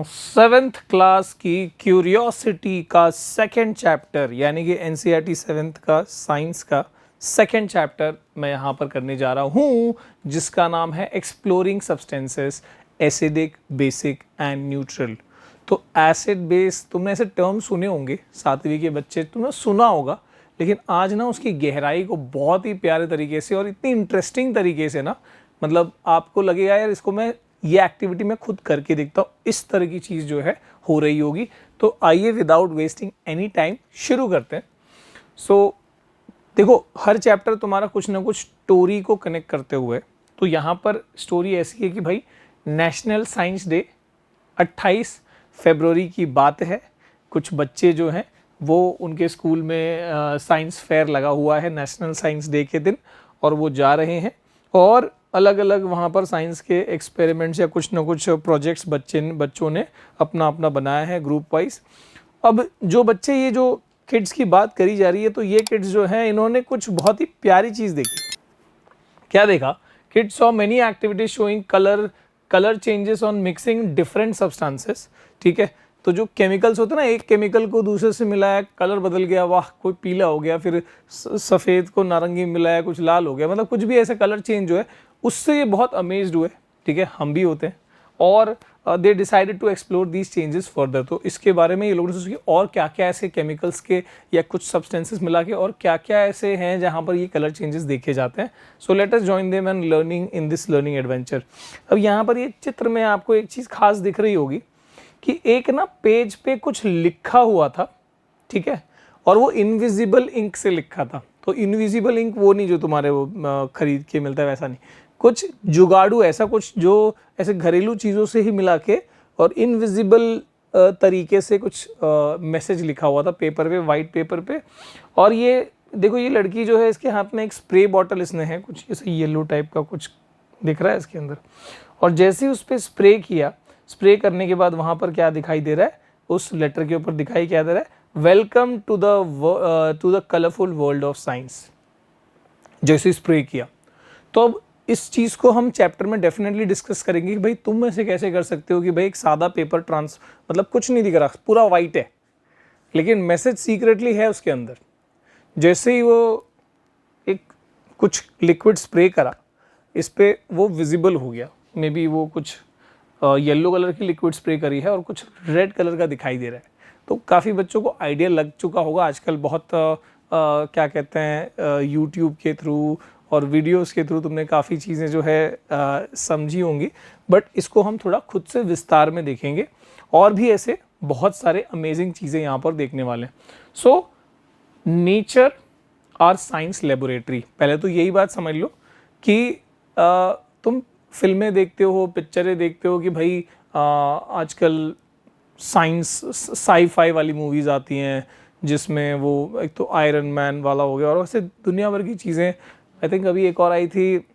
Seventh class की curiosity का second chapter यानी कि एनसीईआरटी सेवेंथ का साइंस का सेकंड चैप्टर मैं यहाँ पर करने जा रहा हूँ, जिसका नाम है exploring substances acidic, basic and neutral. तो एसिड बेस तुमने ऐसे टर्म सुने होंगे, सातवीं के बच्चे तुमने सुना होगा, लेकिन आज ना उसकी गहराई को बहुत ही प्यारे तरीके से और इतनी इंटरेस्टिंग तरीके से ना, मतलब आपको लगेगा यार इसको मैं ये एक्टिविटी मैं खुद करके देखता हूँ, इस तरह की चीज़ जो है हो रही होगी। तो आइए विदाउट वेस्टिंग एनी टाइम शुरू करते हैं। देखो, हर चैप्टर तुम्हारा कुछ ना कुछ स्टोरी को कनेक्ट करते हुए, तो यहाँ पर स्टोरी ऐसी है कि भाई नेशनल साइंस डे 28 फरवरी की बात है। कुछ बच्चे जो हैं वो उनके स्कूल में साइंस फेयर लगा हुआ है नेशनल साइंस डे के दिन, और वो जा रहे हैं और अलग अलग वहाँ पर साइंस के एक्सपेरिमेंट्स या कुछ ना कुछ प्रोजेक्ट्स बच्चों ने अपना अपना बनाया है ग्रुप वाइज। अब जो बच्चे, ये जो किड्स की बात करी जा रही है, तो ये किड्स जो हैं इन्होंने कुछ बहुत ही प्यारी चीज़ देखी। क्या देखा? Kids saw many activities showing colour changes on mixing different substances. ठीक है, तो जो केमिकल्स होते हैं ना, एक केमिकल को दूसरे से मिलाया, कलर बदल गया, वाह कोई पीला हो गया, फिर सफ़ेद को नारंगी मिलाया, कुछ लाल हो गया, मतलब कुछ भी ऐसे कलर चेंज जो है उससे ये बहुत अमेज्ड हुए। ठीक है, हम भी होते हैं, और they decided to explore these changes further. तो इसके बारे में ये लोगों ने सोचा और क्या क्या ऐसे केमिकल्स के या कुछ सब्सटेंसेस मिला के और क्या क्या ऐसे हैं जहाँ पर ये कलर चेंजेस देखे जाते हैं। So let us join them and learning in this learning adventure. अब यहाँ पर ये चित्र में आपको एक चीज़ खास दिख रही होगी कि एक ना पेज पे कुछ लिखा हुआ था, ठीक है, और वो इनविजिबल इंक से लिखा था। तो इनविजिबल इंक वो नहीं जो तुम्हारे वो खरीद के मिलता है, वैसा नहीं, कुछ जुगाड़ू ऐसा कुछ जो ऐसे घरेलू चीज़ों से ही मिला के और इनविजिबल तरीके से कुछ मैसेज लिखा हुआ था पेपर पे, वाइट पेपर पे। और ये देखो, ये लड़की जो है इसके हाथ में एक स्प्रे बॉटल इसने है, कुछ ऐसे येलो टाइप का कुछ दिख रहा है इसके अंदर, और जैसे ही उस पर स्प्रे किया, स्प्रे करने के बाद वहाँ पर क्या दिखाई दे रहा है, उस लेटर के ऊपर दिखाई क्या दे रहा है, welcome to the colourful world of science. जैसे स्प्रे किया, तो अब इस चीज़ को हम चैप्टर में डेफिनेटली डिस्कस करेंगे कि भाई तुम ऐसे कैसे कर सकते हो कि भाई एक सादा पेपर मतलब कुछ नहीं दिख रहा, पूरा वाइट है, लेकिन मैसेज सीक्रेटली है उसके अंदर। जैसे ही वो एक कुछ लिक्विड स्प्रे करा इस पे, वो विजिबल हो गया। मे बी वो कुछ येलो कलर की लिक्विड स्प्रे करी है और कुछ रेड कलर का दिखाई दे रहा है। तो काफ़ी बच्चों को आइडिया लग चुका होगा आजकल, बहुत क्या कहते हैं, यूट्यूब के थ्रू और वीडियोस के थ्रू तुमने काफ़ी चीज़ें जो है समझी होंगी, बट इसको हम थोड़ा खुद से विस्तार में देखेंगे और भी ऐसे बहुत सारे अमेजिंग चीज़ें यहाँ पर देखने वाले हैं। सो नेचर और साइंस लेबोरेटरी, पहले तो यही बात समझ लो कि तुम फिल्में देखते हो, पिक्चरें देखते हो कि भाई आजकल साइंस साई-फाई वाली मूवीज़ आती हैं जिसमें वो एक तो आयरन मैन वाला हो गया और वैसे दुनिया भर की चीज़ें। आई थिंक अभी एक और आई थी,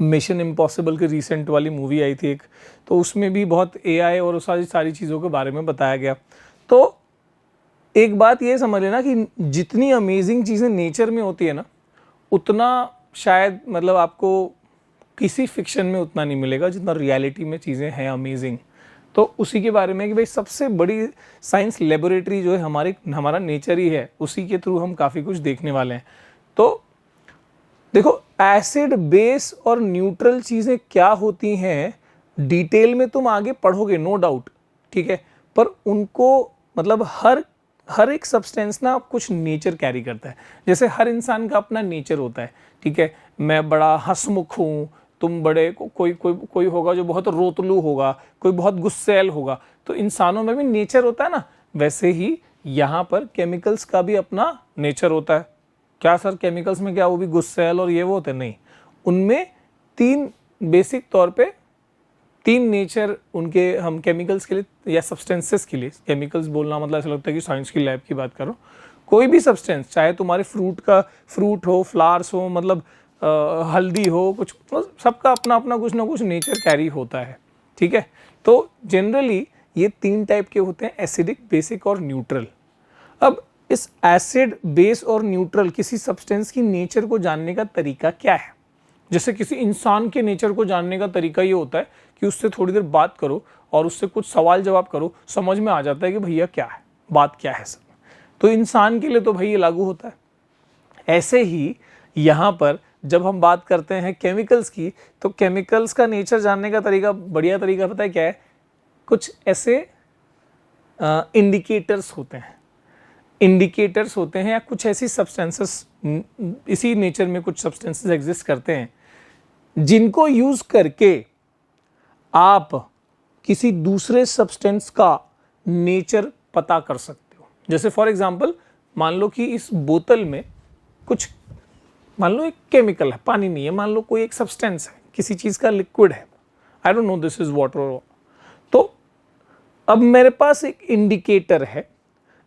मिशन इम्पॉसिबल की रिसेंट वाली मूवी आई थी एक, तो उसमें भी बहुत एआई और सारी चीज़ों के बारे में बताया गया। तो एक बात ये समझ लेना कि जितनी अमेजिंग चीज़ें नेचर में होती है ना, उतना शायद मतलब आपको किसी फिक्शन में उतना नहीं मिलेगा जितना रियलिटी में चीज़ें हैं अमेजिंग। तो उसी के बारे में कि भाई सबसे बड़ी साइंस लेबोरेटरी जो है हमारा नेचर ही है, उसी के थ्रू हम काफ़ी कुछ देखने वाले हैं। तो देखो, एसिड, बेस और न्यूट्रल चीज़ें क्या होती हैं डिटेल में तुम आगे पढ़ोगे, नो डाउट, ठीक है, पर उनको मतलब हर एक सब्सटेंस ना कुछ नेचर कैरी करता है। जैसे हर इंसान का अपना नेचर होता है, ठीक है, मैं बड़ा हंसमुख हूँ, तुम बड़े कोई होगा जो बहुत रोतलू होगा, कोई बहुत गुस्सैल होगा, तो इंसानों में भी नेचर होता है ना। वैसे ही यहाँ पर केमिकल्स का भी अपना नेचर होता है। क्या सर, केमिकल्स में क्या वो भी गुस्सैल और ये वो होते? नहीं, उनमें तीन बेसिक तौर पे तीन नेचर उनके हम केमिकल्स के लिए या सब्सटेंसेस के लिए, केमिकल्स बोलना मतलब ऐसा लगता है कि साइंस की लैब की बात करो, कोई भी सब्सटेंस, चाहे तुम्हारे फ्रूट हो, फ्लावर्स हो, मतलब हल्दी हो, कुछ सबका अपना अपना कुछ ना कुछ नेचर कैरी होता है। ठीक है, तो जनरली ये तीन टाइप के होते हैं, एसिडिक, बेसिक और न्यूट्रल। अब इस एसिड, बेस और न्यूट्रल किसी सब्सटेंस की नेचर को जानने का तरीका क्या है? जैसे किसी इंसान के नेचर को जानने का तरीका ये होता है कि उससे थोड़ी देर बात करो और उससे कुछ सवाल जवाब करो, समझ में आ जाता है कि भैया क्या है, बात क्या है सब। तो इंसान के लिए तो भाई ये लागू होता है। ऐसे ही यहाँ पर जब हम बात करते हैं केमिकल्स की, तो केमिकल्स का नेचर जानने का तरीका, बढ़िया तरीका पता है क्या है? कुछ ऐसे इंडिकेटर्स होते हैं, इंडिकेटर्स होते हैं या कुछ ऐसी सब्सटेंसेस, इसी नेचर में कुछ सब्सटेंसेस एग्जिस्ट करते हैं जिनको यूज करके आप किसी दूसरे सब्सटेंस का नेचर पता कर सकते हो। जैसे फॉर एग्जांपल मान लो कि इस बोतल में कुछ, मान लो एक केमिकल है, पानी नहीं है, मान लो कोई एक सब्सटेंस है, किसी चीज का लिक्विड है, I don't know this is water. तो अब मेरे पास एक इंडिकेटर है,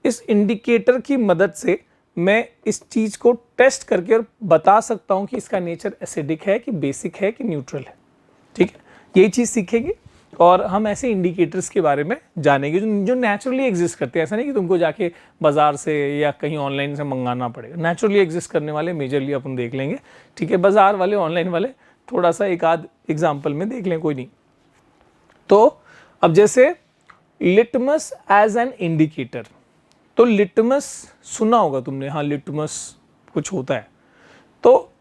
इस इंडिकेटर की मदद से मैं इस चीज को टेस्ट करके और बता सकता हूं कि इसका नेचर एसिडिक है कि बेसिक है कि न्यूट्रल है। ठीक है, यही चीज सीखेंगे और हम ऐसे इंडिकेटर्स के बारे में जानेंगे जो नेचुरली एग्जिस्ट करते हैं। ऐसा नहीं कि तुमको जाके बाजार से या कहीं ऑनलाइन से मंगाना पड़ेगा, नेचुरली एग्जिस्ट करने वाले मेजरली अपन देख लेंगे। ठीक है, बाजार वाले, ऑनलाइन वाले थोड़ा सा एक आध एग्जाम्पल में देख लें, कोई नहीं। तो अब जैसे लिटमस एज एन इंडिकेटर, तो लिटमस सुना होगा तुमने, हाँ लिटमस कुछ होता है। तो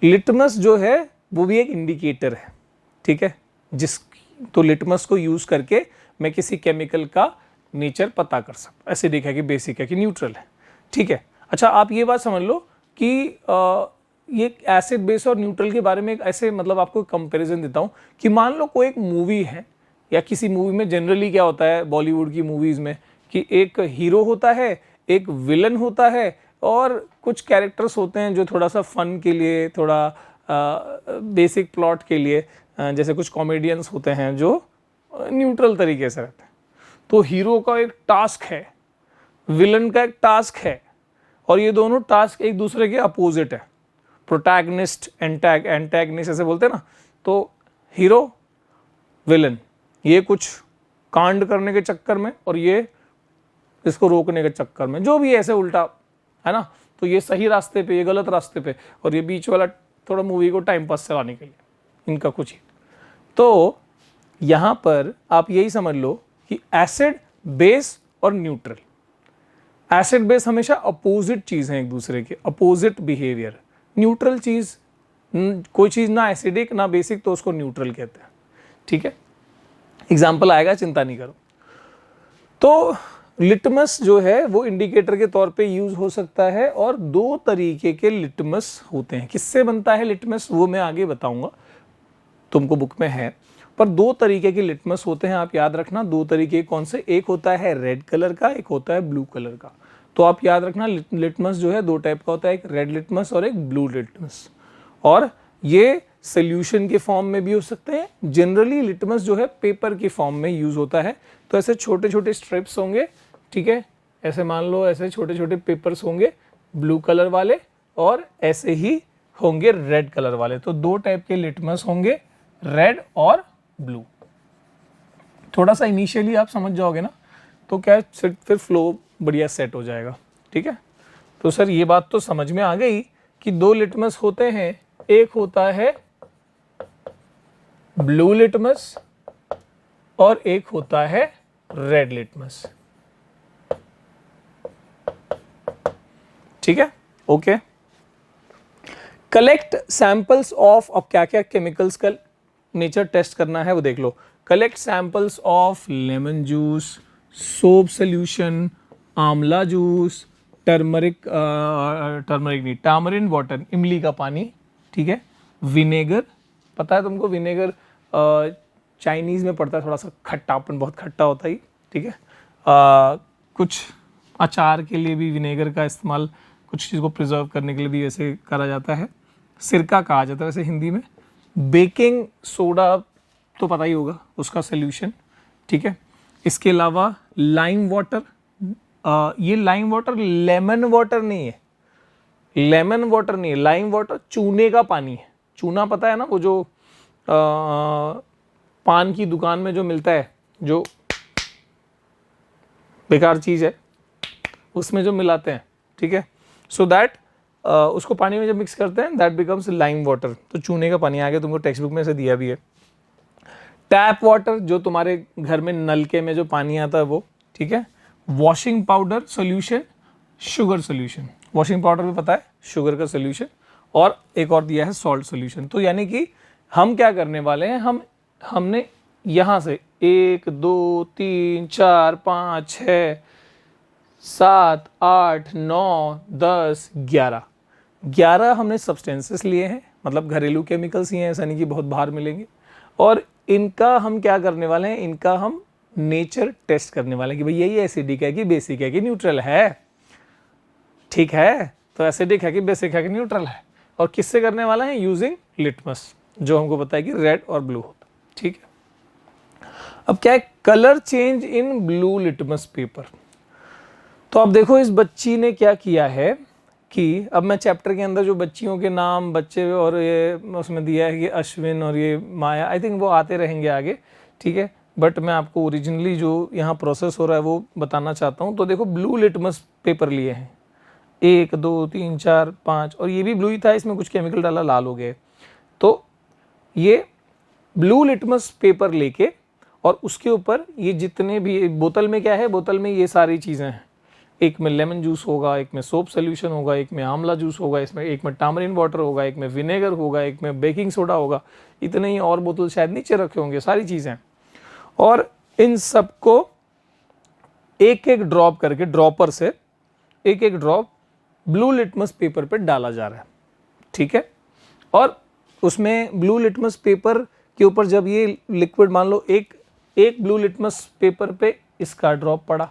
लिटमस जो है वो भी एक इंडिकेटर है। ठीक है, तो लिटमस को यूज करके मैं किसी केमिकल का नेचर पता कर सकता, एसिडिक है कि बेसिक है कि न्यूट्रल है। ठीक है, अच्छा आप ये बात समझ लो कि ये एसिड बेस और न्यूट्रल के बारे में एक ऐसे, मतलब आपको कंपैरिजन देता हूँ कि मान लो कोई एक मूवी है, या किसी मूवी में जनरली क्या होता है बॉलीवुड की मूवीज में कि एक हीरो होता है, एक विलन होता है और कुछ कैरेक्टर्स होते हैं जो थोड़ा सा फन के लिए, थोड़ा बेसिक प्लॉट के लिए, जैसे कुछ कॉमेडियंस होते हैं जो न्यूट्रल तरीके से रहते हैं। तो हीरो का एक टास्क है, विलन का एक टास्क है, और ये दोनों टास्क एक दूसरे के अपोजिट है। प्रोटैगनिस्ट, एंटैगनिस्ट ऐसे बोलते हैं ना। तो हीरो विलन, ये कुछ कांड करने के चक्कर में और ये इसको रोकने के चक्कर में, जो भी ऐसे उल्टा है ना, तो ये सही रास्ते पे, ये गलत रास्ते पे, और ये बीच वाला थोड़ा मूवी को टाइम पास चलाने के लिए, इनका कुछ ही। तो यहां पर आप यही समझ लो कि एसिड बेस और न्यूट्रल, एसिड बेस हमेशा अपोजिट चीज है एक दूसरे के, अपोजिट बिहेवियर। न्यूट्रल चीज, कोई चीज ना एसिडिक ना बेसिक, तो उसको न्यूट्रल कहते हैं। ठीक है, एग्जाम्पल आएगा, चिंता नहीं करो। तो लिटमस जो है वो इंडिकेटर के तौर पे यूज हो सकता है, और दो तरीके के लिटमस होते हैं। किससे बनता है लिटमस वो मैं आगे बताऊंगा, तुमको बुक में है। पर दो तरीके के लिटमस होते हैं, आप याद रखना। दो तरीके कौन से? एक होता है रेड कलर का, एक होता है ब्लू कलर का। तो आप याद रखना लिटमस जो है दो टाइप का होता है, एक रेड लिटमस और एक ब्लू लिटमस। और ये सोल्यूशन के फॉर्म में भी हो सकते हैं। जनरली लिटमस जो है पेपर के फॉर्म में यूज होता है। तो ऐसे छोटे छोटे स्ट्रिप्स होंगे, ठीक है, ऐसे मान लो ऐसे छोटे छोटे पेपर्स होंगे ब्लू कलर वाले, और ऐसे ही होंगे रेड कलर वाले। तो दो टाइप के लिटमस होंगे, रेड और ब्लू। थोड़ा सा इनिशियली आप समझ जाओगे ना, तो क्या फिर फ्लो बढ़िया सेट हो जाएगा। ठीक है, तो सर ये बात तो समझ में आ गई कि दो लिटमस होते हैं, एक होता है ब्लू लिटमस और एक होता है रेड लिटमस। ठीक है, ओके। कलेक्ट सैंपल्स ऑफ, अब क्या क्या केमिकल्स का नेचर टेस्ट करना है वो देख लो। Collect samples of lemon juice, soap solution, amla juice, turmeric नहीं, टामरिन वाटर, इमली का पानी, ठीक है, विनेगर, पता है तुमको विनेगर चाइनीज में पड़ता है, थोड़ा सा खट्टापन, बहुत खट्टा होता है, ठीक है। कुछ अचार के लिए भी विनेगर का इस्तेमाल, कुछ चीज़ को प्रिजर्व करने के लिए भी वैसे करा जाता है। सिरका कहा जाता है वैसे हिंदी में। बेकिंग सोडा तो पता ही होगा, उसका सोल्यूशन, ठीक है। इसके अलावा लाइम वाटर, ये लाइम वाटर लेमन वाटर नहीं है, लेमन वाटर नहीं है, लाइम वाटर चूने का पानी है। चूना पता है ना, वो जो पान की दुकान में जो मिलता है, जो बेकार चीज़ है, उसमें जो मिलाते हैं, ठीक है। सो दैट उसको पानी में जब मिक्स करते हैं दैट बिकम्स लाइम वाटर। तो चूने का पानी आ गया, तुमको टेक्स्ट बुक में से दिया भी है। टैप वाटर जो तुम्हारे घर में नलके में जो पानी आता है वो, ठीक है। Washing powder solution, sugar solution, washing powder भी पता है शुगर का सोल्यूशन, और एक और दिया है सॉल्ट सोल्यूशन। तो यानी कि हम क्या करने वाले हैं, हमने यहाँ से 1 2 3 4 5 6 7 8 9 10 11 हमने सब्सटेंसेस लिए हैं, मतलब घरेलू केमिकल्स ही हैं, ऐसा नहीं कि बहुत बाहर मिलेंगे। और इनका हम क्या करने वाले हैं, इनका हम नेचर टेस्ट करने वाले हैं कि भैया ये एसिडिक है कि बेसिक है कि न्यूट्रल है, ठीक है। तो एसिडिक है कि बेसिक है कि न्यूट्रल है, और किससे करने वाला है, यूजिंग लिटमस, जो हमको पता है कि रेड और ब्लू होता है, ठीक है। अब क्या है, colour change in blue litmus paper. तो अब देखो इस बच्ची ने क्या किया है कि अब मैं चैप्टर के अंदर जो बच्चियों के नाम बच्चे और ये उसमें दिया है कि अश्विन और ये माया, आई थिंक वो आते रहेंगे आगे, ठीक है। बट मैं आपको ओरिजिनली जो यहाँ प्रोसेस हो रहा है वो बताना चाहता हूँ। तो देखो ब्लू लिटमस पेपर लिए हैं, 1 2 3 4 5, और ये भी ब्लू ही था, इसमें कुछ केमिकल डाला लाल हो गए। तो ये ब्लू लिटमस पेपर लेके और उसके ऊपर ये जितने भी, बोतल में क्या है, बोतल में ये सारी चीज़ें हैं, एक में लेमन जूस होगा, एक में सोप सोल्यूशन होगा, एक में आंवला जूस होगा, इसमें एक में टामरिन वाटर होगा, एक में विनेगर होगा, एक में बेकिंग सोडा होगा, इतने ही और बोतल शायद नीचे रखे होंगे, सारी चीज़ें। और इन सबको एक एक ड्रॉप करके, ड्रॉपर से एक एक ड्रॉप ब्लू लिटमस पेपर पे डाला जा रहा है, ठीक है। और उसमें ब्लू लिटमस पेपर के ऊपर जब ये लिक्विड, मान लो एक ब्लू लिटमस पेपर पे इसका ड्रॉप पड़ा,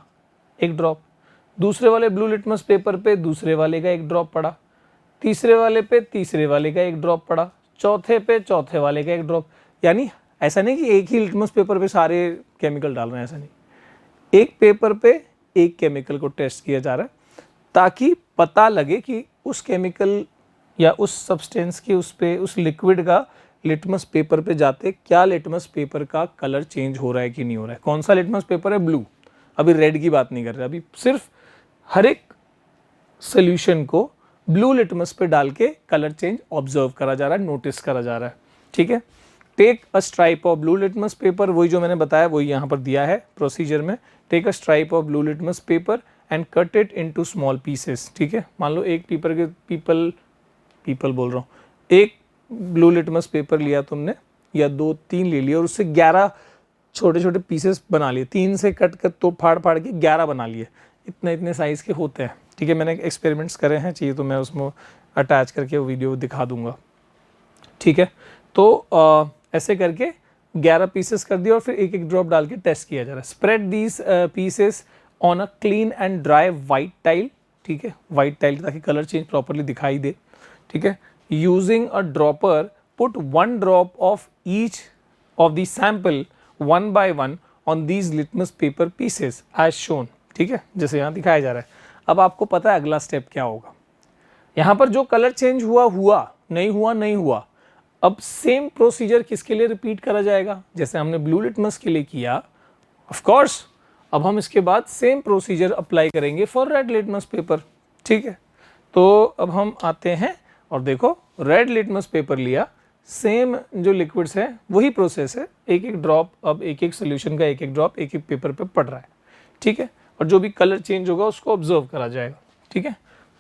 एक ड्रॉप, दूसरे वाले ब्लू लिटमस पेपर पे दूसरे वाले का एक ड्रॉप पड़ा, तीसरे वाले पे तीसरे वाले का एक ड्रॉप पड़ा, चौथे पे चौथे वाले का एक ड्रॉप। यानी ऐसा नहीं कि एक ही लिटमस पेपर पे सारे केमिकल डाल रहे हैं, ऐसा नहीं, एक पेपर पे एक केमिकल को टेस्ट किया जा रहा है ताकि पता लगे कि उस केमिकल या उस सब्सटेंस की उस लिक्विड का लिटमस पेपर पे जाते क्या लिटमस पेपर का कलर चेंज हो रहा है कि नहीं हो रहा है। कौन सा लिटमस पेपर है, ब्लू, अभी रेड की बात नहीं कर रहे, अभी सिर्फ हर एक सोल्यूशन को ब्लू लिटमस पे डाल के कलर चेंज ऑब्जर्व करा जा रहा है, नोटिस करा जा रहा है, ठीक है। Take a stripe of blue litmus paper, वही जो मैंने बताया वही यहाँ पर दिया है प्रोसीजर में। Take a stripe of blue litmus paper and cut it into small pieces, ठीक है। मान लो एक पीपल बोल रहा हूँ, एक ब्लू लिटमस पेपर लिया तुमने, या 2 3 ले लिया, और उससे 11 छोटे छोटे पीसेस बना लिए, 3 से कट कर तो फाड़ फाड़ के 11 बना लिए, इतने साइज़ के होते हैं, ठीक है। मैंने एक्सपेरिमेंट्स करे हैं, चाहिए तो मैं उसमें अटैच करके वो वीडियो दिखा दूंगा, ठीक है। तो ऐसे करके 11 पीसेस कर दिया और फिर एक एक ड्रॉप डाल के टेस्ट किया जा रहा है। Spread these pieces on a clean and dry white tile, ठीक है, वाइट टाइल ताकि कलर चेंज प्रॉपरली दिखाई दे, ठीक है। Using a dropper put 1 drop of each of the sample 1 by 1 on these litmus paper pieces as shown, ठीक है, जैसे यहाँ दिखाया जा रहा है। अब आपको पता है अगला स्टेप क्या होगा, यहाँ पर जो कलर चेंज हुआ, नहीं हुआ, अब सेम प्रोसीजर किसके लिए रिपीट करा जाएगा, जैसे हमने ब्लू लिटमस के लिए किया, ऑफ कोर्स अब हम इसके बाद सेम प्रोसीजर अप्लाई करेंगे फॉर रेड लिटमस पेपर, ठीक है। तो अब हम आते हैं और देखो रेड लिटमस पेपर लिया, सेम जो लिक्विड्स है वही प्रोसेस है, एक एक ड्रॉप, अब एक एक सोल्यूशन का एक एक ड्रॉप एक एक पेपर पे पड़ रहा है, ठीक है। और जो भी कलर चेंज होगा उसको ऑब्जर्व करा जाएगा, ठीक है।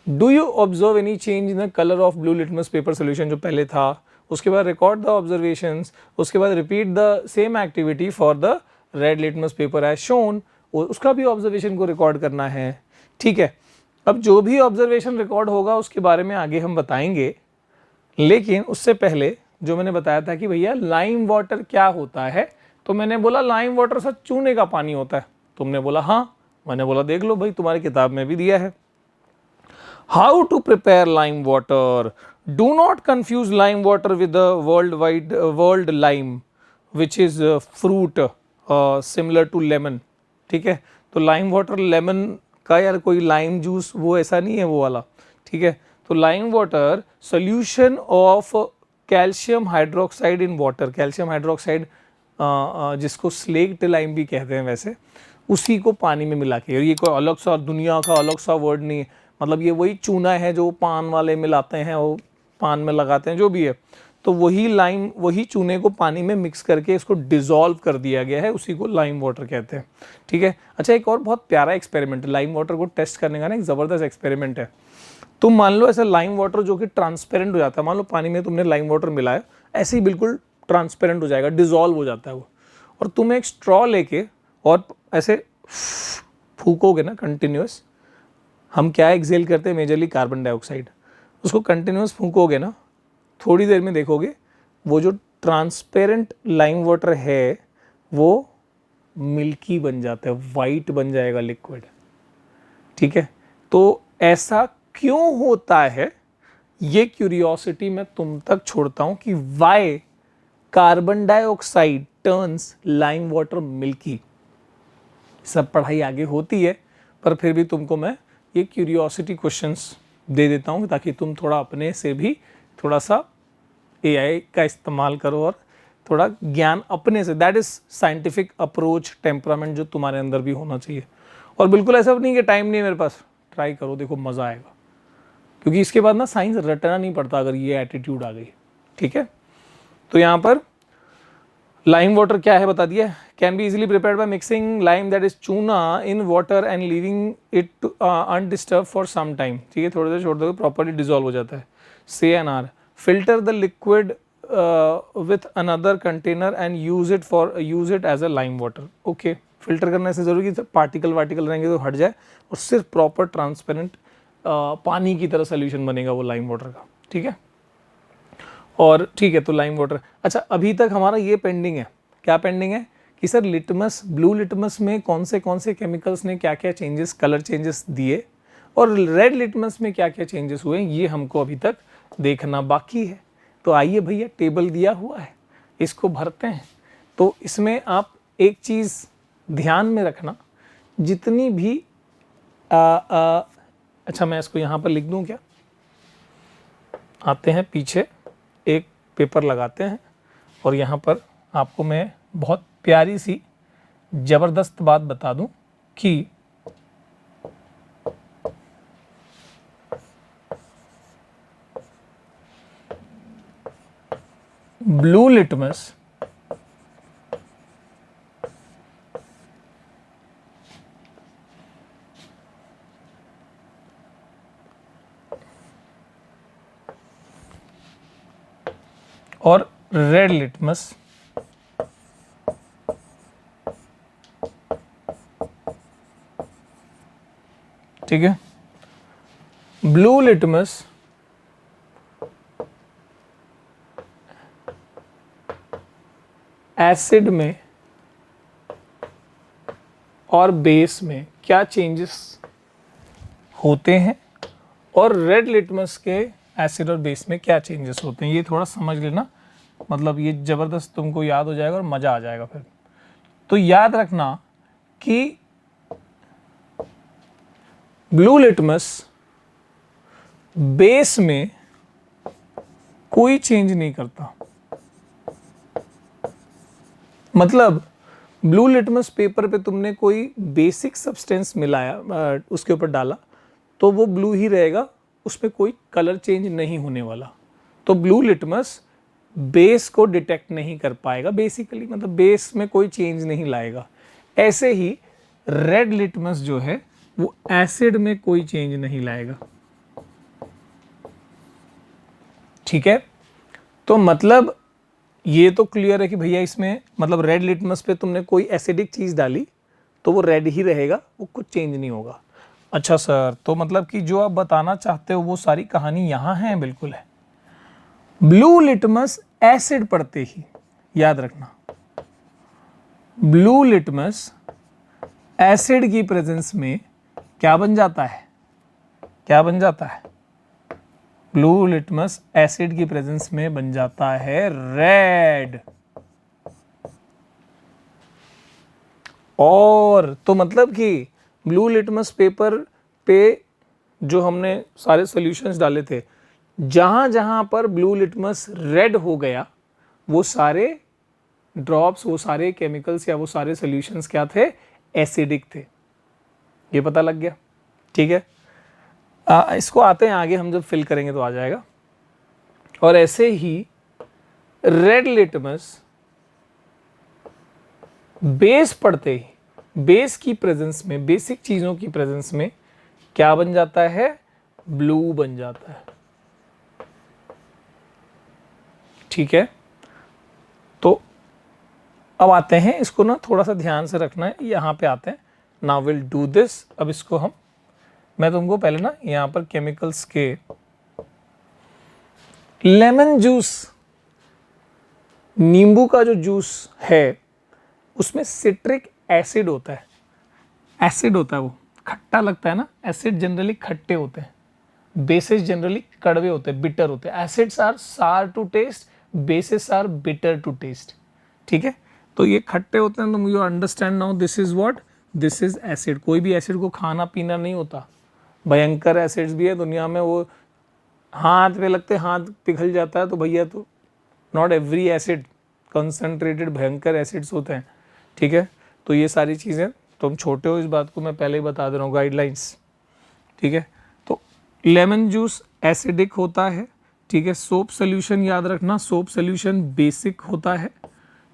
Do you observe any change in the colour of blue litmus paper solution जो पहले था, उसके बाद रिकॉर्ड द ऑब्जर्वेशंस, उसके बाद repeat the same activity for the red litmus paper as shown, उसका भी ऑब्जर्वेशन को रिकॉर्ड करना है, ठीक है। अब जो भी ऑब्जर्वेशन रिकॉर्ड होगा उसके बारे में आगे हम बताएंगे, लेकिन उससे पहले जो मैंने बताया था कि भैया लाइम वाटर क्या होता है, तो मैंने बोला लाइम वाटर सर चूने का पानी होता है, तुमने बोला हाँ, मैंने बोला देख लो भाई तुम्हारी किताब में भी दिया है। How to prepare lime water, do not confuse lime water with world lime which is fruit similar to lemon, ठीक है। तो लाइम वाटर लेमन का यार कोई लाइम जूस वो ऐसा नहीं है वो वाला, ठीक है। तो lime water solution of calcium hydroxide in water, calcium hydroxide जिसको स्लेक्ट लाइम भी कहते हैं वैसे, उसी को पानी में मिला के, और ये कोई अलग सा दुनिया का अलग सा वर्ड नहीं है, मतलब ये वही चूना है जो पान वाले मिलाते हैं, वो पान में लगाते हैं, जो भी है, तो वही लाइम, वही चूने को पानी में मिक्स करके इसको डिसॉल्व कर दिया गया है, उसी को लाइम वाटर कहते हैं। ठीक है। अच्छा, एक और बहुत प्यारा एक्सपेरिमेंट है लाइम वाटर को टेस्ट करने का ना, एक ज़बरदस्त एक्सपेरिमेंट है। तुम मान लो ऐसा लाइम वाटर जो कि ट्रांसपेरेंट हो जाता है, मान लो पानी में तुमने लाइम वाटर मिलाया, ऐसे ही बिल्कुल ट्रांसपेरेंट हो जाएगा, डिसॉल्व हो जाता है वो, और तुम एक स्ट्रॉ लेके और ऐसे फूकोगे ना कंटिन्यूस, हम क्या एक्सेल करते हैं मेजरली कार्बन डाइऑक्साइड, उसको कंटिन्यूस फूकोगे ना, थोड़ी देर में देखोगे वो जो ट्रांसपेरेंट लाइम वाटर है वो मिल्की बन जाता है, वाइट बन जाएगा लिक्विड। ठीक है। तो ऐसा क्यों होता है, ये क्यूरियोसिटी मैं तुम तक छोड़ता हूं कि why carbon dioxide turns lime water milky. सब पढ़ाई आगे होती है, पर फिर भी तुमको मैं ये क्यूरियोसिटी क्वेश्चंस दे देता हूं ताकि तुम थोड़ा अपने से भी थोड़ा सा एआई का इस्तेमाल करो और थोड़ा ज्ञान अपने से, that is scientific approach temperament जो तुम्हारे अंदर भी होना चाहिए। और बिल्कुल ऐसा नहीं कि टाइम नहीं है मेरे पास, ट्राई करो, देखो मज़ा आएगा, क्योंकि इसके बाद ना साइंस रटना नहीं पड़ता अगर ये एटीट्यूड आ गई। ठीक है। तो यहाँ पर लाइम वाटर क्या है बता दिया, can be easily prepared by mixing lime that is chuna in water and leaving it undisturbed for some time. ठीक है, थोड़ी देर छोड़ दो, प्रॉपर्ली डिजोल्व हो जाता है। CNR, filter the liquid with another container and use it as a lime water. Okay, filter करने से जरूरी कि पार्टिकल वार्टिकल रहेंगे तो हट जाए और सिर्फ प्रॉपर ट्रांसपेरेंट पानी की तरह सोल्यूशन बनेगा वो लाइम वाटर का। ठीक है। और ठीक है, तो लाइम वाटर, अच्छा अभी तक हमारा ये पेंडिंग है, क्या पेंडिंग है कि सर लिटमस, ब्लू लिटमस में कौन से केमिकल्स ने क्या क्या चेंजेस, कलर चेंजेस दिए, और रेड लिटमस में क्या क्या चेंजेस हुए, ये हमको अभी तक देखना बाकी है। तो आइए भैया, टेबल दिया हुआ है, इसको भरते हैं। तो इसमें आप एक चीज़ ध्यान में रखना, जितनी भी अच्छा मैं इसको यहाँ पर लिख दूँ क्या, आते हैं पीछे, एक पेपर लगाते हैं, और यहाँ पर आपको मैं बहुत प्यारी सी ज़बरदस्त बात बता दूं कि ब्लू लिटमस और रेड लिटमस ठीक है, ब्लू लिटमस एसिड में और बेस में क्या चेंजेस होते हैं, और रेड लिटमस के एसिड और बेस में क्या चेंजेस होते हैं, ये थोड़ा समझ लेना, मतलब ये ज़बरदस्त तुमको याद हो जाएगा और मज़ा आ जाएगा फिर। तो याद रखना कि ब्लू लिटमस बेस में कोई चेंज नहीं करता, मतलब ब्लू लिटमस पेपर पे तुमने कोई बेसिक सब्सटेंस मिलाया, उसके ऊपर डाला, तो वो ब्लू ही रहेगा, उसमें कोई कलर चेंज नहीं होने वाला। तो ब्लू लिटमस बेस को डिटेक्ट नहीं कर पाएगा बेसिकली, मतलब बेस में कोई चेंज नहीं लाएगा। ऐसे ही रेड लिटमस जो है वो एसिड में कोई चेंज नहीं लाएगा। ठीक है, तो मतलब ये तो क्लियर है कि भैया इसमें मतलब रेड लिटमस पे तुमने कोई एसिडिक चीज़ डाली तो वो रेड ही रहेगा, वो कुछ चेंज नहीं होगा। अच्छा सर, तो मतलब कि जो आप बताना चाहते हो वो सारी कहानी यहाँ है, बिल्कुल है। ब्लू लिटमस एसिड पड़ते ही याद रखना, ब्लू लिटमस एसिड की प्रेजेंस में क्या बन जाता है, क्या बन जाता है, ब्लू लिटमस एसिड की प्रेजेंस में बन जाता है रेड। और तो मतलब कि ब्लू लिटमस पेपर पे जो हमने सारे सॉल्यूशंस डाले थे, जहां जहां पर ब्लू लिटमस रेड हो गया, वो सारे ड्रॉप्स, वो सारे केमिकल्स या वो सारे सॉल्यूशंस क्या थे, एसिडिक थे। ये पता लग गया। ठीक है, इसको आते हैं आगे, हम जब फिल करेंगे तो आ जाएगा। और ऐसे ही रेड लिटमस बेस पढ़ते ही, बेस की प्रेजेंस में, बेसिक चीजों की प्रेजेंस में क्या बन जाता है, ब्लू बन जाता है। ठीक है, तो अब आते हैं, इसको ना थोड़ा सा ध्यान से रखना है, यहां पे आते हैं। Now will do this. अब इसको मैं तुमको पहले ना यहां पर केमिकल्स के, लेमन जूस, नींबू का जो जूस है उसमें सिट्रिक एसिड होता है, एसिड होता है, वो खट्टा लगता है ना। एसिड जनरली खट्टे होते हैं, बेसिस जनरली कड़वे होते हैं, बिटर होते हैं। Acids are sour to taste, bases are bitter to taste. ठीक है, तो ये खट्टे होते हैं, तो you understand now this is what, this is acid. कोई भी एसिड को खाना पीना नहीं होता, भयंकर एसिड्स भी है दुनिया में, वो हाथ पे लगते हाथ पिघल जाता है, तो भैया तो नॉट एवरी एसिड कंसंट्रेटेड भयंकर एसिड्स होते हैं। ठीक है, तो ये सारी चीज़ें, तुम छोटे हो इस बात को मैं पहले ही बता दे रहा हूँ, गाइडलाइंस। ठीक है, तो लेमन जूस एसिडिक होता है। ठीक है, सोप सोल्यूशन याद रखना, सोप सोल्यूशन बेसिक होता है।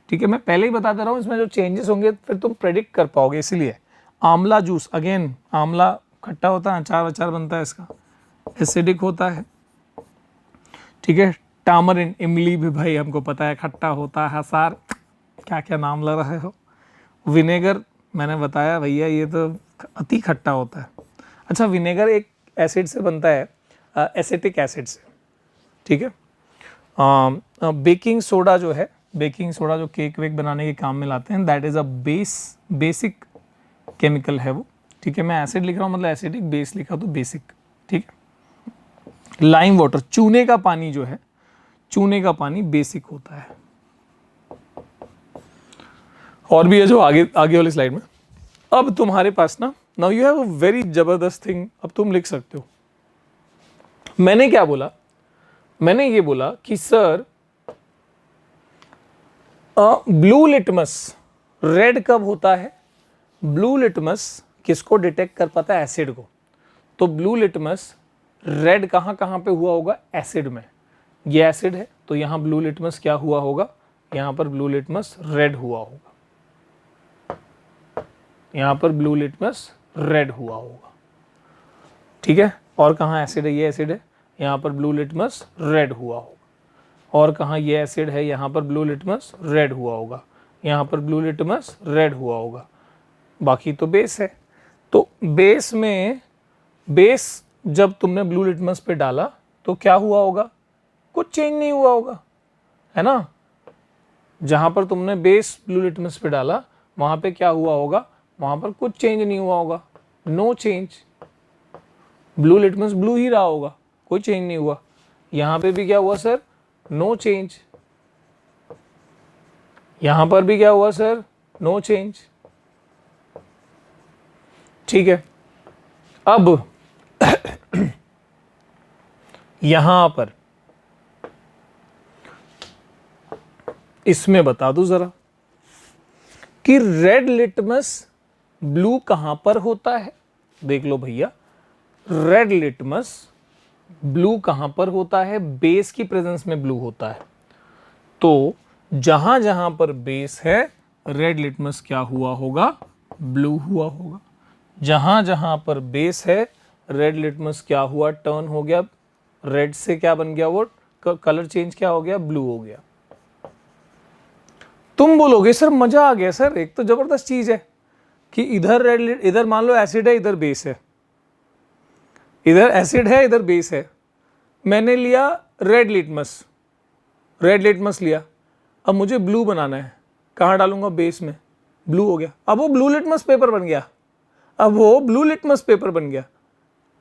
ठीक है, मैं पहले ही बता दे रहा हूँ, इसमें जो चेंजेस होंगे फिर तुम प्रेडिक्ट कर पाओगे, इसलिए। आंवला जूस, अगेन आंवला खट्टा होता है, अचार अचार बनता है इसका, एसिडिक होता है। ठीक है, टामरिन, इमली भी भाई हमको पता है खट्टा होता है, सार क्या क्या नाम लग रहे हो। विनेगर मैंने बताया भैया ये तो अति खट्टा होता है। अच्छा, विनेगर एक एसिड से बनता है, एसिटिक एसिड से। ठीक है, बेकिंग सोडा जो है, बेकिंग सोडा जो केक वेक बनाने के काम में लाते हैं, that is a basic chemical है वो। ठीक है, मैं एसिड लिख रहा हूँ मतलब एसिडिक, बेस लिखा तो बेसिक। ठीक है, लाइम वाटर, चूने का पानी जो है, चूने का पानी बेसिक होता है। और भी है जो आगे वाली स्लाइड में। अब तुम्हारे पास ना, now you have a very जबरदस्त थिंग, अब तुम लिख सकते हो। मैंने क्या बोला, मैंने ये बोला कि सर ब्लू लिटमस रेड कब होता है, ब्लू लिटमस किसको डिटेक्ट कर पाता है, एसिड को। तो ब्लू लिटमस रेड कहां कहां पे हुआ होगा, एसिड में। ये एसिड है तो यहां ब्लू लिटमस क्या हुआ होगा, यहां पर ब्लू लिटमस रेड हुआ होगा, यहां पर ब्लू लिटमस रेड हुआ होगा। ठीक है, और कहां एसिड है, ये एसिड है, यहां पर ब्लू लिटमस रेड हुआ होगा। और कहां ये एसिड है, यहां पर ब्लू लिटमस रेड हुआ होगा, यहां पर ब्लू लिटमस रेड हुआ होगा। बाकी तो बेस है, तो बेस में, बेस जब तुमने ब्लू लिटमस पे डाला तो क्या हुआ होगा, कुछ चेंज नहीं हुआ होगा, है ना। जहां पर तुमने बेस ब्लू लिटमस पे डाला वहां पे क्या हुआ होगा, वहां पर कुछ चेंज नहीं हुआ होगा, no change. Blue litmus blue ही रहा होगा, कोई चेंज नहीं हुआ। यहां पे भी क्या हुआ सर, नो चेंज। यहां पर भी क्या हुआ सर, नो चेंज। ठीक है, अब यहां पर इसमें बता दूं जरा कि रेड लिटमस ब्लू कहां पर होता है। देख लो भैया, रेड लिटमस ब्लू कहां पर होता है, बेस की प्रेजेंस में ब्लू होता है। तो जहां जहां पर बेस है रेड लिटमस क्या हुआ होगा, ब्लू हुआ होगा। जहां जहां पर बेस है रेड लिटमस क्या हुआ, टर्न हो गया, रेड से क्या बन गया, वो कलर चेंज क्या हो गया, ब्लू हो गया। तुम बोलोगे सर मजा आ गया सर, एक तो जबरदस्त चीज है कि इधर रेड, इधर मान लो एसिड है, इधर बेस है, इधर एसिड है, इधर बेस है। मैंने लिया रेड लिटमस, रेड लिटमस लिया, अब मुझे ब्लू बनाना है, कहाँ डालूंगा, बेस में, ब्लू हो गया। अब वो ब्लू लिटमस पेपर बन गया, अब वो ब्लू लिटमस पेपर बन गया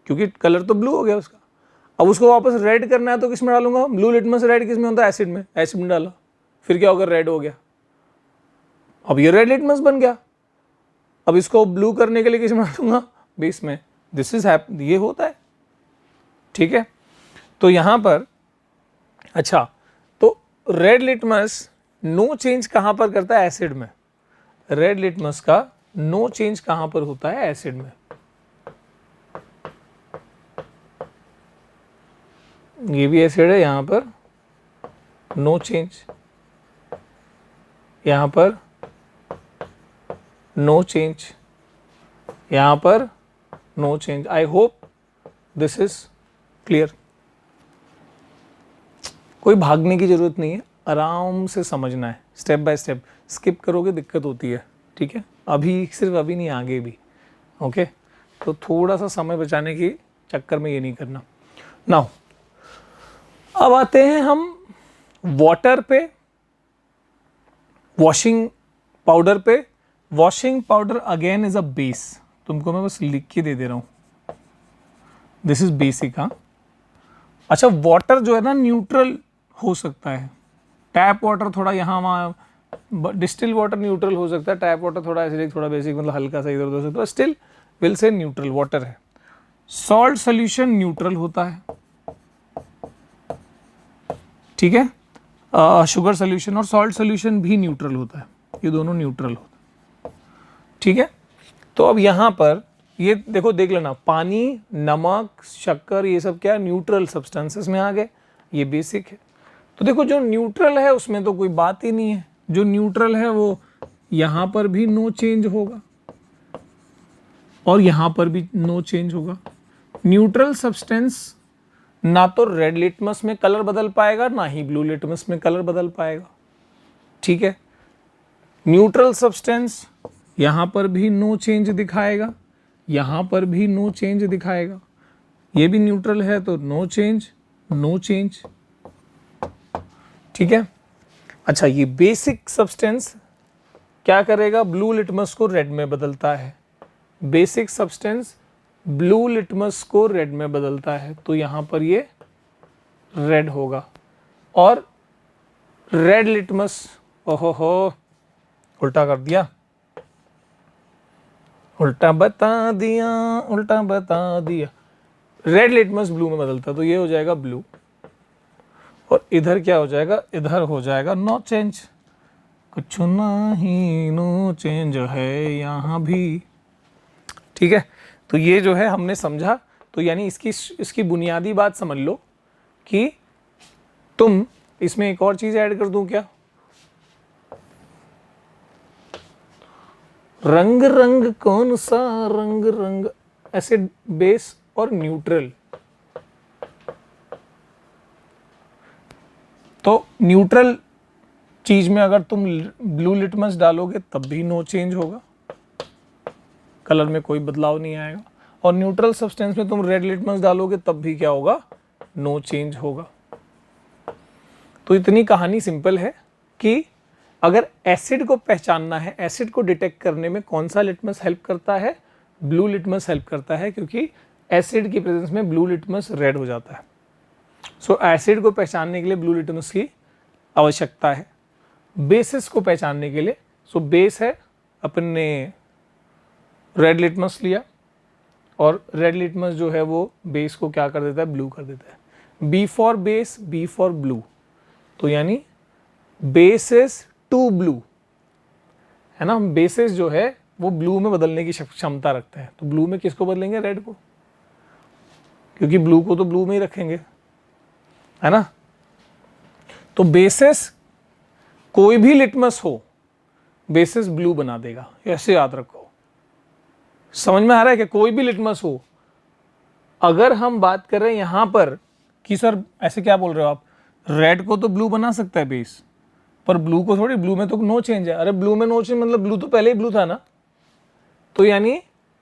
क्योंकि कलर तो ब्लू हो गया उसका। अब उसको वापस रेड करना है तो किस में डालूंगा, ब्लू लिटमस रेड किस में होता है, एसिड में, एसिड में डाला, फिर क्या होगा, रेड हो गया। अब ये रेड लिटमस बन गया। अब इसको ब्लू करने के लिए किस में डालूंगा, बेस में। दिस इज ये होता है। ठीक है, तो यहां पर अच्छा, तो रेड लिटमस नो चेंज कहां पर करता है, एसिड में। रेड लिटमस का नो चेंज कहां पर होता है, एसिड में। ये भी एसिड है, यहाँ पर नो चेंज, यहाँ पर नो चेंज, यहाँ पर no change. I hope this is clear. कोई भागने की जरूरत नहीं है, आराम से समझना है, स्टेप बाय स्टेप। स्किप करोगे दिक्कत होती है, ठीक है। अभी सिर्फ अभी नहीं, आगे भी, ओके। तो थोड़ा सा समय बचाने के चक्कर में ये नहीं करना। नाउ अब आते हैं हम वाटर पे, वॉशिंग पाउडर पे। Washing powder again is a base, तुमको मैं बस लिख के दे रहा हूं, दिस इज बेसिक। हाँ, अच्छा, वाटर जो है ना न्यूट्रल हो सकता है। टैप वाटर थोड़ा यहाँ वहाँ, डिस्टिल वाटर न्यूट्रल हो सकता है, टैप वाटर थोड़ा एसिडिक, थोड़ा बेसिक, मतलब हल्का सा इधर उधर हो सकता है, still will say neutral water है। सॉल्ट सोल्यूशन न्यूट्रल होता है, ठीक है। शुगर सोल्यूशन और सॉल्ट सोल्यूशन भी न्यूट्रल होता है, ये दोनों न्यूट्रल होता है, ठीक है। तो अब यहाँ पर ये देखो, देख लेना, पानी, नमक, शक्कर, ये सब क्या न्यूट्रल सब्सटेंसेस में आ गए, ये बेसिक है। तो देखो जो न्यूट्रल है उसमें तो कोई बात ही नहीं है, जो न्यूट्रल है वो यहाँ पर भी नो चेंज होगा और यहाँ पर भी नो चेंज होगा। न्यूट्रल सब्सटेंस ना तो रेड लिटमस में कलर बदल पाएगा, ना ही ब्लू लिटमस में कलर बदल पाएगा, ठीक है। न्यूट्रल सब्सटेंस यहाँ पर भी नो चेंज दिखाएगा, यहाँ पर भी नो चेंज दिखाएगा। ये भी न्यूट्रल है तो नो चेंज, नो चेंज, ठीक है। अच्छा, ये बेसिक सब्सटेंस क्या करेगा, ब्लू लिटमस को रेड में बदलता है। बेसिक सब्सटेंस ब्लू लिटमस को रेड में बदलता है, तो यहाँ पर ये रेड होगा। और रेड लिटमस, ओहो हो, उल्टा कर दिया, उल्टा बता दिया, उल्टा बता दिया। रेड लिटमस ब्लू में बदलता है, तो ये हो जाएगा ब्लू। और इधर क्या हो जाएगा, इधर हो जाएगा नो चेंज, कुछ नहीं, नो चेंज है यहाँ भी, ठीक है। तो ये जो है हमने समझा। तो यानी इसकी बुनियादी बात समझ लो कि तुम इसमें एक और चीज ऐड कर दूं क्या, रंग रंग कौन सा रंग, रंग एसिड, बेस और न्यूट्रल। तो न्यूट्रल चीज में अगर तुम ब्लू लिटमस डालोगे तब भी नो चेंज होगा, कलर में कोई बदलाव नहीं आएगा। और न्यूट्रल सब्सटेंस में तुम रेड लिटमस डालोगे तब भी क्या होगा, नो चेंज होगा। तो इतनी कहानी सिंपल है कि अगर एसिड को पहचानना है, एसिड को डिटेक्ट करने में कौन सा लिटमस हेल्प करता है, ब्लू लिटमस हेल्प करता है, क्योंकि एसिड की प्रेजेंस में ब्लू लिटमस रेड हो जाता है। सो एसिड को पहचानने के लिए ब्लू लिटमस की आवश्यकता है। बेसिस को पहचानने के लिए, सो बेस है, अपन ने रेड लिटमस लिया और रेड लिटमस जो है वो बेस को क्या कर देता है, ब्लू कर देता है। B for base, B for blue, तो यानी बेसिस टू ब्लू है ना। बेसिस जो है वो ब्लू में बदलने की क्षमता रखते हैं, तो ब्लू में किसको बदलेंगे, रेड को, क्योंकि ब्लू को तो ब्लू में ही रखेंगे, है ना। तो बेसिस कोई भी लिटमस हो, बेसिस ब्लू बना देगा, ऐसे याद रखो। समझ में आ रहा है कि कोई भी लिटमस हो। अगर हम बात कर रहे हैं यहां पर कि सर ऐसे क्या बोल रहे हो आप, रेड को तो ब्लू बना सकता है बेस, पर ब्लू को थोड़ी, ब्लू में तो नो चेंज है। अरे ब्लू में नो चेंज मतलब ब्लू तो पहले ही ब्लू था ना। तो यानी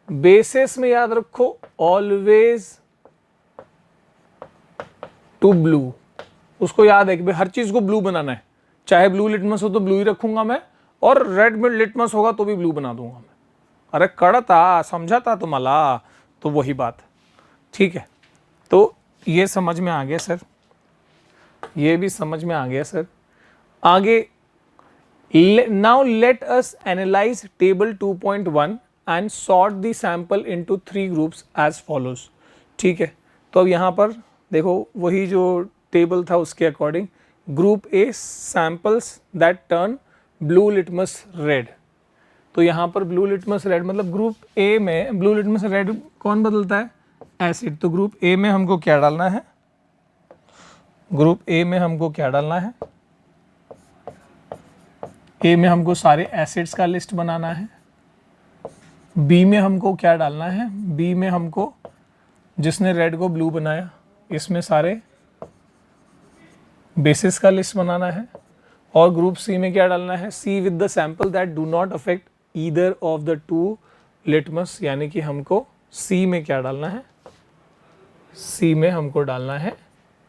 बेसिस में याद रखो, ऑलवेज टू ब्लू। उसको याद है कि भाई हर चीज को ब्लू बनाना है, चाहे ब्लू लिटमस हो तो ब्लू ही रखूंगा मैं, और रेड में लिटमस होगा तो भी ब्लू बना दूंगा मैं। अरे कड़ता समझा था तुम्हारा, तो वही बात, ठीक है। तो ये समझ में आ गया सर, ये भी समझ में आ गया सर। आगे now let us analyse table 2.1 and sort the sample into 3 groups as follows, ठीक है। तो अब यहाँ पर देखो वही जो टेबल था उसके according, group A samples that turn blue litmus red. तो यहाँ पर ब्लू लिटमस रेड मतलब ग्रुप ए में ब्लू लिटमस रेड कौन बदलता है, एसिड। तो ग्रुप ए में हमको क्या डालना है, ग्रुप ए में हमको क्या डालना है, ए में हमको सारे एसिड्स का लिस्ट बनाना है। बी में हमको क्या डालना है, बी में हमको जिसने रेड को ब्लू बनाया इसमें सारे बेसिस का लिस्ट बनाना है। और ग्रुप सी में क्या डालना है, see with the sample that do not affect either of the two litmus, यानी कि हमको सी में क्या डालना है, सी में हमको डालना है,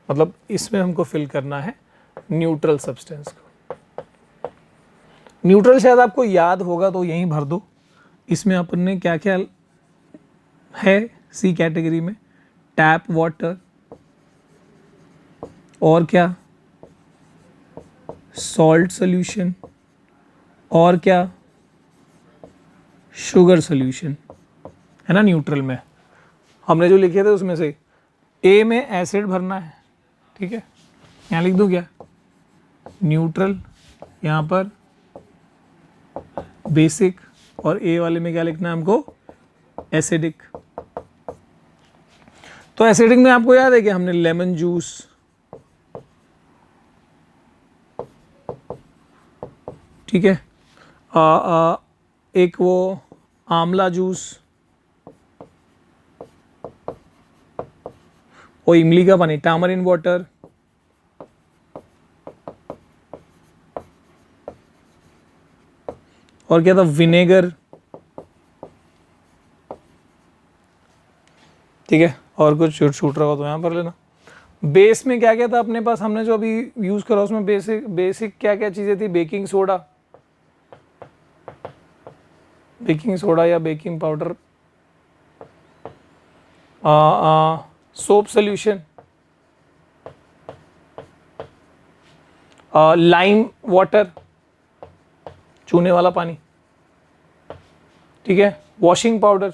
मतलब इसमें हमको फिल करना है न्यूट्रल सब्सटेंस को। न्यूट्रल शायद आपको याद होगा तो यहीं भर दो। इसमें अपन ने क्या क्या है सी कैटेगरी में, टैप वाटर, और क्या सॉल्ट सॉल्यूशन, और क्या शुगर सॉल्यूशन, है ना। न्यूट्रल में हमने जो लिखे थे उसमें से ए में एसिड भरना है, ठीक है, यहाँ लिख दूँ क्या, न्यूट्रल, यहाँ पर बेसिक, और ए वाले में क्या लिखना है हमको, एसिडिक। तो एसिडिक में आपको याद है कि हमने लेमन जूस, ठीक है, एक वो आंवला जूस, और इमली का पानी, टामरिन वाटर, और क्या था, विनेगर, ठीक है, और कुछ छूट रहा हो तो यहां पर लेना। बेस में क्या क्या था अपने पास, हमने जो अभी यूज करा उसमें बेसिक क्या क्या चीजें थी, बेकिंग सोडा, बेकिंग सोडा या baking powder, soap solution, lime water, चूने वाला पानी, ठीक है, वॉशिंग पाउडर,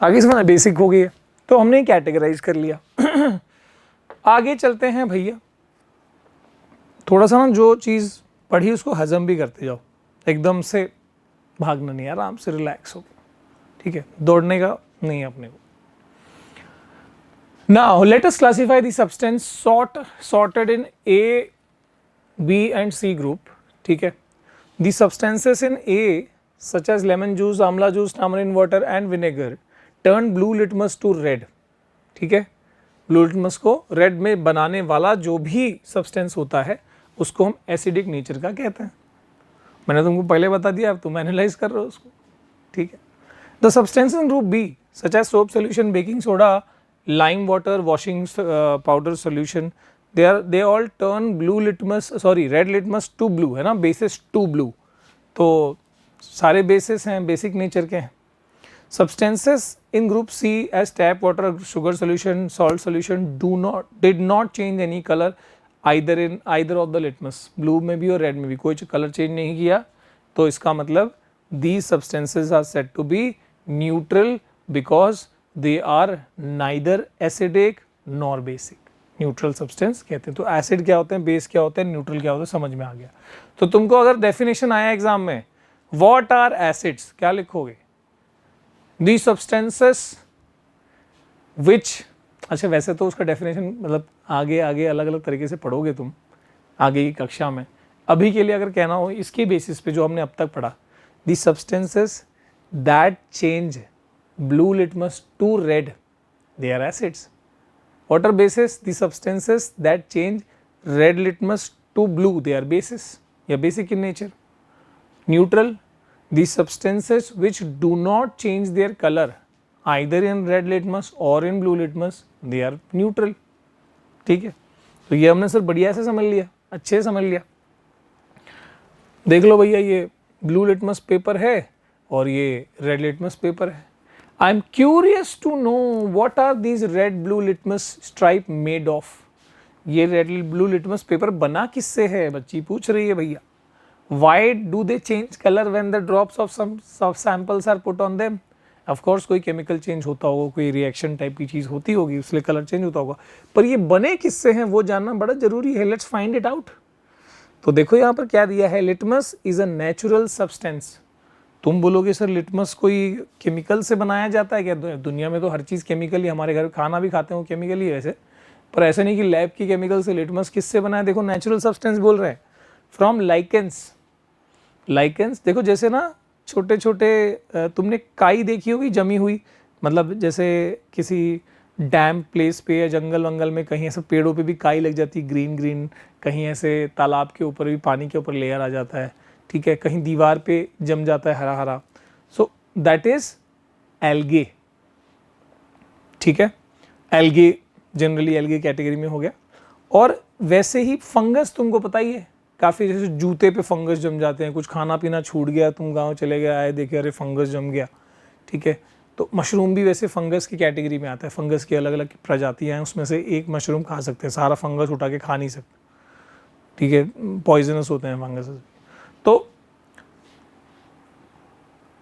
आगे समझना, बेसिक हो गई है तो हमने कैटेगराइज कर लिया। आगे चलते हैं भैया, थोड़ा सा ना जो चीज़ पढ़ी उसको हजम भी करते जाओ, एकदम से भागना नहीं, आराम से रिलैक्स हो, ठीक है, दौड़ने का नहीं है अपने को। Now let us classify the substance sorted in A, B and C group, ठीक है। The substances in A such as lemon juice, amla juice, tamarind water and vinegar turn blue litmus to red, ठीक है। Blue litmus को red में बनाने वाला जो भी सब्सटेंस होता है उसको हम एसिडिक नेचर का कहते हैं। मैंने तुमको पहले बता दिया, अब तुम एनालाइज कर रहे हो उसको, ठीक है। The substance in group B such as soap solution, baking soda, lime water, washing powder solution, they all turn red litmus to blue, है ना, basis to blue। तो सारे basis हैं बेसिक नेचर के हैं। substances in group C as tap water, sugar solution, salt solution did not change any color either of the litmus, blue में भी और red में भी कोई कलर चेंज नहीं किया, तो इसका मतलब these substances are said to be neutral because they are neither acidic nor basic। Neutral substance कहते हैं। तो एसिड क्या होते हैं, बेस क्या होते हैं, न्यूट्रल क्या होता है, समझ में आ गया। तो तुमको अगर डेफिनेशन आया एग्जाम में, व्हाट आर एसिड्स, क्या लिखोगे, दी सब्सटेंसेस विच, अच्छा वैसे तो उसका डेफिनेशन मतलब आगे आगे अलग अलग तरीके से पढ़ोगे तुम आगे की कक्षा में, अभी के लिए अगर कहना हो इसके बेसिस पे जो हमने अब तक पढ़ा, the substances that change blue litmus to red, they are acids। What are bases? The substances that change red litmus to blue, they are bases या basic in nature। Neutral, the substances which do not change their color either in red litmus or in blue litmus, they are neutral, ठीक है। तो ये हमने sir बढ़िया से समझ लिया, अच्छे से समझ लिया। देख लो भैया, ये ब्लू लिटमस पेपर है और ये रेड लिटमस पेपर है। I am curious to know what are these red blue litmus stripe made of। ये रेड ब्लू लिटमस पेपर बना किससे है, बच्ची पूछ रही है भैया। Why do they change color when the drops of some samples are put on them? Of course कोई केमिकल चेंज होता होगा, कोई रिएक्शन टाइप की चीज़ होती होगी, इसलिए कलर चेंज होता होगा, पर ये बने किससे हैं वो जानना बड़ा जरूरी है। Let's find it out. तो देखो यहाँ पर क्या दिया है, litmus is a natural substance तुम बोलोगे सर लिटमस कोई केमिकल से बनाया जाता है क्या? दुनिया में तो हर चीज़ केमिकल ही, हमारे घर खाना भी खाते हैं वो केमिकल ही है वैसे, पर ऐसा नहीं कि लैब की केमिकल से। लिटमस किससे बना है? देखो नेचुरल सब्सटेंस बोल रहे हैं, फ्रॉम लाइकेंस। लाइकेंस देखो जैसे ना छोटे छोटे, तुमने काई देखी होगी जमी हुई, मतलब जैसे किसी डैम प्लेस पे या जंगल वंगल में कहीं ऐसे पेड़ों पे भी काई लग जाती है ग्रीन ग्रीन, कहीं ऐसे तालाब के ऊपर भी पानी के ऊपर लेयर आ जाता है, ठीक है, कहीं दीवार पे जम जाता है हरा हरा। सो दैट इज एल्गे, ठीक है, एल्गे जनरली एल्गे कैटेगरी में हो गया। और वैसे ही फंगस तुमको पता ही है, काफ़ी जैसे जूते पे फंगस जम जाते हैं, कुछ खाना पीना छूट गया, तुम गांव चले गए आए देखे अरे फंगस जम गया, ठीक है। तो मशरूम भी वैसे फंगस की कैटेगरी में आता है, फंगस की अलग अलग प्रजातियां हैं, उसमें से एक मशरूम खा सकते हैं, सारा फंगस उठा के खा नहीं सकते, ठीक है, पॉइजनस होते हैं फंगस। तो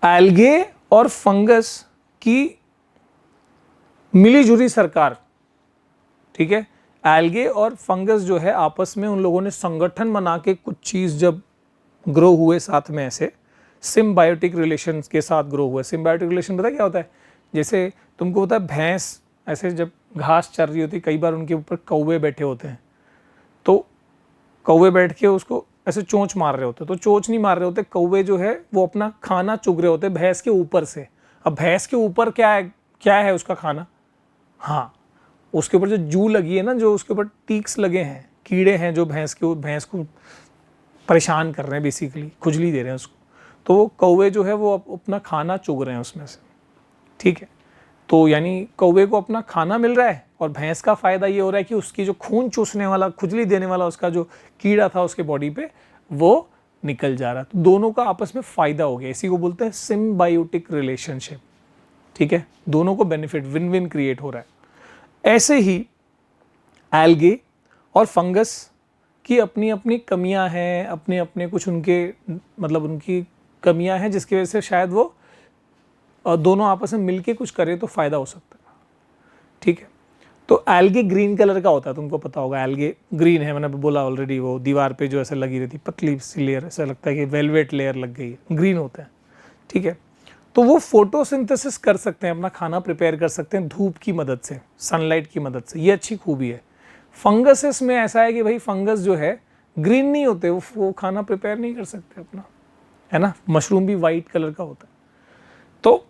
एल्गे और फंगस की मिली जुली सरकार, ठीक है। एल्गे और फंगस जो है आपस में उन लोगों ने संगठन बना के कुछ चीज जब ग्रो हुए साथ में, ऐसे सिम्बायोटिक रिलेशन के साथ ग्रो हुए। सिम्बायोटिक रिलेशन पता क्या होता है? जैसे तुमको पता है भैंस ऐसे जब घास चर रही होती है, कई बार उनके ऊपर कौवे बैठे होते हैं, तो कौवे बैठ के उसको ऐसे चोंच मार रहे होते हैं, तो चोंच नहीं मार रहे होते, कौवे जो है वो अपना खाना चुग रहे होते हैं भैंस के ऊपर से। अब भैंस के ऊपर क्या है उसका खाना? हाँ, उसके ऊपर जो जू लगी है ना, जो उसके ऊपर टीक्स लगे हैं, कीड़े हैं जो भैंस को परेशान कर रहे हैं, बेसिकली खुजली दे रहे हैं उसको, तो वो कौवे जो है वो अपना खाना चुग रहे हैं उसमें से, ठीक है। तो यानी कौवे को अपना खाना मिल रहा है और भैंस का फायदा ये हो रहा है कि उसकी जो खून चूसने वाला, खुजली देने वाला उसका जो कीड़ा था उसके बॉडी पे, वो निकल जा रहा है। तो दोनों का आपस में फायदा हो गया, इसी को बोलते हैं सिम्बायोटिक रिलेशनशिप, ठीक है। दोनों को बेनिफिट, विन विन क्रिएट हो रहा है। ऐसे ही एल्गे और फंगस की अपनी अपनी कमियां हैं, अपने अपने कुछ उनके मतलब उनकी कमियां हैं, जिसकी वजह से शायद वो दोनों आपस में मिलके कुछ करें तो फायदा हो सकता है, ठीक है। तो एल्गे ग्रीन कलर का होता है, तुमको पता होगा एल्गे ग्रीन है, मैंने बोला ऑलरेडी, वो दीवार पे जो ऐसे लगी रहती पतली सी लेयर, ऐसा लगता है कि वेलवेट लेयर लग गई है, ग्रीन होता है, ठीक है। तो वो फोटोसिंथेसिस कर सकते हैं, अपना खाना प्रिपेयर कर सकते हैं धूप की मदद से, सनलाइट की मदद से, ये अच्छी खूबी है। फंगसेस में ऐसा है कि भाई फंगस जो है ग्रीन नहीं होते, वो खाना प्रिपेयर नहीं कर सकते अपना, है ना। मशरूम भी वाइट कलर का होता है, तो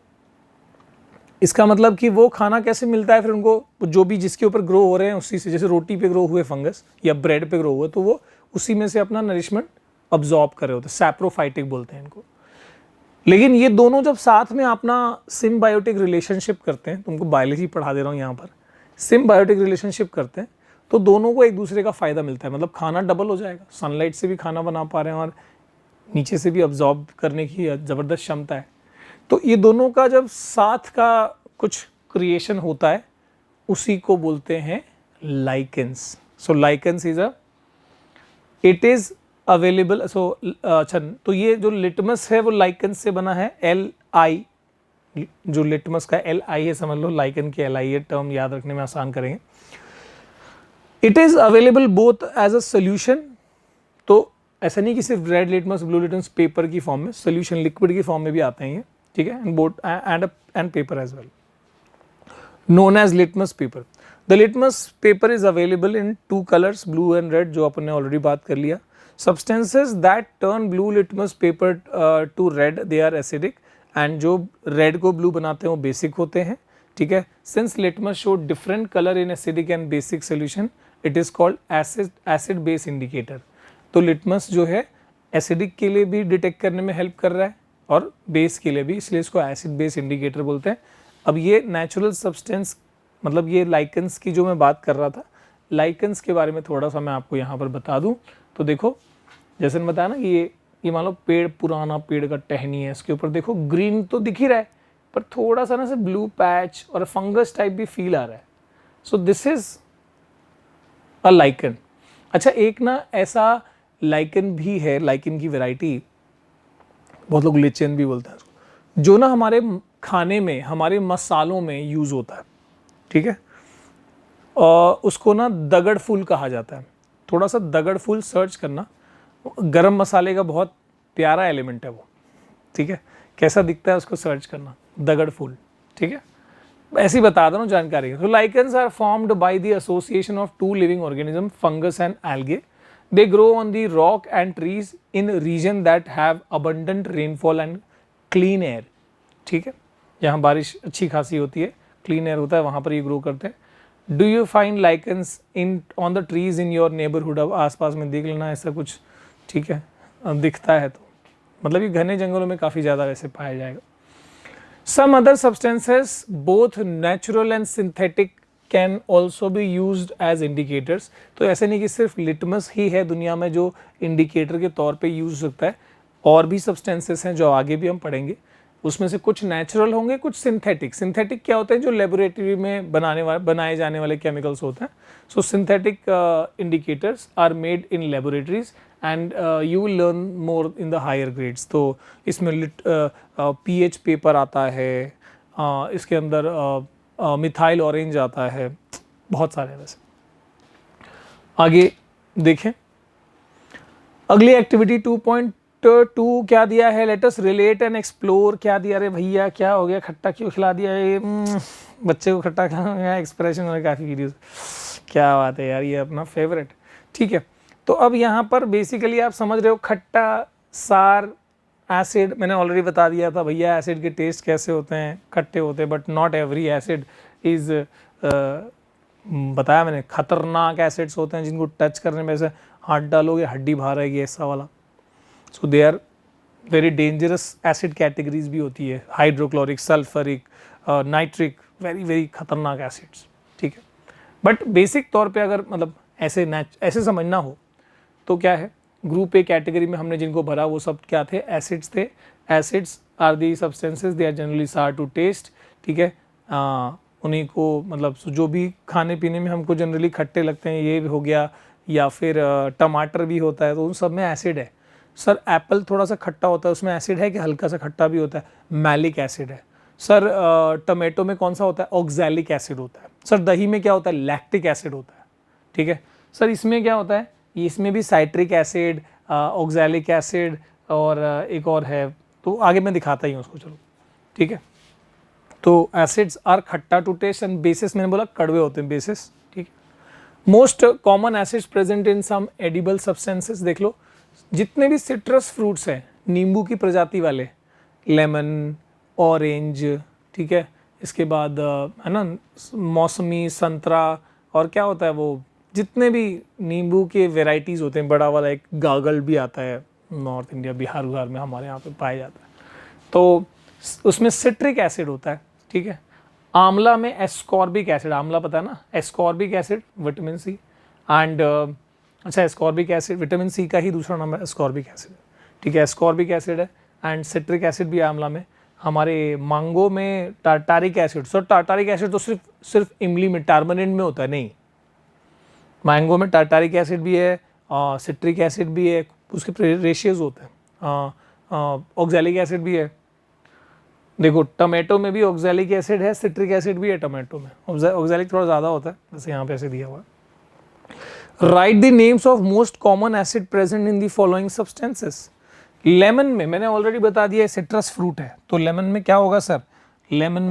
इसका मतलब कि वो खाना कैसे मिलता है फिर उनको, जो भी जिसके ऊपर ग्रो हो रहे हैं उसी से, जैसे रोटी पे ग्रो हुए फंगस या ब्रेड पे ग्रो हुए, तो वो उसी में से अपना नरिशमेंट अब्जॉर्ब कर रहे होते हैं, सैप्रोफाइटिक बोलते हैं इनको। लेकिन ये दोनों जब साथ में अपना सिम्बायोटिक रिलेशनशिप करते हैं, तुमको बायोलॉजी पढ़ा दे रहा हूँ यहाँ पर, सिम्बायोटिक रिलेशनशिप करते हैं तो दोनों को एक दूसरे का फायदा मिलता है, मतलब खाना डबल हो जाएगा, सनलाइट से भी खाना बना पा रहे हैं और नीचे से भी अब्जॉर्ब करने की ज़बरदस्त क्षमता है। तो ये दोनों का जब साथ का कुछ क्रिएशन होता है उसी को बोलते हैं lichens. So lichens it is available. So अच्छा, तो ये जो लिटमस है वो लाइकेंस से बना है, LI, जो लिटमस का LI है समझ लो, लाइकन की LI है, टर्म याद रखने में आसान करेंगे। It is available both as a solution, तो ऐसा नहीं कि सिर्फ red litmus blue litmus paper की फॉर्म में, सोल्यूशन लिक्विड की फॉर्म में भी आते हैं ये, ठीक है, and both and paper as well, known as litmus paper. The litmus paper is available in 2 colours, blue and red, जो अपन ने ऑलरेडी बात कर लिया। Substances that turn blue litmus paper to red, they are acidic, and जो red को blue बनाते हैं वो basic होते हैं, ठीक है। Since litmus show different color in acidic and basic solution, it is called acid base indicator। तो litmus जो है acidic के लिए भी डिटेक्ट करने में हेल्प कर रहा है और बेस के लिए भी, इसलिए इसको acid base indicator बोलते हैं। अब ये नेचुरल सब्सटेंस, मतलब ये लाइकेंस की जो मैं बात कर रहा था, लाइकेंस के बारे में थोड़ा सा मैं आपको यहाँ पर बता दूँ। तो देखो जैसे मैंने बताया ना कि ये मान लो पेड़, पुराना पेड़ का टहनी है, इसके ऊपर देखो ग्रीन तो दिख ही रहा है, पर थोड़ा सा ना से ब्लू पैच और फंगस टाइप भी फील आ रहा है। So this is a lichen. अच्छा, एक ना ऐसा लाइकन भी है, लाइकन की वैरायटी, बहुत लोग लिचेन भी बोलते हैं उसको, जो ना हमारे खाने में, हमारे मसालों में यूज होता है, ठीक है। उसको ना दगड़ फूल कहा जाता है। थोड़ा सा दगड़ फूल सर्च करना, गरम मसाले का बहुत प्यारा एलिमेंट है वो, ठीक है। कैसा दिखता है उसको सर्च करना, दगड़ फूल, ठीक है, ऐसे ही बता रहा हूँ जानकारी। तो lichens are formed by the association of two living organism, fungus and algae. They grow on the rock and trees in region that have abundant rainfall and clean air, ठीक है, जहाँ बारिश अच्छी खासी होती है, क्लीन एयर होता है, वहाँ पर ये ग्रो करते हैं। Do you find lichens in on the trees in your neighbourhood, अब आसपास में देख लेना ऐसा कुछ, ठीक है, दिखता है तो मतलब ये घने जंगलों में काफ़ी ज़्यादा वैसे पाया जाएगा। Some other substances, both natural and synthetic, can also be used as indicators। तो ऐसे नहीं कि सिर्फ लिटमस ही है दुनिया में जो इंडिकेटर के तौर पे यूज हो सकता है, और भी सब्सटेंसेस हैं जो आगे भी हम पढ़ेंगे। उसमें से कुछ नेचुरल होंगे, कुछ सिंथेटिक। सिंथेटिक क्या होते हैं, जो लेबोरेटरी में बनाए जाने वाले केमिकल्स होते हैं। So synthetic indicators are made in laboratories and you will learn more in the higher grades. तो इसमें पीएच पेपर आता है, इसके अंदर मिथाइल ऑरेंज आता है, बहुत सारे वैसे। आगे देखें, अगली एक्टिविटी 2.2 क्या दिया है, let us relate and explore. क्या दिया, अरे भैया क्या हो गया, खट्टा क्यों खिला दिया, ये बच्चे को खट्टा खिलाना, एक्सप्रेशन में काफ़ी वीडियोस, क्या बात है यार, ये अपना फेवरेट, ठीक है। तो अब यहाँ पर बेसिकली आप समझ रहे हो, खट्टा, सार, एसिड, मैंने ऑलरेडी बता दिया था भैया एसिड के टेस्ट कैसे होते हैं, खट्टे होते हैं, but not every acid is, बताया मैंने, खतरनाक एसिड्स होते हैं जिनको टच करने में से हाथ डालोगे हड्डी बाहर आएगी, ऐसा वाला। So they are very dangerous acid categories भी होती है, hydrochloric, sulphuric, nitric, very very खतरनाक एसिड्स, ठीक है। बट बेसिक तौर पे अगर मतलब ऐसे समझना हो तो क्या है, ग्रुप ए कैटेगरी में हमने जिनको भरा वो सब क्या थे, एसिड्स थे। Acids are the substances, they are generally sour to taste, ठीक है। उन्हीं को मतलब जो भी खाने पीने में हमको जनरली खट्टे लगते हैं, ये हो गया, या फिर टमाटर भी होता है, तो उन सब में एसिड है। सर एप्पल थोड़ा सा खट्टा होता है, उसमें एसिड है कि हल्का सा खट्टा भी होता है, मैलिक एसिड है। सर टमाटो में कौन सा होता है, ऑक्सैलिक एसिड होता है। सर दही में क्या होता है, लैक्टिक एसिड होता है, ठीक है। सर इसमें क्या होता है, इसमें भी साइट्रिक एसिड, ऑक्सैलिक एसिड, और एक और है, तो आगे मैं दिखाता ही हूँ उसको, चलो ठीक है। तो एसिड्स आर खट्टा टू टेस्ट एंड बेसिस, मैंने बोला कड़वे होते हैं बेसिस, ठीक है। Most common acids present in some edible substances, देख लो जितने भी सिट्रस फ्रूट्स हैं, नींबू की प्रजाति वाले, लेमन, ऑरेंज, ठीक है, इसके बाद है ना मौसमी, संतरा, और क्या होता है वो जितने भी नींबू के वेराइटीज़ होते हैं, बड़ा वाला एक गागल भी आता है नॉर्थ इंडिया, बिहार उहार में हमारे यहाँ पे पाया जाता है, तो उसमें सिट्रिक एसिड होता है, ठीक है। आंवला में एस्कॉर्बिक एसिड, आंवला पता है ना, ascorbic acid, vitamin C, and अच्छा एस्कॉर्बिक एसिड विटामिन सी का ही दूसरा नाम है एस्कॉर्बिक एसिड, ठीक है, एस्कॉर्बिक एसिड है, एंड सिट्रिक एसिड भी है आंवला में। हमारे मांगो में tartaric acid, so tartaric acid तो सिर्फ इमली में, टार्मरिंड में होता है, नहीं, मैंगो में टार्टारिक एसिड भी है, सिट्रिक एसिड भी है, उसके रेशियोज होते हैं, ऑक्सैलिक एसिड भी है। देखो टमाटो में भी ऑक्सैलिक एसिड है, सिट्रिक एसिड भी है टमाटो में, ऑक्सैलिक थोड़ा ज़्यादा होता है, जैसे यहाँ पे ऐसे दिया हुआ है। Right the names of most common acid present in the following substances. Lemon में मैंने ऑलरेडी बता दिया सिट्रस फ्रूट है, तो लेमन में क्या होगा सर, लेमन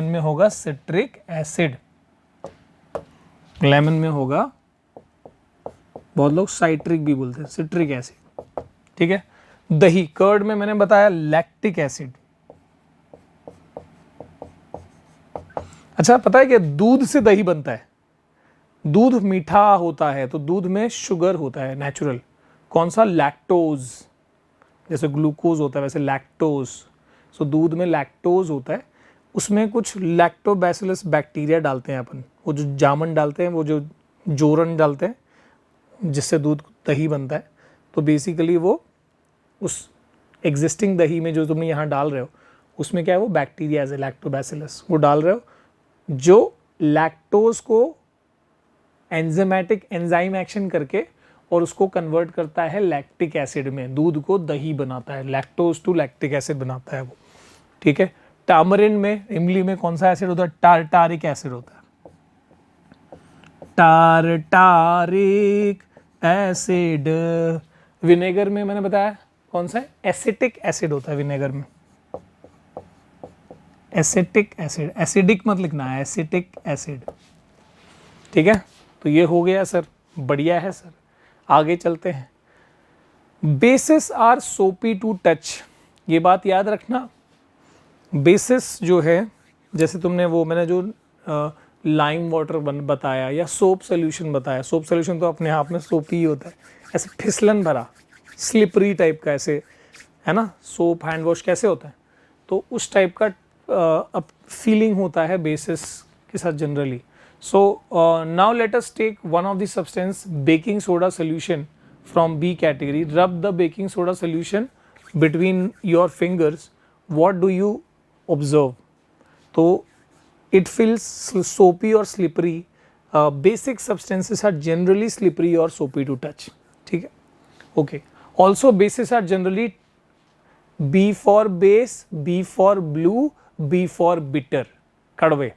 में होगा सिट्रिक एसिड, लेमन में होगा, बहुत लोग साइट्रिक भी बोलते हैं, सिट्रिक एसिड, ठीक है। दही, कर्ड में मैंने बताया लैक्टिक एसिड। अच्छा पता है कि दूध से दही बनता है, दूध मीठा होता है तो दूध में शुगर होता है नेचुरल, कौन सा, लैक्टोज, जैसे ग्लूकोज होता है वैसे लैक्टोज, सो दूध में लैक्टोज होता है, उसमें कुछ लैक्टोबैसिलस बैक्टीरिया डालते हैं अपन, वो जो जामन डालते हैं, वो जो जोरन डालते हैं जिससे दूध दही बनता है, तो बेसिकली वो उस एग्जिस्टिंग दही में जो तुमने यहाँ डाल रहे हो उसमें क्या है, वो बैक्टीरिया है लैक्टोबैसिलस, वो डाल रहे हो, जो लैक्टोज को एंजाइमेटिक एंजाइम एक्शन करके और उसको कन्वर्ट करता है लैक्टिक एसिड में, दूध को दही बनाता है, लैक्टोज टू लैक्टिक एसिड बनाता है वो, ठीक है। टामरिन में, इमली में कौन सा एसिड होता है, टार्टारिक एसिड होता है, टार्टारिक एसिड। विनेगर में मैंने बताया कौन सा है, एसिटिक एसिड होता है विनेगर में, एसिटिक एसिड, एसिडिक मत लिखना है, एसिटिक एसिड, ठीक है। तो ये हो गया सर, बढ़िया है सर। आगे चलते हैं, बेसिस आर सोपी टू टच, ये बात याद रखना। बेसिस जो है, जैसे तुमने वो मैंने जो लाइम वाटर बताया या सोप सोल्यूशन बताया, सोप सोल्यूशन तो अपने आप में सोपी ही होता है, ऐसे फिसलन भरा स्लिपरी टाइप का, ऐसे है ना, सोप हैंड वॉश कैसे होता है, तो उस टाइप का अब फीलिंग होता है बेसिस के साथ generally. So now let us take one of the substance baking soda solution from B category, rub the baking soda solution between your fingers, what do you observe, तो it feels soapy or slippery. Basic substances are generally slippery or soapy to touch, ठीक है, okay. Also bases are generally B for base, B for blue, B for bitter, कड़वे,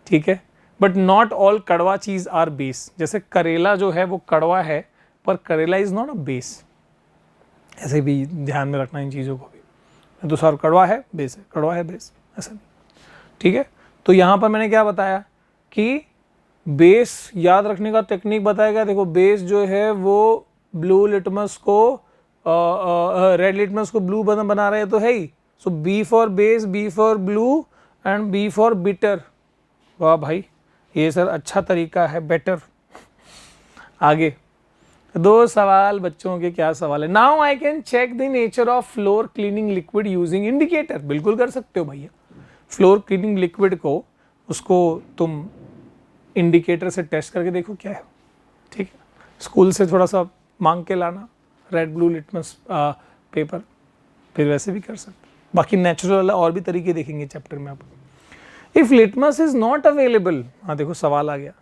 ठीक है, but not all कड़वा चीज are base। जैसे करेला जो है वो कड़वा है, पर करेला is not a base, ऐसे भी ध्यान में रखना इन चीज़ों को भी, तो सर कड़वा है बेस है, कड़वा है बेस, ऐसा नहीं, ठीक है। तो यहाँ पर मैंने क्या बताया कि बेस याद रखने का टेक्निक बताया गया। देखो बेस जो है वो ब्लू लिटमस को रेड लिटमस को ब्लू बना रहे तो है ही। So B for base, B for blue and B for bitter. वाह भाई, ये सर अच्छा तरीका है, बेटर। आगे दो सवाल बच्चों के, क्या सवाल है। Now I can check the nature of floor cleaning liquid using indicator. बिल्कुल कर सकते हो भैया, फ्लोर क्लीनिंग लिक्विड को उसको तुम इंडिकेटर से टेस्ट करके देखो क्या है, ठीक है। स्कूल से थोड़ा सा मांग के लाना रेड ब्लू लिटमस पेपर, फिर वैसे भी कर सकते। बाकी नेचुरल वाला और भी तरीके देखेंगे चैप्टर में आप। If litmus is not available, हाँ देखो सवाल आ गया,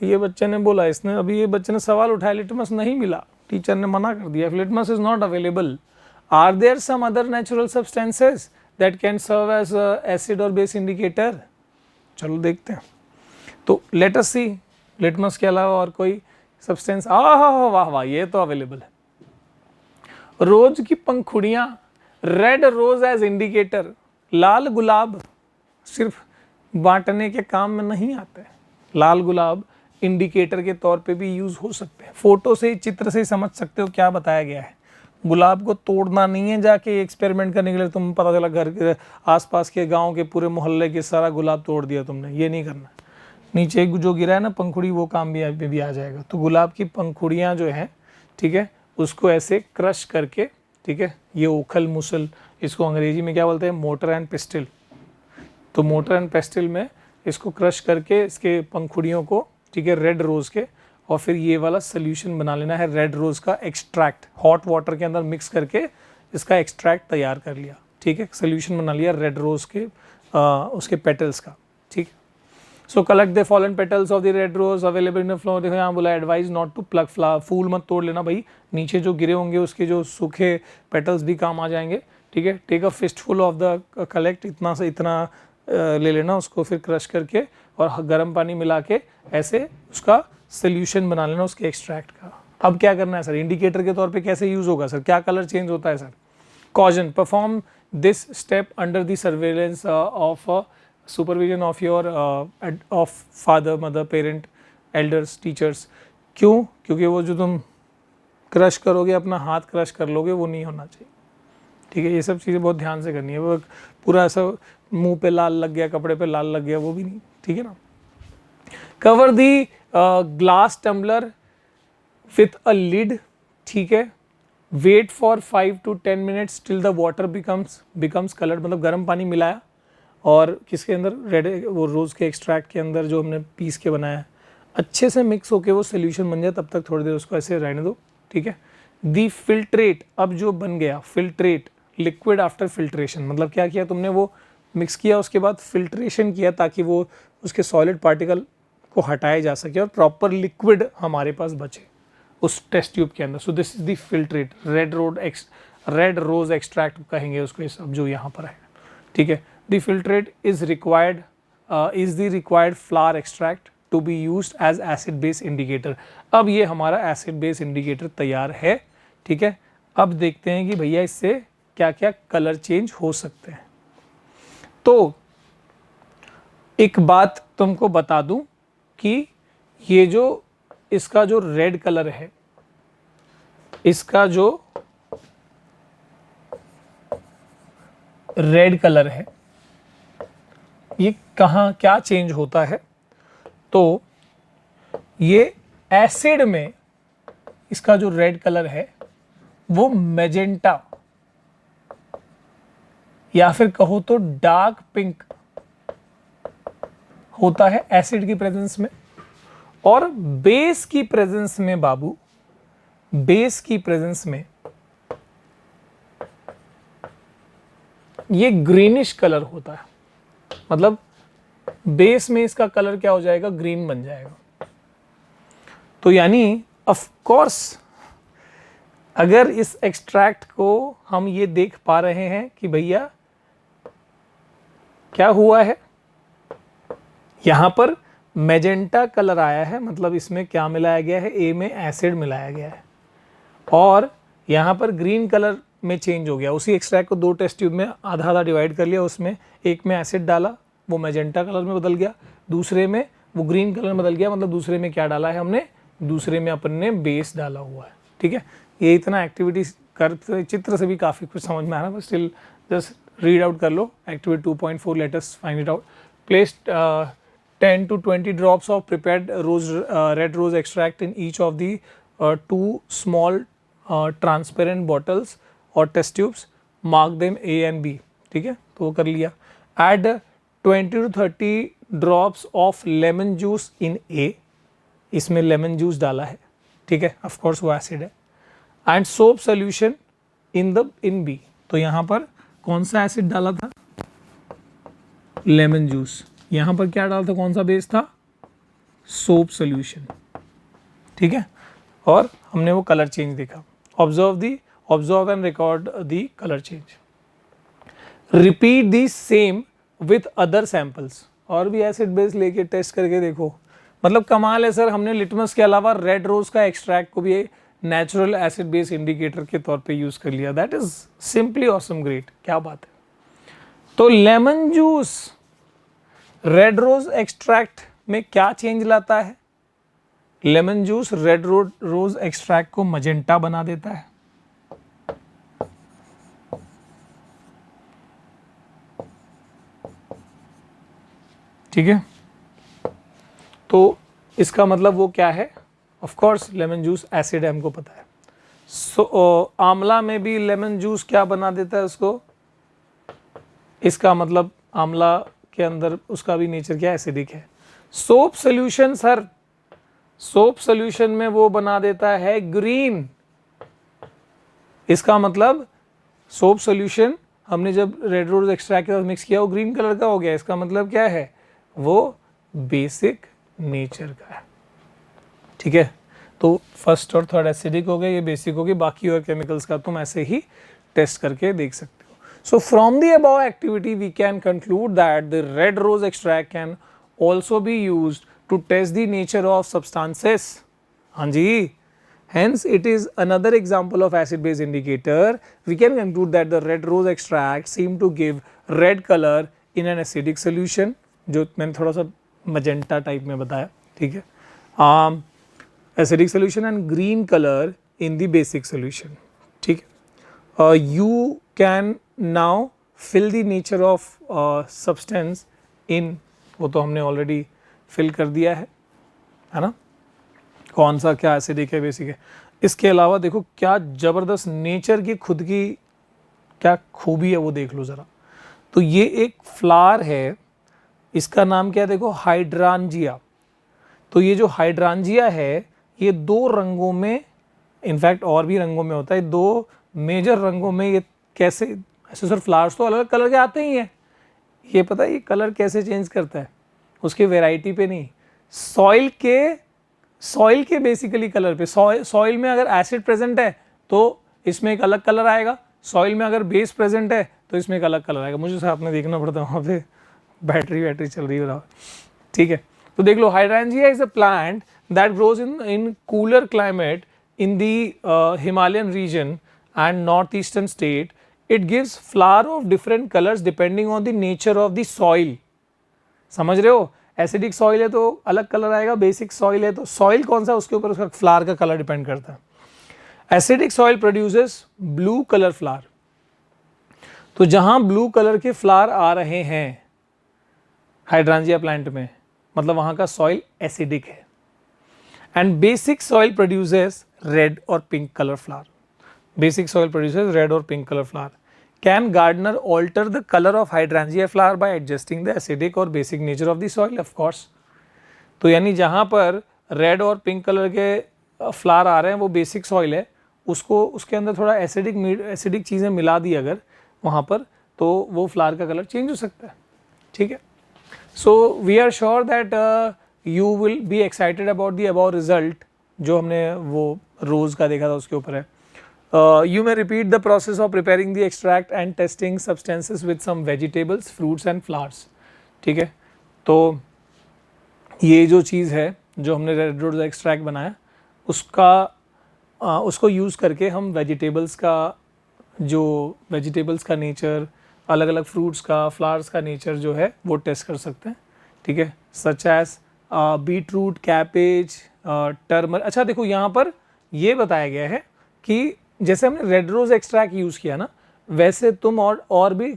ये बच्चे ने बोला, इसने अभी ये बच्चे ने सवाल उठाया, लिटमस नहीं मिला, टीचर ने मना कर दिया। If litmus is not available, are there some other natural substances that can serve as a acid or base indicator? चलो देखते हैं। तो let us see, लिटमस के अलावा और कोई सब्सटेंस। वाह वाह, ये तो अवेलेबल है। रोज की पंखुड़ियाँ, रेड रोज एज इंडिकेटर। लाल गुलाब सिर्फ बांटने के काम में नहीं आते, लाल गुलाब इंडिकेटर के तौर पे भी यूज हो सकते हैं। फोटो से, चित्र से ही समझ सकते हो क्या बताया गया है। गुलाब को तोड़ना नहीं है जाके एक्सपेरिमेंट करने के लिए, तुम पता चला घर के आसपास के गांव के पूरे मोहल्ले के सारा गुलाब तोड़ दिया तुमने, ये नहीं करना। नीचे जो गिरा है ना पंखुड़ी, वो काम भी आ जाएगा। तो गुलाब की पंखुड़ियाँ जो हैं, ठीक है, उसको ऐसे क्रश करके, ठीक है, ये उखल मुसल, इसको अंग्रेजी में क्या बोलते हैं, मोटर एंड पेस्टिल। तो मोटर एंड पेस्टिल में इसको क्रश करके इसके पंखुड़ियों को, ठीक है, रेड रोज के, और फिर ये वाला सोल्यूशन बना लेना है, रेड रोज का एक्सट्रैक्ट, हॉट वाटर के अंदर मिक्स करके इसका एक्सट्रैक्ट तैयार कर लिया, ठीक है, सोल्यूशन बना लिया रेड रोज के उसके पेटल्स का, ठीक है। So collect the fallen petals of the red rose available in the floor. देखो यहाँ बोला advise not to pluck flower, फूल मत तोड़ लेना भाई, नीचे जो गिरे होंगे उसके जो सूखे पेटल्स भी काम आ जाएंगे, ठीक है। Take a fistful of the collect, इतना से इतना ले लेना उसको, फिर क्रश करके और गर्म पानी मिला के ऐसे उसका सोल्यूशन बना लेना उसके एक्सट्रैक्ट का। अब क्या करना है सर, इंडिकेटर के तौर पे कैसे यूज होगा सर, क्या कलर चेंज होता है sir. Caution, perform this step under the surveillance of supervision of your of father, mother, parent, elders, teachers. क्यों? क्योंकि वो जो तुम क्रश करोगे, अपना हाथ क्रश कर लोगे, वो नहीं होना चाहिए, ठीक है। ये सब चीज़ें बहुत ध्यान से करनी है। वो पूरा ऐसा मुंह पे लाल लग गया, कपड़े पे लाल लग गया, वो भी नहीं, ठीक है ना। Cover the glass tumbler with a lid, ठीक है। Wait for 5 to 10 minutes till the water becomes coloured, मतलब गर्म पानी मिलाया और किसके अंदर, रेड वो रोज़ के एक्सट्रैक्ट के अंदर जो हमने पीस के बनाया, अच्छे से मिक्स होके वो सोल्यूशन बन जाए, तब तक थोड़ी देर उसको ऐसे रहने दो, ठीक है। दी फिल्ट्रेट, अब जो बन गया फिल्ट्रेट, लिक्विड आफ्टर फिल्ट्रेशन, मतलब क्या किया तुमने, वो मिक्स किया, उसके बाद फिल्ट्रेशन किया ताकि वो उसके सॉलिड पार्टिकल को हटाया जा सके और प्रॉपर लिक्विड हमारे पास बचे उस टेस्ट ट्यूब के अंदर। So this is the filtrate, red rose extract कहेंगे उसको, ये सब जो यहाँ पर है, ठीक है। The filtrate is required is the required flower extract to be used as acid base indicator. अब ये हमारा एसिड बेस इंडिकेटर तैयार है, ठीक है। अब देखते हैं कि भैया इससे क्या क्या कलर चेंज हो सकते हैं। तो एक बात तुमको बता दूं कि ये जो इसका जो रेड कलर है, इसका जो रेड कलर है ये कहाँ क्या चेंज होता है, तो ये एसिड में इसका जो रेड कलर है वो मैजेंटा या फिर कहो तो डार्क पिंक होता है एसिड की प्रेजेंस में, और बेस की प्रेजेंस में बाबू, बेस की प्रेजेंस में ये ग्रीनिश कलर होता है। मतलब बेस में इसका कलर क्या हो जाएगा, ग्रीन बन जाएगा। तो यानी ऑफ कोर्स अगर इस एक्सट्रैक्ट को हम ये देख पा रहे हैं कि भैया क्या हुआ है, यहां पर मैजेंटा कलर आया है, मतलब इसमें क्या मिलाया गया है, ए में एसिड मिलाया गया है, और यहां पर ग्रीन कलर में चेंज हो गया। उसी एक्सट्रैक्ट को दो टेस्ट ट्यूब में आधा आधा डिवाइड कर लिया, उसमें एक में एसिड डाला वो मैजेंटा कलर में बदल गया, दूसरे में वो ग्रीन कलर में बदल गया। मतलब दूसरे में क्या डाला है हमने, दूसरे में अपन ने बेस डाला हुआ है। ठीक है, ये इतना एक्टिविटी कर, चित्र से भी काफ़ी कुछ समझ में आ रहा है, but still just read out कर लो। Activity 2.4 let us find it out. Place 10 to 20 drops of prepared red rose extract in each of the two small transparent bottles or test tubes. Mark them A and B. ठीक है, तो वो कर लिया। Add 20 to 30 drops of lemon juice in A. इसमें lemon juice डाला है, ठीक है, ऑफ कोर्स वो एसिड है। And soap solution in B, तो यहाँ पर कौन सा एसिड डाला था, लेमन जूस। यहाँ पर क्या डाला था, कौन सा बेस था, सोप सोल्यूशन। ठीक है, और हमने वो कलर चेंज देखा। Observe and record the colour change. Repeat the same with other samples, और भी एसिड बेस लेके टेस्ट करके देखो। मतलब कमाल है सर, हमने लिटमस के अलावा रेड रोज का एक्सट्रैक्ट को भी नेचुरल एसिड बेस इंडिकेटर के तौर पे यूज कर लिया। That is simply awesome, great, क्या बात है। तो lemon juice red rose extract में क्या चेंज लाता है, lemon juice red rose extract को मजेंटा बना देता है। ठीक है, तो इसका मतलब वो क्या है, of course lemon juice acid है, हमको पता है। आंवला में भी लेमन जूस क्या बना देता है उसको, इसका मतलब आंवला के अंदर उसका भी नेचर क्या, एसिडिक है। Soap solution sir, soap solution में वो बना देता है ग्रीन। इसका मतलब सोप सोल्यूशन हमने जब रेड रोज एक्सट्रैक्ट के साथ मिक्स किया वो ग्रीन कलर का हो गया। इसका मतलब क्या है, वो बेसिक नेचर का है। ठीक है, तो फर्स्ट और थर्ड एसिडिक हो गए, ये बेसिक हो गए, बाकी और केमिकल्स का तुम ऐसे ही टेस्ट करके देख सकते हो। So from the above activity we can conclude that the red rose extract can also be used to test the nature of substances. हाँ जी, hence it is another example of acid base indicator. We can conclude that the red rose extract seem to give red color in an acidic solution, जो मैंने थोड़ा सा magenta type में बताया। ठीक है, acidic solution and green colour in the basic solution. ठीक है, you can now fill the nature of substance in, वो तो हमने ऑलरेडी फिल कर दिया है ना, कौन सा क्या एसिडिक है, बेसिक है। इसके अलावा देखो क्या जबरदस्त नेचर की खुद की क्या खूबी है वो देख लो जरा। तो ये एक फ्लावर है, इसका नाम क्या है, देखो हाइड्रांजिया। तो ये जो हाइड्रांजिया है ये दो रंगों में, इनफैक्ट और भी रंगों में होता है, दो मेजर रंगों में। ये कैसे, ऐसे सर फ्लावर्स तो अलग अलग कलर के आते ही हैं, ये पता है ये कलर कैसे चेंज करता है, उसके वेराइटी पे नहीं, सॉइल के बेसिकली कलर पे। सॉइल में अगर एसिड प्रेजेंट है तो इसमें एक अलग कलर आएगा, सॉइल में अगर बेस प्रेजेंट है तो इसमें एक अलग कलर आएगा। मुझे साथ में देखना पड़ता है, वहाँ पे बैटरी चल रही है। ठीक है, तो देख लो, hydrangea is a plant that grows in cooler climate in the Himalayan region and northeastern state, it gives flower of different colors depending on the nature of the soil. समझ रहे हो, एसिडिक सॉइल है तो अलग कलर आएगा, basic soil है तो soil कौन सा उसके ऊपर उसका फ्लावर का कलर डिपेंड करता है. Acidic soil produces blue colour flower. तो जहां ब्लू कलर के फ्लावर आ रहे हैं हाइड्रांजिया प्लांट में, मतलब वहां का सॉइल एसिडिक है. And basic soil produces red और pink colour flower. Basic soil produces red और pink colour flower. Can gardener alter the colour of hydrangea flower by adjusting the acidic और basic nature of the soil? Of course. तो यानी जहां पर red और pink colour के flower आ रहे हैं वो बेसिक सॉइल है, उसको उसके अंदर थोड़ा एसिडिक चीज़ें मिला दी अगर वहाँ पर, तो वो फ्लावर का कलर चेंज हो सकता है. ठीक है. So we are sure that you will be excited about the about result जो हमने वो रोज़ का देखा था उसके ऊपर है. You may repeat the process of preparing the extract and testing substances with some vegetables, fruits and flowers. ठीक है. तो ये जो चीज़ है जो हमने रेड रोज़ एक्सट्रैक्ट बनाया उसको यूज़ करके हम वेजिटेबल्स का नेचर, अलग अलग फ्रूट्स का, फ्लावर्स का नेचर जो है वो टेस्ट कर सकते हैं. ठीक है. Such as beetroot, cabbage, turmeric. अच्छा देखो यहाँ पर ये बताया गया है कि जैसे हमने रेड रोज़ एक्सट्रैक्ट यूज़ किया ना, वैसे तुम और भी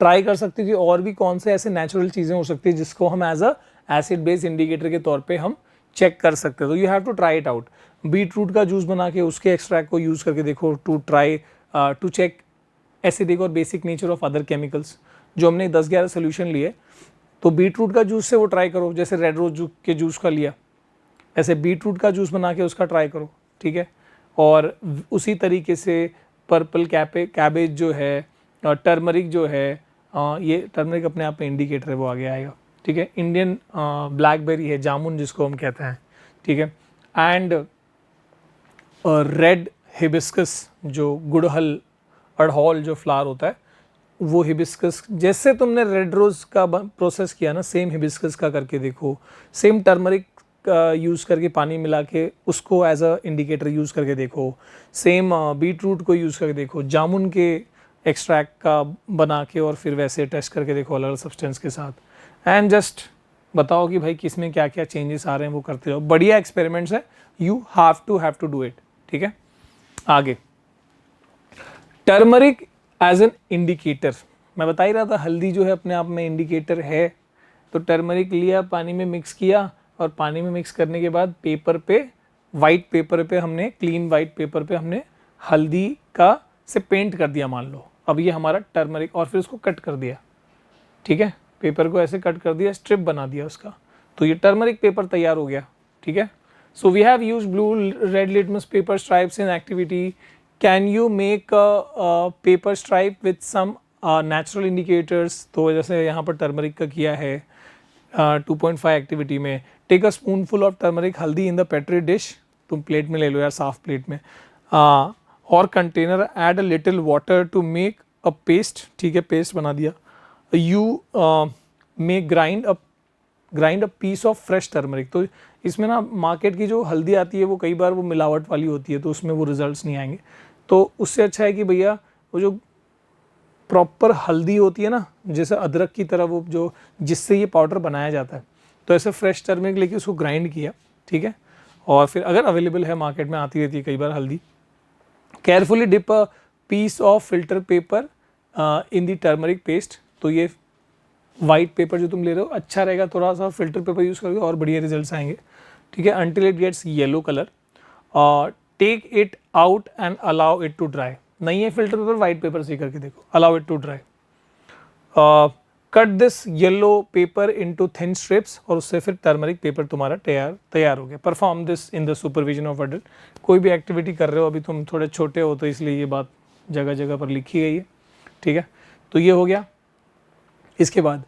ट्राई कर सकते हो कि और भी कौन से ऐसे नेचुरल चीज़ें हो सकती है जिसको हम as a acid base indicator के तौर पे हम चेक कर सकते हैं. तो you have to try it out. Beetroot का जूस बना के उसके एक्सट्रैक्ट को यूज़ करके देखो to try to check acidic और basic nature of other chemicals. जो हमने 10-11 सोल्यूशन लिए, तो बीट रूट का जूस से वो ट्राई करो, जैसे रेड रोज के जूस का लिया ऐसे बीट रूट का जूस बना के उसका ट्राई करो. ठीक है. और उसी तरीके से पर्पल कैबेज जो है, टर्मरिक जो है, ये टर्मरिक अपने आप में इंडिकेटर है, वो आगे आएगा. ठीक है. इंडियन ब्लैकबेरी है, जामुन जिसको हम कहते हैं. ठीक है. एंड रेड हिबिस्कस जो गुड़हल अड़हौल जो फ्लावर होता है, वो हिबिस्कस जैसे तुमने रेड रोज़ का प्रोसेस किया ना, सेम हिबिस्कस का करके देखो. सेम टर्मरिक यूज़ करके पानी मिला के उसको एज अ इंडिकेटर यूज़ करके देखो. सेम बीट रूट को यूज़ करके देखो, जामुन के एक्सट्रैक्ट का बना के और फिर वैसे टेस्ट करके देखो अलग अलग सब्सटेंस के साथ. एंड जस्ट बताओ कि भाई किस में क्या क्या चेंजेस आ रहे हैं, वो करते रहो. बढ़िया एक्सपेरिमेंट्स है. You have to do it. ठीक है. आगे टर्मरिक एज एन इंडिकेटर. मैं बता ही रहा था हल्दी जो है अपने आप में इंडिकेटर है. तो टर्मरिक लिया, पानी में मिक्स किया, और पानी में मिक्स करने के बाद पेपर पे, वाइट पेपर पे हमने, क्लीन वाइट पेपर पे हमने हल्दी का से पेंट कर दिया मान लो. अब ये हमारा टर्मरिक, और फिर उसको कट कर दिया. ठीक है. पेपर को ऐसे कट कर दिया, स्ट्रिप बना दिया उसका, तो ये टर्मरिक पेपर तैयार हो गया. ठीक है. So we have used blue red litmus paper stripes in activity. Can you make paper stripe with some natural indicators? तो जैसे यहाँ पर टर्मरिक का किया है 2.5 एक्टिविटी में. Take a spoonful of turmeric haldi in the petri dish. तुम plate में ले लो यार, साफ प्लेट में, और container. Add a little water to make a paste. ठीक है. पेस्ट बना दिया. You may grind a piece of fresh turmeric. तो इसमें ना मार्केट की जो हल्दी आती है वो कई बार वो मिलावट वाली होती है, तो उसमें वो रिजल्ट्स नहीं आएंगे. तो उससे अच्छा है कि भैया वो जो प्रॉपर हल्दी होती है ना, जैसे अदरक की तरह, वो जो जिससे ये पाउडर बनाया जाता है, तो ऐसे फ्रेश टर्मरिक लेके उसको ग्राइंड किया. ठीक है. और फिर अगर अवेलेबल है, मार्केट में आती रहती है कई बार हल्दी. Carefully dip a piece of filter paper in the turmeric paste. तो ये वाइट पेपर जो तुम ले रहे हो अच्छा रहेगा, थोड़ा सा फिल्टर पेपर यूज़ करोगे और बढ़िया रिजल्ट्स आएंगे. ठीक है. Until it gets yellow colour. Take it out and allow it to dry. नहीं है फिल्टर पेपर, वाइट पेपर से करके देखो. Allow it to dry. Cut this yellow paper into thin strips, और उससे फिर टर्मरिक पेपर तुम्हारा तैयार हो गया. Perform this in the supervision of adult. कोई भी एक्टिविटी कर रहे हो, अभी तुम थोड़े छोटे हो तो इसलिए ये बात जगह जगह पर लिखी गई है. ठीक है. तो ये हो गया. इसके बाद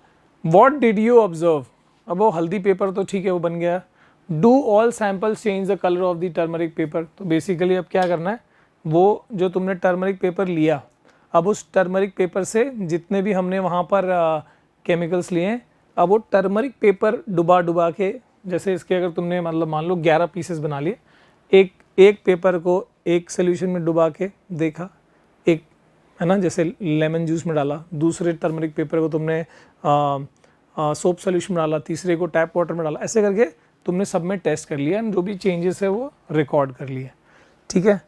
वॉट डिड यू ऑब्जर्व. अब वो हल्दी पेपर तो ठीक है, वो बन गया. Do all samples change the colour of the turmeric paper. तो बेसिकली अब क्या करना है, वो जो तुमने टर्मरिक पेपर लिया, अब उस टर्मरिक पेपर से जितने भी हमने वहाँ पर केमिकल्स लिए हैं, अब वो टर्मरिक पेपर डुबा के, जैसे इसके अगर तुमने मतलब मान लो 11 पीसेस बना लिए, एक पेपर को एक सोल्यूशन में डुबा के देखा, है ना, जैसे लेमन जूस में डाला, दूसरे टर्मरिक पेपर को तुमने सोप सोल्यूशन में डाला, तीसरे को टैप वाटर में डाला, ऐसे करके तुमने सब में टेस्ट कर लिया एंड जो भी चेंजेस है वो रिकॉर्ड कर लिया, ठीक है।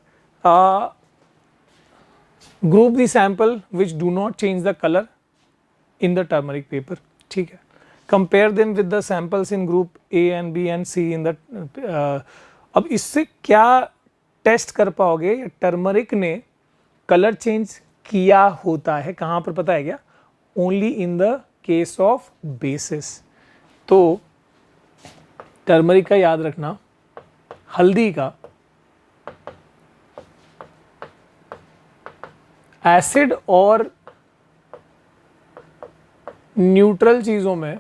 Group the sample which do not change the colour in the turmeric paper, ठीक है। Compare them with the samples in group A and B and C in the अब इससे क्या टेस्ट कर पाओगे या टर्मरिक ने कलर चेंज किया होता है, कहाँ पर पता है क्या? Only in the case of basis. तो टर्मरिक का याद रखना, हल्दी का एसिड और न्यूट्रल चीजों में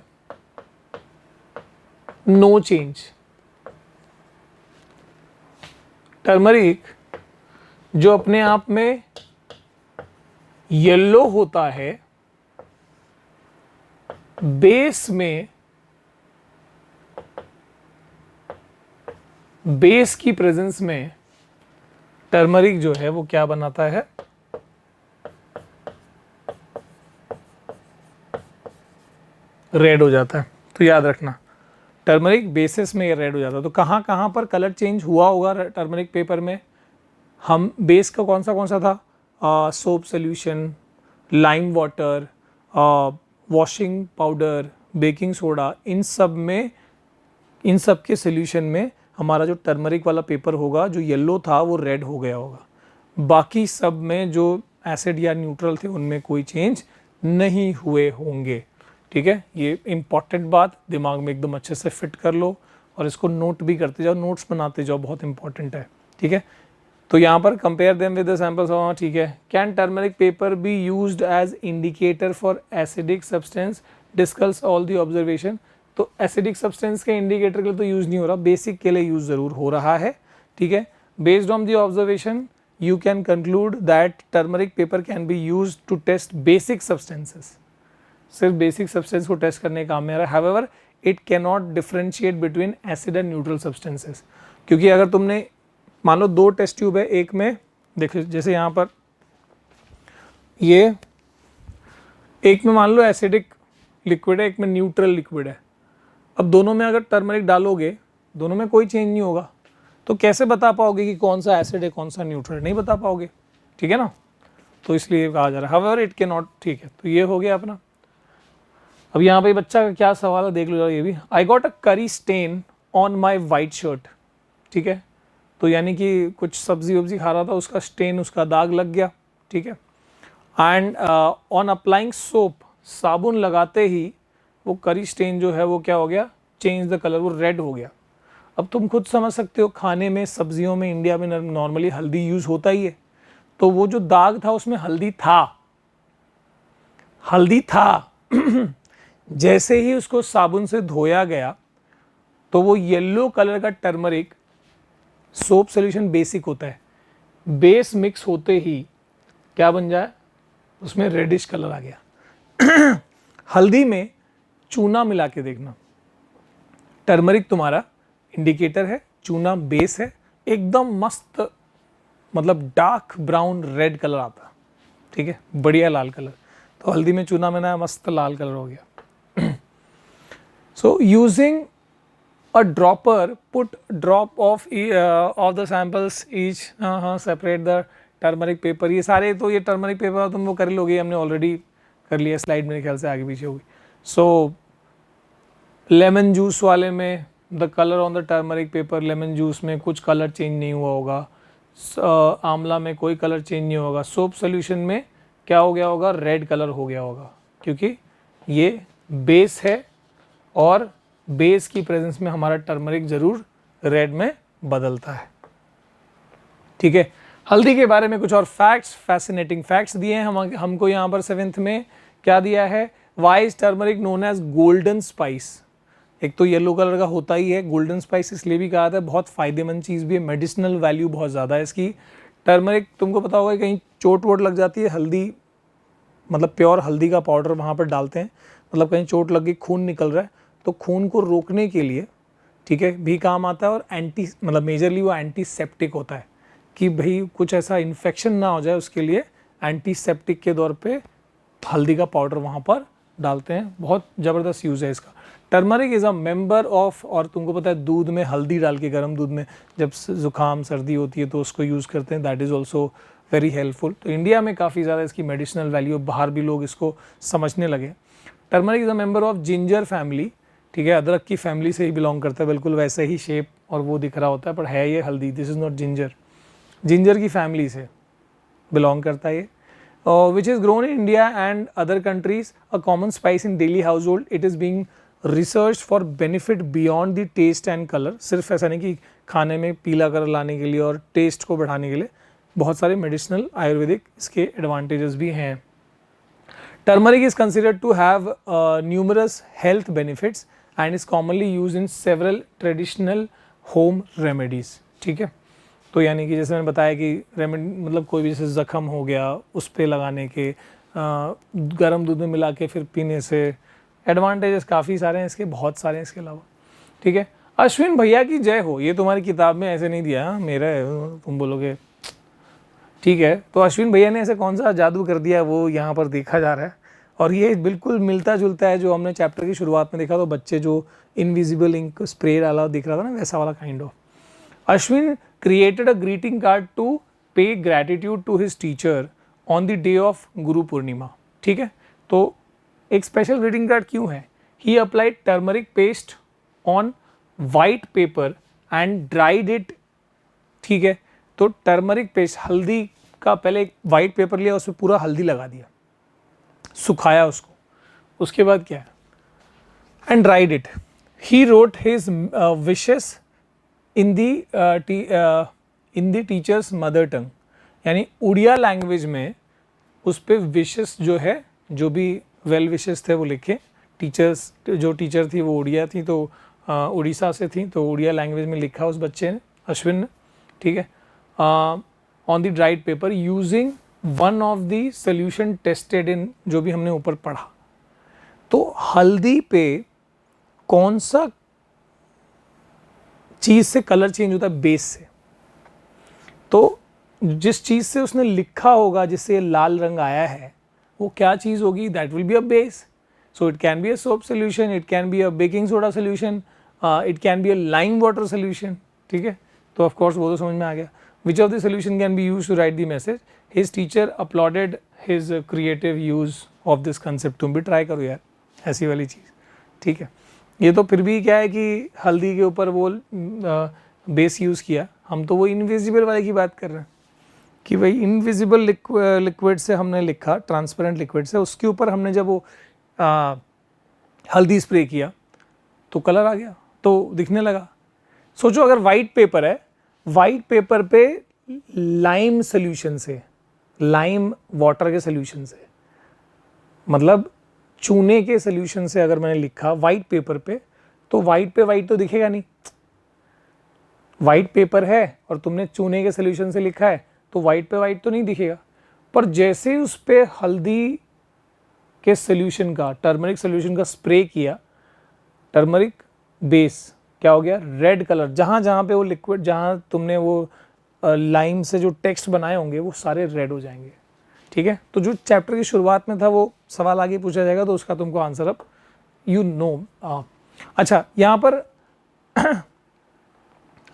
नो चेंज। टर्मरिक जो अपने आप में येलो होता है, बेस में बेस की प्रेजेंस में टर्मरिक जो है वो क्या बनाता है? रेड हो जाता है। तो याद रखना, टर्मरिक बेसिस में ये रेड हो जाता है। तो कहाँ कहाँ पर कलर चेंज हुआ होगा टर्मरिक पेपर में? हम बेस का कौन सा था? Soap solution, lime water, washing powder, baking soda, इन सब के सोल्यूशन में हमारा जो टर्मरिक वाला पेपर होगा, जो येलो था वो रेड हो गया होगा। बाकी सब में जो एसिड या न्यूट्रल थे उनमें कोई चेंज नहीं हुए होंगे, ठीक है। ये इंपॉर्टेंट बात दिमाग में एकदम अच्छे से फिट कर लो और इसको नोट भी करते जाओ, नोट्स बनाते जाओ, बहुत इंपॉर्टेंट है, ठीक है। तो यहाँ पर compare them with the samples, हाँ ठीक है। Can turmeric paper be used as indicator for acidic substance, discuss all the observation. तो एसिडिक सब्सटेंस के इंडिकेटर के लिए तो यूज नहीं हो रहा, बेसिक के लिए यूज जरूर हो रहा है, ठीक है। Based on the observation you can conclude that turmeric paper can be used to test basic substances. सिर्फ बेसिक सब्सटेंस को टेस्ट करने का काम में आ रहा है। However, it cannot differentiate between acid and neutral substances. क्योंकि अगर तुमने मान लो 2 टेस्ट ट्यूब है, एक में देखो जैसे यहाँ पर ये एक में मान लो एसिडिक लिक्विड है, एक में न्यूट्रल लिक्विड है। अब दोनों में अगर टर्मरिक डालोगे, दोनों में कोई चेंज नहीं होगा, तो कैसे बता पाओगे कि कौन सा एसिड है कौन सा न्यूट्रल? नहीं बता पाओगे, ठीक है ना। तो इसलिए कहा जा रहा है हाउएवर इट कैन नॉट, ठीक है। तो ये हो गया अपना। अब यहाँ पे बच्चा का क्या सवाल है देख लो ये भी। आई got a curry stain on my white shirt, ठीक है। तो यानी कि कुछ सब्जी वब्जी खा रहा था, उसका स्टेन, उसका दाग लग गया, ठीक है। एंड ऑन अप्लाइंग सोप, साबुन लगाते ही वो करी स्टेन जो है वो क्या हो गया? चेंज द कलर, वो रेड हो गया। अब तुम खुद समझ सकते हो, खाने में, सब्जियों में इंडिया में नॉर्मली हल्दी यूज होता ही है। तो वो जो दाग था उसमें हल्दी था जैसे ही उसको साबुन से धोया गया तो वो येलो कलर का टर्मरिक, सोप सॉल्यूशन बेसिक होता है, बेस मिक्स होते ही क्या बन जाए? उसमें रेडिश कलर आ गया। हल्दी में चूना मिला के देखना, टर्मरिक तुम्हारा इंडिकेटर है, चूना बेस है, एकदम मस्त, मतलब डार्क ब्राउन रेड कलर आता, ठीक है, बढ़िया लाल कलर। तो हल्दी में चूना मिलाया, मस्त लाल कलर हो गया। So using a dropper, put drop of the samples each, separate the turmeric paper. ये सारे तो ये टर्मरिक पेपर तुम वो कर लोगे, हमने ऑलरेडी कर लिया, स्लाइड मेरे ख्याल से आगे पीछे होगी। सो लेमन जूस वाले में the colour on the turmeric paper, lemon juice में कुछ कलर चेंज नहीं हुआ होगा, आंवला में कोई कलर चेंज नहीं होगा, सोप सोल्यूशन में क्या हो गया होगा? रेड कलर हो गया होगा, क्योंकि ये बेस है और बेस की प्रेजेंस में हमारा टर्मरिक जरूर रेड में बदलता है, ठीक है। हल्दी के बारे में कुछ और फैक्ट्स, फैसिनेटिंग फैक्ट्स दिए हैं हमको यहाँ पर 7th में। क्या दिया है? Why is turmeric known as golden spice? एक तो येलो कलर का होता ही है, गोल्डन स्पाइस इसलिए भी कहा था, बहुत फायदेमंद चीज़ भी है, मेडिसिनल वैल्यू बहुत ज़्यादा है इसकी। टर्मरिक तुमको पता होगा कहीं चोट वोट लग जाती है, हल्दी मतलब प्योर हल्दी का पाउडर वहाँ पर डालते हैं, मतलब कहीं चोट लग गई, खून निकल रहा है, तो खून को रोकने के लिए, ठीक है, भी काम आता है। और एंटी मतलब मेजरली वो एंटीसेप्टिक होता है कि भाई कुछ ऐसा इन्फेक्शन ना हो जाए, उसके लिए एंटीसेप्टिक के तौर पे हल्दी का पाउडर वहाँ पर डालते हैं। बहुत ज़बरदस्त यूज़ है इसका। Turmeric is a member of, और तुमको पता है दूध में हल्दी डाल के, गर्म दूध में जब ज़ुकाम सर्दी होती है तो उसको यूज़ करते हैं। That is also very helpful. तो इंडिया में काफ़ी ज़्यादा इसकी मेडिसिनल वैल्यू, बाहर भी लोग इसको समझने लगे। Turmeric is a member of ginger family, ठीक है, अदरक की फैमिली से ही बिलोंग करता है, बिल्कुल वैसे ही शेप और वो दिख रहा होता है, पर है ये हल्दी। This is not ginger, ginger की फैमिली से बिलोंग करता है ये। Which is grown in India and other countries, a common spice in daily household. It is being research for benefit beyond the taste and colour. सिर्फ ऐसा नहीं कि खाने में पीला कलर लाने के लिए और टेस्ट को बढ़ाने के लिए, बहुत सारे मेडिसिनल आयुर्वेदिक इसके एडवांटेजेस भी हैं। Turmeric is considered to have numerous health benefits and is commonly use in several traditional home remedies, ठीक है। तो यानी कि जैसे मैंने बताया कि रेमेडी मतलब कोई भी जैसे ज़ख़म हो गया उस पर लगाने के, गर्म दूध में मिला के फिर पीने से एडवांटेजेस काफ़ी सारे हैं इसके, बहुत सारे हैं इसके अलावा, ठीक है। अश्विन भैया की जय हो, ये तुम्हारी किताब में ऐसे नहीं दिया, मेरा है, तुम बोलोगे ठीक है। तो अश्विन भैया ने ऐसे कौन सा जादू कर दिया वो यहाँ पर देखा जा रहा है, और ये बिल्कुल मिलता जुलता है जो हमने चैप्टर की शुरुआत में देखा। तो बच्चे जो इनविजिबल इंक स्प्रे डाला दिख रहा था ना, वैसा वाला kind of. Ashwin created a greeting card to pay gratitude to his teacher on the day of Guru Purnima, ठीक है। तो एक स्पेशल ग्रीटिंग कार्ड क्यों है? He applied turmeric paste on white paper and dried it, ठीक है। तो turmeric paste, हल्दी का पहले एक वाइट पेपर लिया, उस पर पूरा हल्दी लगा दिया, सुखाया उसको, उसके बाद क्या है, and dried it. He wrote his wishes in the teachers mother tongue, यानी उड़िया लैंग्वेज में उस पर विशेस जो है, जो भी वेल विशेस थे वो लिखे। टीचर्स, जो टीचर थी वो उड़िया थी, तो उड़ीसा से थी, तो उड़िया लैंग्वेज में लिखा उस बच्चे ने, अश्विन ने, ठीक है। On the dried paper using one of the solution tested in, जो भी हमने ऊपर पढ़ा। तो हल्दी पे कौन सा चीज़ से कलर चेंज होता है? बेस से। तो जिस चीज़ से उसने लिखा होगा, जिससे लाल रंग आया है, वो क्या चीज़ होगी? That will be a base. So it can be a soap solution, it can be a baking soda solution, it can be a lime water solution, ठीक है। तो ऑफ कोर्स वो तो समझ में आ गया। Which of the solution can be use to write the message? His teacher uploaded his creative use of this concept. तुम भी ट्राई करो यार ऐसी वाली चीज़, ठीक है। ये तो फिर भी क्या है कि हल्दी के ऊपर वो बेस यूज़ किया, हम तो वो इनविजिबल वाले की बात कर रहे हैं कि भाई इनविजिबल लिक्विड से हमने लिखा, ट्रांसपेरेंट लिक्विड से, उसके ऊपर हमने जब वो हल्दी स्प्रे किया तो कलर आ गया, तो दिखने लगा। सोचो अगर वाइट पेपर है, वाइट पेपर पे लाइम सोल्यूशन से, लाइम वाटर के सोल्यूशन से, मतलब चूने के सोल्यूशन से अगर मैंने लिखा वाइट पेपर पे, तो वाइट पे वाइट तो दिखेगा नहीं। वाइट पेपर है और तुमने चूने के सोल्यूशन से लिखा है, तो वाइट पे वाइट तो नहीं दिखेगा। पर जैसे उस पे हल्दी के सोल्यूशन का, टर्मरिक सोल्यूशन का स्प्रे किया, टर्मरिक बेस क्या हो गया? Red colour. जहाँ जहाँ पे वो लिक्विड, जहाँ तुमने वो लाइम से जो टेक्स्ट बनाए होंगे वो सारे रेड हो जाएंगे, ठीक है। तो जो चैप्टर की शुरुआत में था वो सवाल आगे पूछा जाएगा, तो उसका तुमको आंसर अब यू नो। अच्छा, यहाँ पर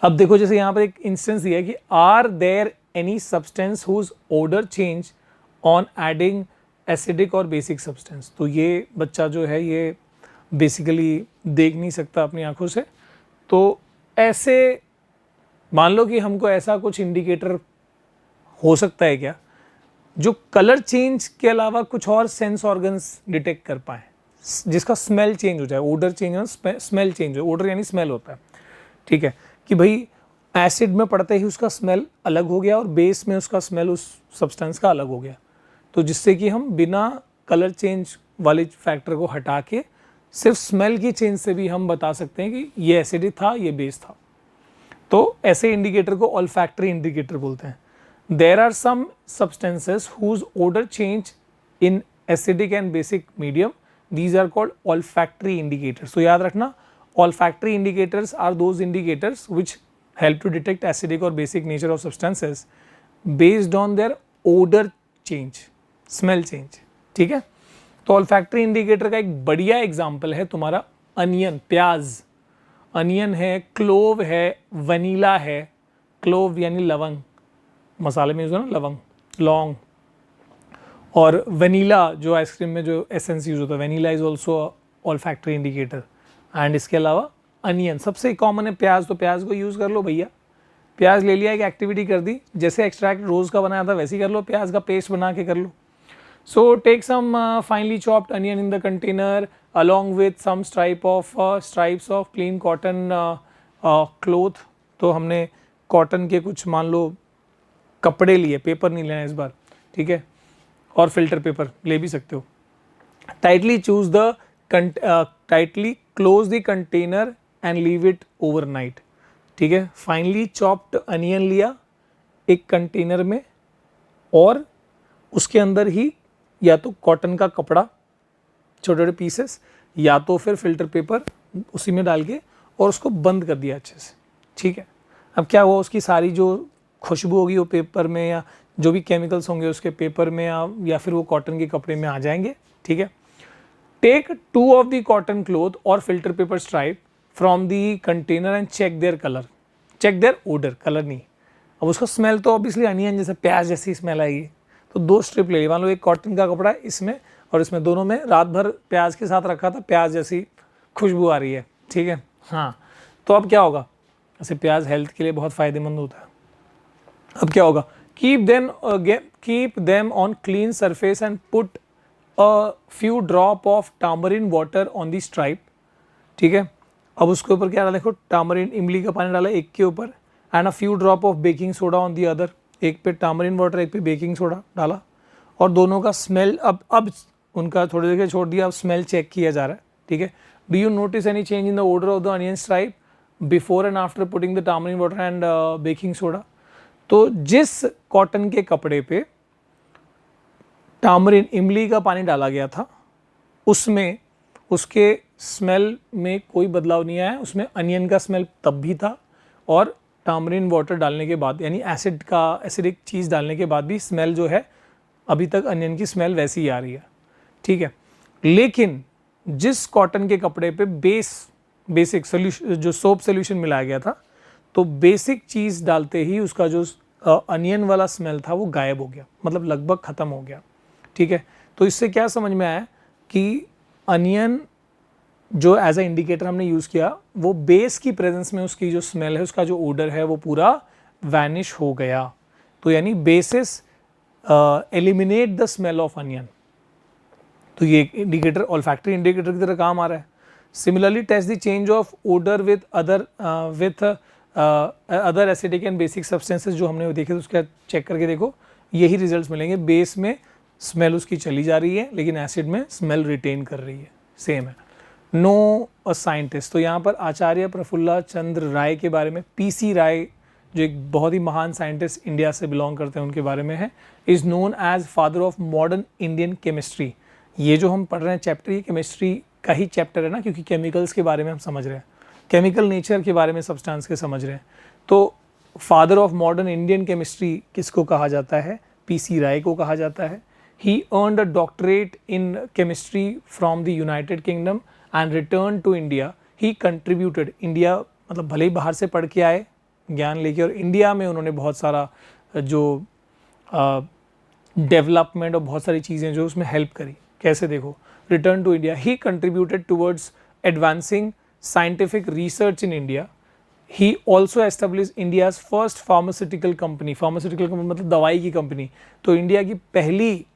अब देखो, जैसे यहाँ पर एक इंस्टेंस दिया है कि are there any substance whose odour change on adding acidic और बेसिक सब्सटेंस। तो ये बच्चा जो है ये बेसिकली देख नहीं सकता अपनी आंखों से, तो ऐसे मान लो कि हमको ऐसा कुछ इंडिकेटर हो सकता है क्या जो कलर चेंज के अलावा कुछ और सेंस ऑर्गन्स डिटेक्ट कर पाए, जिसका स्मेल चेंज हो जाए, ऑर्डर चेंज हो, स्मेल चेंज हो। ऑर्डर यानी स्मेल होता है, ठीक है, कि भाई एसिड में पड़ते ही उसका स्मेल अलग हो गया और बेस में उसका स्मेल उस सब्सटेंस का अलग हो गया। तो जिससे कि हम बिना कलर चेंज वाले फैक्टर को हटा के सिर्फ स्मेल की चेंज से भी हम बता सकते हैं कि ये एसिडिक था, ये बेस था। तो ऐसे इंडिकेटर को ऑल्फैक्टरी इंडिकेटर बोलते हैं। There are some substances whose odour change in acidic and basic medium, these are called olfactory indicators. तो याद रखना, olfactory indicators are those indicators which help to detect acidic or basic nature of substances based on their odor change, smell change, ठीक है। तो olfactory indicator का एक बढ़िया example है तुम्हारा अनियन, प्याज, अनियन है, क्लोव है, वनीला है, क्लोव यानी लवंग, मसाले में यूज है ना लवंग, लौंग, और वनीला जो आइसक्रीम में जो एसेंस यूज होता है, vanilla is also olfactory indicator. And इसके अलावा अनियन सबसे कॉमन है, प्याज, तो प्याज को यूज़ कर लो भैया, प्याज ले लिया, एक एक्टिविटी कर दी, जैसे एक्सट्रैक्ट रोज़ का बनाया था वैसे ही कर लो, प्याज का पेस्ट बना के कर लो। So take some finely chopped onion in the container along with some stripes of clean cotton cloth। तो हमने कॉटन के कुछ मान लो कपड़े लिए, पेपर नहीं लेना इस बार, ठीक है, और फिल्टर पेपर ले भी सकते हो। Tightly choose the tightly close the container and leave it overnight, ठीक है। फाइनली चॉप्ड अनियन लिया एक कंटेनर में, और उसके अंदर ही या तो कॉटन का कपड़ा छोटे छोटे पीसेस, या तो फिर फिल्टर पेपर उसी में डाल के और उसको बंद कर दिया अच्छे से, ठीक है। अब क्या हुआ, उसकी सारी जो खुशबू होगी वो पेपर में, या जो भी केमिकल्स होंगे उसके पेपर में, या फिर वो कॉटन के कपड़े में आ जाएंगे, ठीक है। Take 2 of the cotton cloth और filter paper stripe from the container and check their colour, check their odour, colour नहीं। अब उसका स्मेल तो ऑब्वियसली अनियन जैसे प्याज जैसी स्मेल आएगी, तो 2 स्ट्रिप ले ली, मान लो एक कॉटन का कपड़ा इसमें और इसमें, दोनों में रात भर प्याज के साथ रखा था, प्याज जैसी खुशबू आ रही है, ठीक है। हाँ, तो अब क्या होगा, ऐसे प्याज हेल्थ के लिए बहुत फ़ायदेमंद होता है। अब क्या होगा, keep them on clean surface and put a few drop of tamarind water on the stripe, ठीक है। अब उसके ऊपर क्या डाला, देखो टामरिन, इमली का पानी डाला एक के ऊपर, and a few drop of baking soda on the other, एक पे टामरिन वाटर एक पे बेकिंग सोडा डाला, और दोनों का स्मेल अब उनका थोड़ी देर छोड़ दिया, अब स्मेल चेक किया जा रहा है, ठीक है। Do you notice any change in the order of the onion stripe before and after putting the tamarind water and baking soda. तो जिस कॉटन के कपड़े पे टामरिन, इमली का पानी डाला गया था, उसमें उसके स्मेल में कोई बदलाव नहीं आया, उसमें अनियन का स्मेल तब भी था, और टामरिन वाटर डालने के बाद यानी एसिडिक चीज़ डालने के बाद भी स्मेल जो है अभी तक अनियन की स्मेल वैसी ही आ रही है, ठीक है। लेकिन जिस कॉटन के कपड़े पे बेसिक सोल्यूशन, जो सोप सोल्यूशन मिलाया गया था, तो बेसिक चीज़ डालते ही उसका जो अनियन वाला स्मेल था वो गायब हो गया, मतलब लगभग ख़त्म हो गया, ठीक है। तो इससे क्या समझ में आया कि अनियन जो एज अ इंडिकेटर हमने यूज़ किया, वो बेस की प्रेजेंस में उसकी जो स्मेल है, उसका जो ओडर है वो पूरा वैनिश हो गया। तो यानी basis eliminate the smell of onion, तो ये इंडिकेटर ऑल्फैक्टरी इंडिकेटर की तरह काम आ रहा है। Similarly test the change of odour with other acidic and basic substances, जो हमने देखे थे उसका चेक करके देखो, यही रिजल्ट्स मिलेंगे। बेस में स्मेल उसकी चली जा रही है, लेकिन एसिड में स्मेल रिटेन कर रही है, सेम है। नो अ साइंटिस्ट, तो यहाँ पर आचार्य प्रफुल्ला चंद्र राय के बारे में, पीसी राय जो एक बहुत ही महान साइंटिस्ट इंडिया से बिलोंग करते हैं उनके बारे में है, is known as father of modern Indian chemistry. ये जो हम पढ़ रहे हैं चैप्टर, ये केमिस्ट्री का ही चैप्टर है ना, क्योंकि केमिकल्स के बारे में हम समझ रहे हैं, केमिकल नेचर के बारे में सब्सटेंस के समझ रहे हैं। तो father of modern Indian chemistry किसको कहा जाता है, पीसी राय को कहा जाता है। He earned a doctorate in chemistry from the United Kingdom and return to India. He contributed, India मतलब भले ही बाहर से पढ़ के आए ज्ञान लेके, और इंडिया में उन्होंने बहुत सारा जो डेवलपमेंट और बहुत सारी चीज़ें जो उसमें हेल्प करी। कैसे देखो, return to India, he contributed towards advancing scientific research in India. He also establish India's first pharmaceutical company, pharmaceutical company मतलब दवाई की कंपनी, तो इंडिया की पहली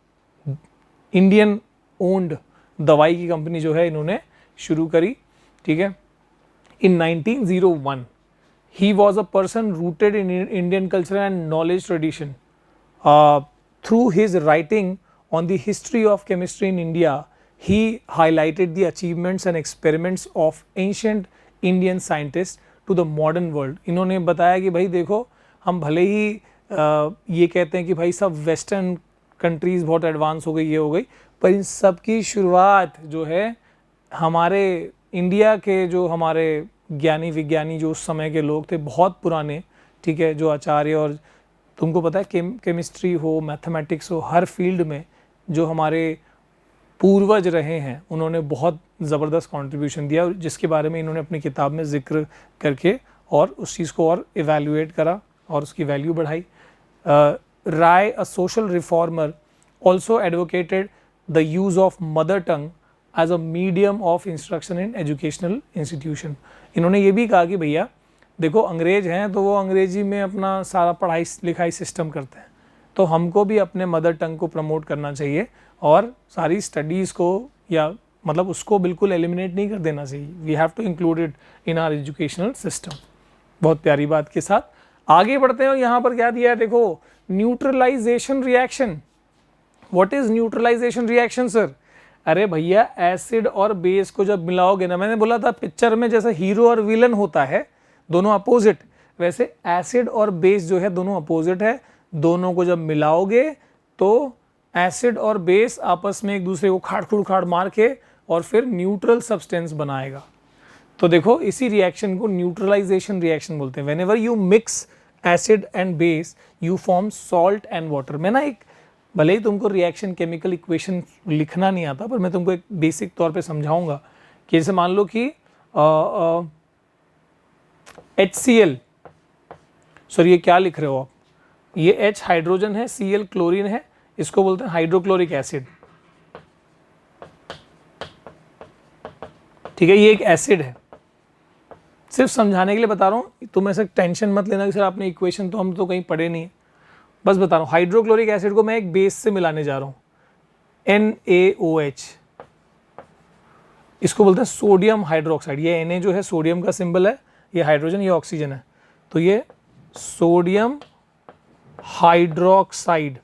इंडियन ओन्ड दवाई की कंपनी जो है इन्होंने शुरू करी, ठीक है, इन 1901। He was a person rooted in Indian culture and knowledge tradition. Through his writing on the history of chemistry in India, he highlighted the achievements and experiments of ancient Indian scientists to the modern world. इन्होंने बताया कि भाई देखो, हम भले ही ये कहते हैं कि भाई सब वेस्टर्न कंट्रीज़ बहुत एडवांस हो गई, ये हो गई, पर इन सब की शुरुआत जो है हमारे इंडिया के जो हमारे ज्ञानी विज्ञानी जो उस समय के लोग थे बहुत पुराने, ठीक है, जो आचार्य और तुमको पता है केमिस्ट्री हो, मैथमेटिक्स हो, हर फील्ड में जो हमारे पूर्वज रहे हैं उन्होंने बहुत ज़बरदस्त कंट्रीब्यूशन दिया, जिसके बारे में इन्होंने अपनी किताब में जिक्र करके और उस चीज़ को और इवेल्युएट करा और उसकी वैल्यू बढ़ाई। Rai, a social reformer, also advocated the use of mother tongue as a medium of instruction in educational institution. इन्होंने ये भी कहा कि भैया देखो अंग्रेज हैं तो वो अंग्रेजी में अपना सारा पढ़ाई लिखाई सिस्टम करते हैं, तो हमको भी अपने मदर टंग को प्रमोट करना चाहिए और सारी स्टडीज़ को या मतलब उसको बिल्कुल एलिमिनेट नहीं कर देना चाहिए। We have to include it in our educational system. बहुत प्यारी बात के साथ आगे बढ़ते हैं और यहाँ पर क्या दिया है देखो, neutralisation reaction. What is neutralisation reaction sir? अरे भैया एसिड और बेस को जब मिलाओगे ना, मैंने बोला था पिक्चर में जैसे हीरो और विलन होता है दोनों अपोजिट, वैसे एसिड और बेस जो है दोनों अपोजिट है। दोनों को जब मिलाओगे तो एसिड और बेस आपस में एक दूसरे को खाड़ मार के और फिर न्यूट्रल सब्सटेंस बनाएगा। तो देखो इसी रिएक्शन को न्यूट्रलाइजेशन रिएक्शन बोलते हैं। Whenever you mix acid and base you form salt and water. मैं ना एक, भले ही तुमको रिएक्शन केमिकल इक्वेशन लिखना नहीं आता, पर मैं तुमको एक बेसिक तौर पे समझाऊंगा कि जैसे मान लो कि HCl, सॉरी ये क्या लिख रहे हो आप, ये H हाइड्रोजन है, Cl क्लोरीन है, इसको बोलते हैं हाइड्रोक्लोरिक एसिड। ठीक है, ये एक एसिड है, सिर्फ समझाने के लिए बता रहा हूँ, तुम ऐसे टेंशन मत लेना कि सर आपने इक्वेशन तो हम तो कहीं पढ़े नहीं है, बस बता रहा हूँ। हाइड्रोक्लोरिक एसिड को मैं एक बेस से मिलाने जा रहा हूँ, NaOH, इसको बोलते हैं सोडियम हाइड्रोक्साइड। ये Na जो है सोडियम का सिंबल है, ये हाइड्रोजन, ये ऑक्सीजन है, तो ये सोडियम हाइड्रोक्साइड,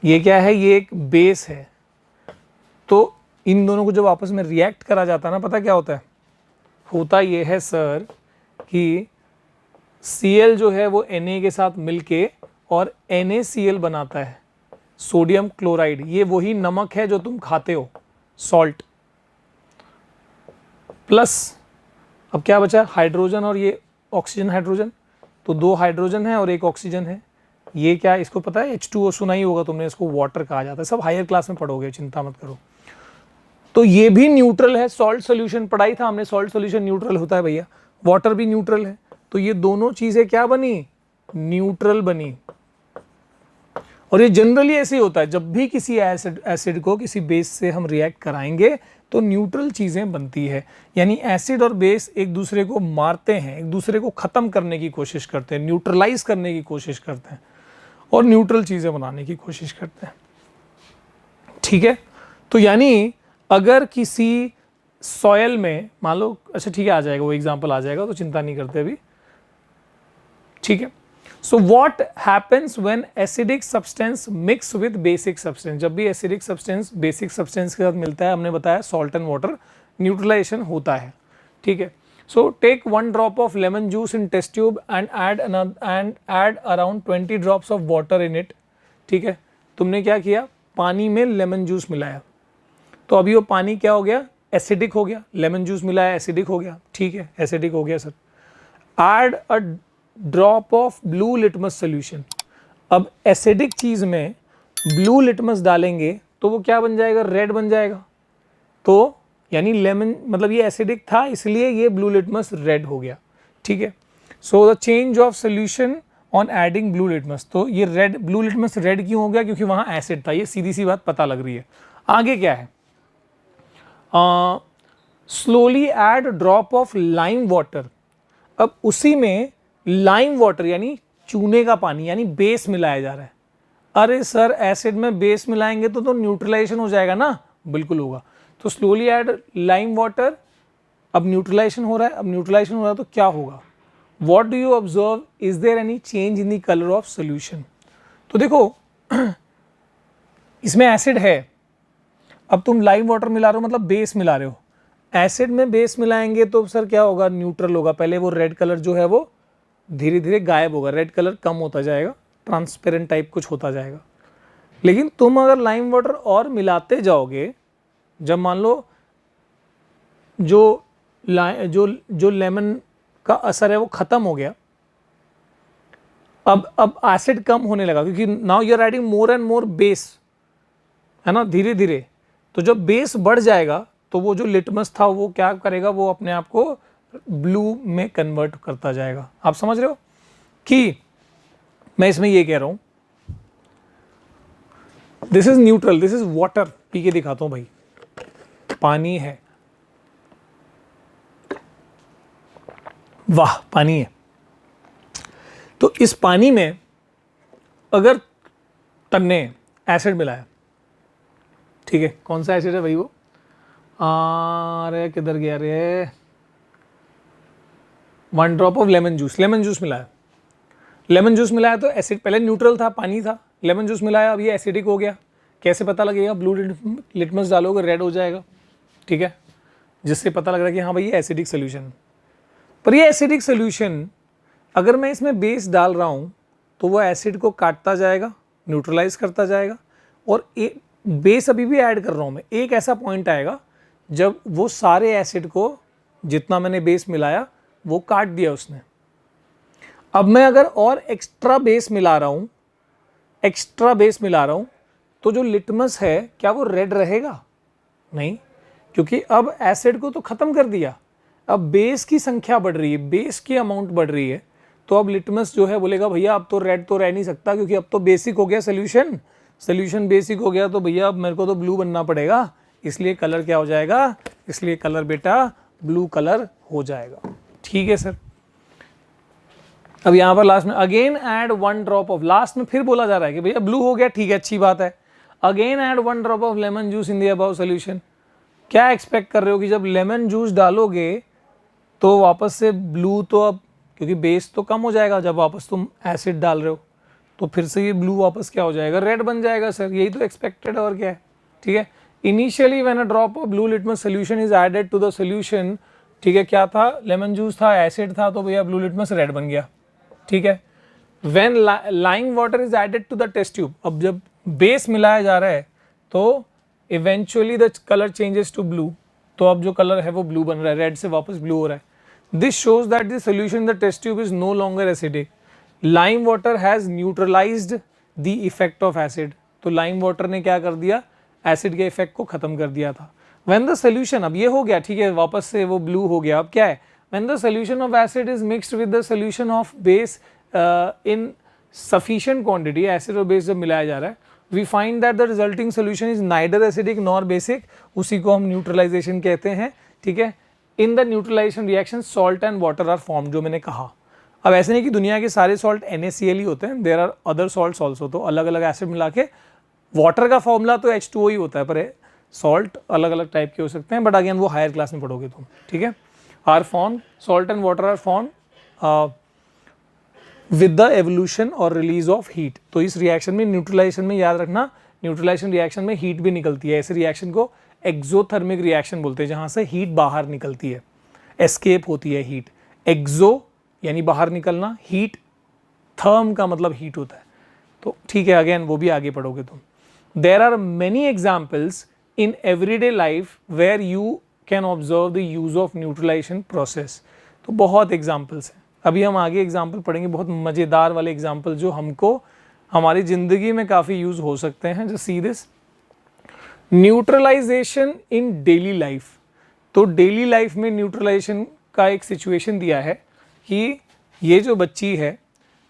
ये क्या है, ये एक बेस है। तो इन दोनों को जब आपस में रिएक्ट करा जाता है ना, पता क्या होता है, होता ये है सर कि Cl जो है वो Na के साथ मिलके और NaCl बनाता है, सोडियम क्लोराइड। ये वही नमक है जो तुम खाते हो, सॉल्ट। प्लस अब क्या बचा, हाइड्रोजन और ये ऑक्सीजन हाइड्रोजन, तो दो हाइड्रोजन है और एक ऑक्सीजन है। ये क्या, इसको पता है H2O सुना ही होगा तुमने, इसको वाटर कहा जाता है, सब हायर क्लास में पढ़ोगे, चिंता मत करो। तो ये भी न्यूट्रल है, सॉल्ट सॉल्यूशन पढ़ाई था हमने, सॉल्ट सॉल्यूशन न्यूट्रल होता है भैया, वाटर भी न्यूट्रल है। तो ये दोनों चीजें क्या बनी, न्यूट्रल बनी। और ये जनरली ऐसे ही होता है, जब भी किसी एसिड को किसी बेस से हम रिएक्ट कराएंगे तो न्यूट्रल चीजें बनती है। यानी एसिड और बेस एक दूसरे को मारते हैं, एक दूसरे को खत्म करने की कोशिश करते हैं, न्यूट्रलाइज करने की कोशिश करते हैं और न्यूट्रल चीजें बनाने की कोशिश करते हैं। ठीक है, तो यानी अगर किसी सॉयल में मान लो, अच्छा ठीक है आ जाएगा वो एग्जांपल आ जाएगा, तो चिंता नहीं करते अभी। ठीक है, so what happens when acidic substance mix with basic substance. जब भी एसिडिक सब्सटेंस बेसिक सब्सटेंस के साथ मिलता है, हमने बताया सॉल्ट एंड वाटर, न्यूट्रलाइजेशन होता है। ठीक है, so take 1 drop of lemon juice in test tube and add around 20 drops of water in it. ठीक है, तुमने क्या किया, पानी में लेमन जूस मिलाया, तो अभी वो पानी क्या हो गया, एसिडिक हो गया। लेमन जूस मिलाया, एसिडिक हो गया। ठीक है, एसिडिक हो गया sir. Add a drop of blue litmus solution. अब एसिडिक चीज में ब्लू लिटमस डालेंगे तो वो क्या बन जाएगा, रेड बन जाएगा। तो यानी लेमन मतलब ये एसिडिक था, इसलिए ये ब्लू लिटमस रेड हो गया। ठीक है, so the change of solution on adding blue litmus, तो ये रेड, ब्लू लिटमस रेड क्यों हो गया, क्योंकि वहां एसिड था। ये सीधी सी बात पता लग रही है। आगे क्या है, slowly add drop of lime water. अब उसी में लाइम वाटर यानी चूने का पानी यानी बेस मिलाया जा रहा है। अरे सर एसिड में बेस मिलाएंगे तो न्यूट्रलाइजेशन हो जाएगा ना, बिल्कुल होगा। तो स्लोली ऐड लाइम वाटर, अब न्यूट्रलाइजेशन हो रहा है। अब न्यूट्रलाइजेशन हो रहा है तो क्या होगा, what do you observe, is there any change in the colour of solution. तो देखो इसमें एसिड है, अब तुम लाइम वाटर मिला रहे हो मतलब बेस मिला रहे हो। एसिड में बेस मिलाएंगे तो सर क्या होगा, न्यूट्रल होगा। पहले वो रेड कलर जो है वो धीरे धीरे गायब होगा, रेड कलर कम होता जाएगा, ट्रांसपेरेंट टाइप कुछ होता जाएगा। लेकिन तुम अगर लाइम वाटर और मिलाते जाओगे, जब मान लो जो लेमन का असर है वो खत्म हो गया, अब एसिड कम होने लगा क्योंकि now you are adding more and more base, है ना, धीरे धीरे। तो जब बेस बढ़ जाएगा तो वो जो लिटमस था वो क्या करेगा, वो अपने आप को ब्लू में कन्वर्ट करता जाएगा। आप समझ रहे हो कि मैं इसमें ये कह रहा हूं, this is neutral, this is water. P के दिखाता हूं भाई, पानी है, वाह पानी है। तो इस पानी में अगर तन्ने एसिड मिलाया, ठीक है, कौन सा एसिड है भाई वो, अरे किधर गया रे, 1 drop of lemon juice, lemon juice मिलाया, लेमन जूस मिलाया तो एसिड, पहले न्यूट्रल था, पानी था, लेमन जूस मिलाया, अब ये एसिडिक हो गया। कैसे पता लगेगा, ब्लू लिटमस डालोगे रेड हो जाएगा, ठीक है, जिससे पता लग रहा है कि हाँ भाई ये एसिडिक सोल्यूशन। पर ये एसिडिक सोल्यूशन अगर मैं इसमें बेस डाल रहा हूँ तो वो एसिड को काटता जाएगा, न्यूट्रलाइज करता जाएगा, और बेस अभी भी ऐड कर रहा हूँ मैं। एक ऐसा पॉइंट आएगा जब वो सारे एसिड को, जितना मैंने बेस मिलाया वो काट दिया उसने। अब मैं अगर और एक्स्ट्रा बेस मिला रहा हूँ, एक्स्ट्रा बेस मिला रहा हूँ, तो जो लिटमस है क्या वो रेड रहेगा? नहीं, क्योंकि अब एसिड को तो ख़त्म कर दिया, अब बेस की संख्या बढ़ रही है, बेस की अमाउंट बढ़ रही है। तो अब लिटमस जो है बोलेगा भैया अब तो रेड तो रह नहीं सकता, क्योंकि अब तो बेसिक हो गया सोल्यूशन, सोल्यूशन बेसिक हो गया, तो भैया अब मेरे को तो ब्लू बनना पड़ेगा, इसलिए कलर क्या हो जाएगा, इसलिए कलर बेटा ब्लू कलर हो जाएगा। ठीक है सर। अब यहाँ पर लास्ट में again add 1 drop of, last में फिर बोला जा रहा है कि भैया ब्लू हो गया, ठीक है, अच्छी बात है, again add 1 drop of lemon juice in the above solution. क्या एक्सपेक्ट कर रहे हो कि जब लेमन जूस डालोगे तो वापस से ब्लू, तो अब क्योंकि बेस तो कम हो जाएगा, जब वापस तुम एसिड डाल रहे हो तो फिर से ये ब्लू वापस क्या हो जाएगा, रेड बन जाएगा सर, यही तो एक्सपेक्टेड, और क्या है। ठीक है, initially when a drop of blue litmus solution is added to the solution, ठीक है, क्या था, लेमन जूस था, एसिड था, तो भैया ब्लू लिटमस रेड बन गया। ठीक है, when lime water is added to the test tube, अब जब बेस मिलाया जा रहा है तो eventually the colour changes to blue, तो अब जो कलर है वो ब्लू बन रहा है, रेड से वापस ब्लू हो रहा है। This shows that the solution in the test tube is no longer acidic, lime water has neutralised the effect of acid. तो लाइम वाटर ने क्या कर दिया, एसिड के इफेक्ट को खत्म कर दिया था। व्हेन द सोल्यूशन, अब ये हो गया, ठीक है, वापस से वो ब्लू हो गया, अब क्या है, when the solution of acid is mixed with the solution of base in sufficient quantity, acid और बेस जब मिलाया जा रहा है, we find that the resulting solution is neither acidic nor basic, उसी को हम न्यूट्रलाइजेशन कहते हैं। ठीक है, in the neutralisation reaction salt and water are form, जो मैंने कहा। अब ऐसे नहीं कि दुनिया के सारे सॉल्ट NaCl ही होते हैं, there are other salts also, तो अलग अलग एसिड मिला के वाटर का फॉर्मूला तो H2O ही होता है, पर सॉल्ट अलग अलग टाइप के हो सकते हैं, बट अगेन वो हायर क्लास में पढ़ोगे तुम। ठीक है, are form, salt and water are form with the evolution और रिलीज ऑफ हीट। तो इस रिएक्शन में, न्यूट्रलाइजेशन में याद रखना, न्यूट्रलाइजेशन रिएक्शन में हीट भी निकलती है, ऐसे रिएक्शन को एक्सोथर्मिक रिएक्शन बोलते हैं, जहां से हीट बाहर निकलती है, एस्केप होती है हीट। एक्सो यानी बाहर निकलना, हीट, थर्म का मतलब हीट होता है। तो ठीक है, अगेन वो भी आगे पढ़ोगे तुम। There are many examples in everyday life where you can observe the use of neutralisation process. तो बहुत एग्जाम्पल्स हैं, अभी हम आगे एग्जाम्पल पढ़ेंगे, बहुत मज़ेदार वाले एग्जाम्पल जो हमको हमारी ज़िंदगी में काफ़ी यूज़ हो सकते हैं। जो see this neutralisation in daily life. तो डेली लाइफ में न्यूट्रलाइजेशन का एक सिचुएशन दिया है कि ये जो बच्ची है,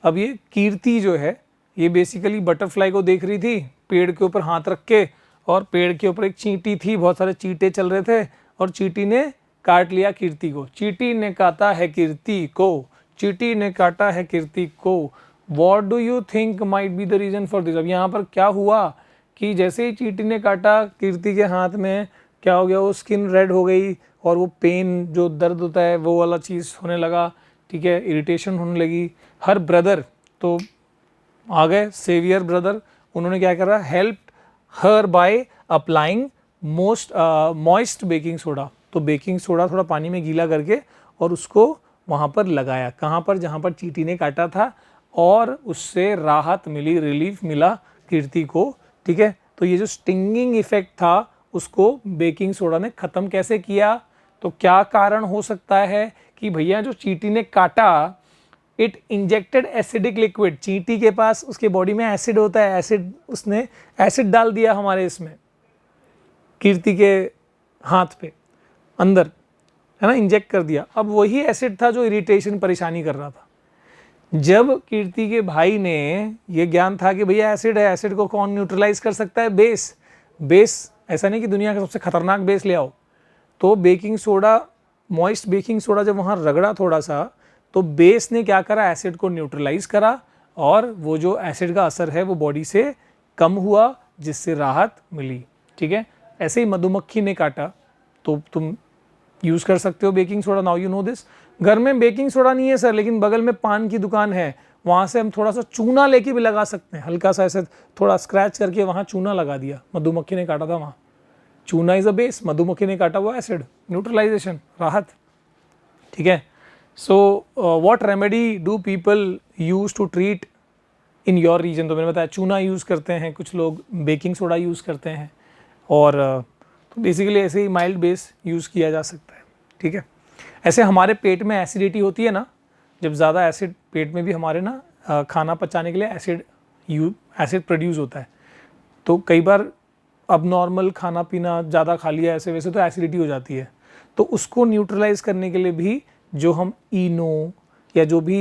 अब ये कीर्ति जो है, ये बेसिकली बटरफ्लाई को देख रही थी पेड़ के ऊपर हाथ रख के, और पेड़ के ऊपर एक चींटी थी, बहुत सारे चींटे चल रहे थे, और चींटी ने काट लिया कीर्ति को। चींटी ने काटा है कीर्ति को, चींटी ने काटा है कीर्ति को। What do you think might be the reason for this. अब यहाँ पर क्या हुआ कि जैसे ही चींटी ने काटा कीर्ति के हाथ में, क्या हो गया, वो स्किन रेड हो गई, और वो पेन जो दर्द होता है वो वाला चीज़ होने लगा। ठीक है, इरिटेशन होने लगी। हर ब्रदर तो आ गए, सेवियर ब्रदर, उन्होंने क्या करा, help her by applying moist baking soda. तो बेकिंग सोडा थोड़ा पानी में गीला करके और उसको वहाँ पर लगाया, कहाँ पर, जहाँ पर चींटी ने काटा था, और उससे राहत मिली, रिलीफ मिला कीर्ति को। ठीक है, तो ये जो स्टिंगिंग इफेक्ट था उसको बेकिंग सोडा ने ख़त्म कैसे किया। तो क्या कारण हो सकता है कि भैया जो चींटी ने काटा इट इंजेक्टेड एसिडिक लिक्विड, चींटी के पास उसके बॉडी में एसिड होता है, एसिड, उसने एसिड डाल दिया हमारे इसमें कीर्ति के हाथ पे अंदर, है ना, इंजेक्ट कर दिया। अब वही एसिड था जो इरिटेशन परेशानी कर रहा था। जब कीर्ति के भाई ने ये ज्ञान था कि भैया एसिड है, एसिड को कौन न्यूट्रलाइज कर सकता है, बेस। बेस ऐसा नहीं कि दुनिया का सबसे खतरनाक बेस ले आओ, तो baking soda, moist baking soda जब वहाँ रगड़ा थोड़ा सा, तो बेस ने क्या करा, एसिड को न्यूट्रलाइज करा और वो जो एसिड का असर है वो बॉडी से कम हुआ, जिससे राहत मिली। ठीक है, ऐसे ही मधुमक्खी ने काटा तो तुम यूज़ कर सकते हो baking soda. Now you know this. घर में बेकिंग सोडा नहीं है सर, लेकिन बगल में पान की दुकान है, वहाँ से हम थोड़ा सा चूना लेके भी लगा सकते हैं, हल्का सा ऐसे थोड़ा स्क्रैच करके वहाँ चूना लगा दिया, मधुमक्खी ने काटा था वहाँ, चूना इज अ बेस, मधुमक्खी ने काटा हुआ एसिड, न्यूट्रलाइजेशन, राहत। ठीक है, so what remedy do people use to treat in your region? तो मैंने बताया चूना यूज़ करते हैं, कुछ लोग बेकिंग सोडा यूज़ करते हैं, और तो बेसिकली ऐसे ही माइल्ड बेस यूज़ किया जा सकता है। ठीक है, ऐसे हमारे पेट में एसिडिटी होती है ना, जब ज़्यादा एसिड पेट में भी हमारे ना खाना पचाने के लिए एसिड प्रोड्यूस होता है, तो कई बार अब नॉर्मल खाना पीना ज़्यादा खा लिया ऐसे वैसे तो एसिडिटी हो जाती है, तो उसको न्यूट्रलाइज करने के लिए भी जो हम इनो या जो भी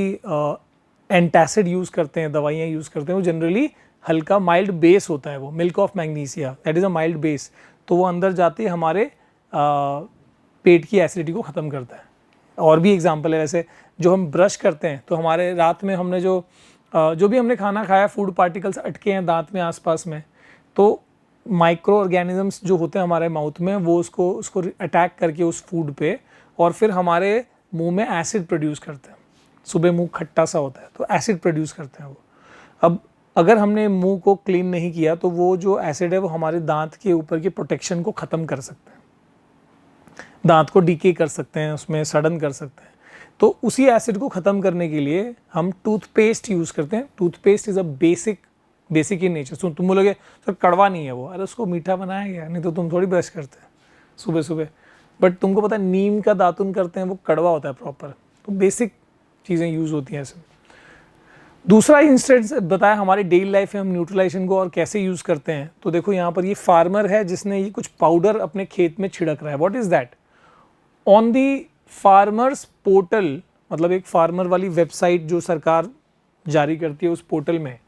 एंटासिड यूज़ करते हैं, दवाइयाँ यूज़ करते हैं, वो जनरली हल्का माइल्ड बेस होता है, वो milk of magnesia, that is a mild base, तो वो अंदर जाते ही हमारे पेट की एसिडिटी को ख़त्म करता है। और भी एग्जांपल है, वैसे जो हम ब्रश करते हैं तो हमारे रात में हमने जो भी हमने खाना खाया, फूड पार्टिकल्स अटके हैं दांत में आसपास में, तो माइक्रो ऑर्गेनिजम्स जो होते हैं हमारे माउथ में, वो उसको अटैक करके उस फूड पे, और फिर हमारे मुंह में एसिड प्रोड्यूस करते हैं। सुबह मुंह खट्टा सा होता है तो एसिड प्रोड्यूस करते हैं वो। अब अगर हमने मुंह को क्लीन नहीं किया तो वो जो एसिड है वो हमारे दांत के ऊपर की प्रोटेक्शन को ख़त्म कर सकते हैं, दांत को डीके कर सकते हैं, उसमें सड़न कर सकते हैं। तो उसी एसिड को ख़त्म करने के लिए हम टूथपेस्ट यूज़ करते हैं। Toothpaste is a basic in nature. सुन, तुम बोलोगे सर कड़वा नहीं है वो, अरे उसको मीठा बनाया गया, नहीं तो तुम थोड़ी ब्रश करते हैं सुबह सुबह। बट तुमको पता है नीम का दातुन करते हैं, वो कड़वा होता है प्रॉपर। तो बेसिक चीज़ें यूज़ होती हैं ऐसे। दूसरा इंस्टेंस बताया हमारी डेली लाइफ में हम न्यूट्रलाइजेशन को और कैसे यूज़ करते हैं। तो देखो यहाँ पर ये फार्मर है जिसने ये कुछ पाउडर अपने खेत में छिड़क रहा है। What is that? On the farmers portal, मतलब एक फार्मर वाली वेबसाइट जो सरकार जारी करती है, उस पोर्टल में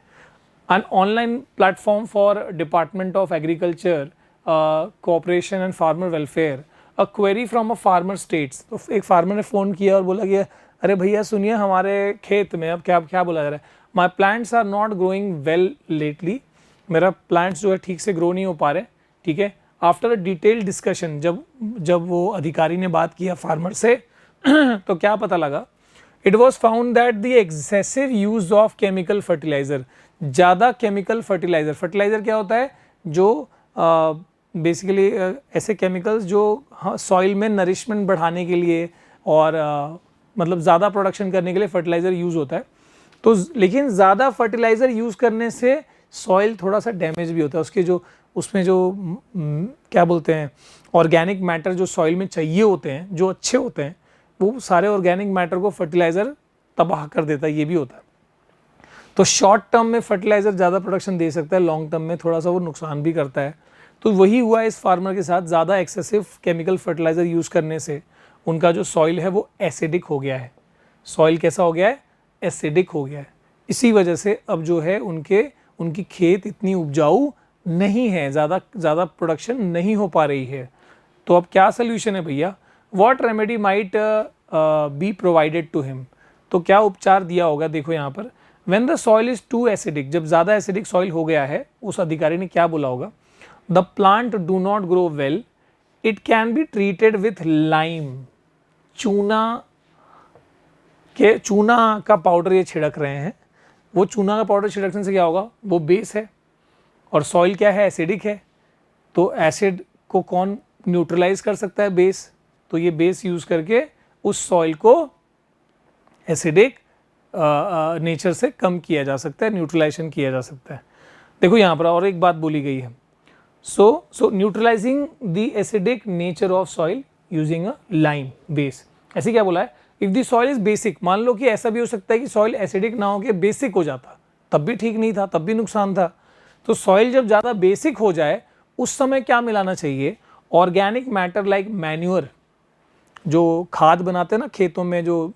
an online platform for Department of Agriculture, Cooperation and Farmer Welfare, a query from a farmer states। तो एक फार्मर ने फ़ोन किया और बोला कि अरे भैया सुनिए, हमारे खेत में अब क्या बोला जा रहा है, my plants are not growing well lately, मेरा प्लांट्स जो है ठीक से ग्रो नहीं हो पा रहे। ठीक है, आफ्टर अ डिटेल डिस्कशन, जब वो अधिकारी ने बात किया फार्मर से तो क्या पता लगा, it was found that the excessive use of chemical fertiliser, ज़्यादा केमिकल फर्टिलाइज़र क्या होता है, जो बेसिकली ऐसे केमिकल्स जो सॉइल में नरिशमेंट बढ़ाने के लिए और मतलब ज़्यादा प्रोडक्शन करने के लिए फर्टिलाइज़र यूज़ होता है। तो लेकिन ज़्यादा फर्टिलाइज़र यूज़ करने से सॉइल थोड़ा सा डैमेज भी होता है, उसके जो उसमें जो क्या बोलते हैं ऑर्गेनिक मैटर जो सॉइल में चाहिए होते हैं, जो अच्छे होते हैं, वो सारे ऑर्गेनिक मैटर को फर्टिलाइज़र तबाह कर देता है, ये भी होता है। तो शॉर्ट टर्म में फर्टिलाइज़र ज़्यादा प्रोडक्शन दे सकता है, लॉन्ग टर्म में थोड़ा सा वो नुकसान भी करता है। तो वही हुआ इस फार्मर के साथ, ज़्यादा एक्सेसिव केमिकल फर्टिलाइज़र यूज़ करने से उनका जो सॉइल है वो एसिडिक हो गया है। सॉइल कैसा हो गया है? एसिडिक हो गया है। इसी वजह से अब जो है उनकी खेत इतनी उपजाऊ नहीं है, ज़्यादा प्रोडक्शन नहीं हो पा रही है। तो अब क्या सोल्यूशन है भैया? What remedy might be provided to him? तो क्या उपचार दिया होगा? देखो यहाँ पर, when the soil is too acidic, जब ज़्यादा एसिडिक सॉइल हो गया है, उस अधिकारी ने क्या बोला होगा? The plant do not grow well, it can be treated with lime. चूना का पाउडर ये छिड़क रहे हैं, वो चूना का पाउडर छिड़कने से क्या होगा? वो बेस है और सॉइल क्या है? एसिडिक है। तो एसिड को कौन न्यूट्रलाइज कर सकता है? बेस। तो ये बेस यूज़ करके उस सॉइल को एसिडिक नेचर से कम किया जा सकता है, न्यूट्रलाइजेशन किया जा सकता है। देखो यहाँ पर और एक बात बोली गई है, so neutralising the acidic nature of soil using a lime base. ऐसे क्या बोला है? If the soil is basic, मान लो कि ऐसा भी हो सकता है कि सॉइल एसिडिक ना हो के बेसिक हो जाता, तब भी ठीक नहीं था, तब भी नुकसान था। तो सॉइल जब ज़्यादा बेसिक हो जाए उस समय क्या मिलाना चाहिए, ऑर्गेनिक मैटर लाइक मैन्यूअर, जो खाद बनाते हैं ना खेतों में, जो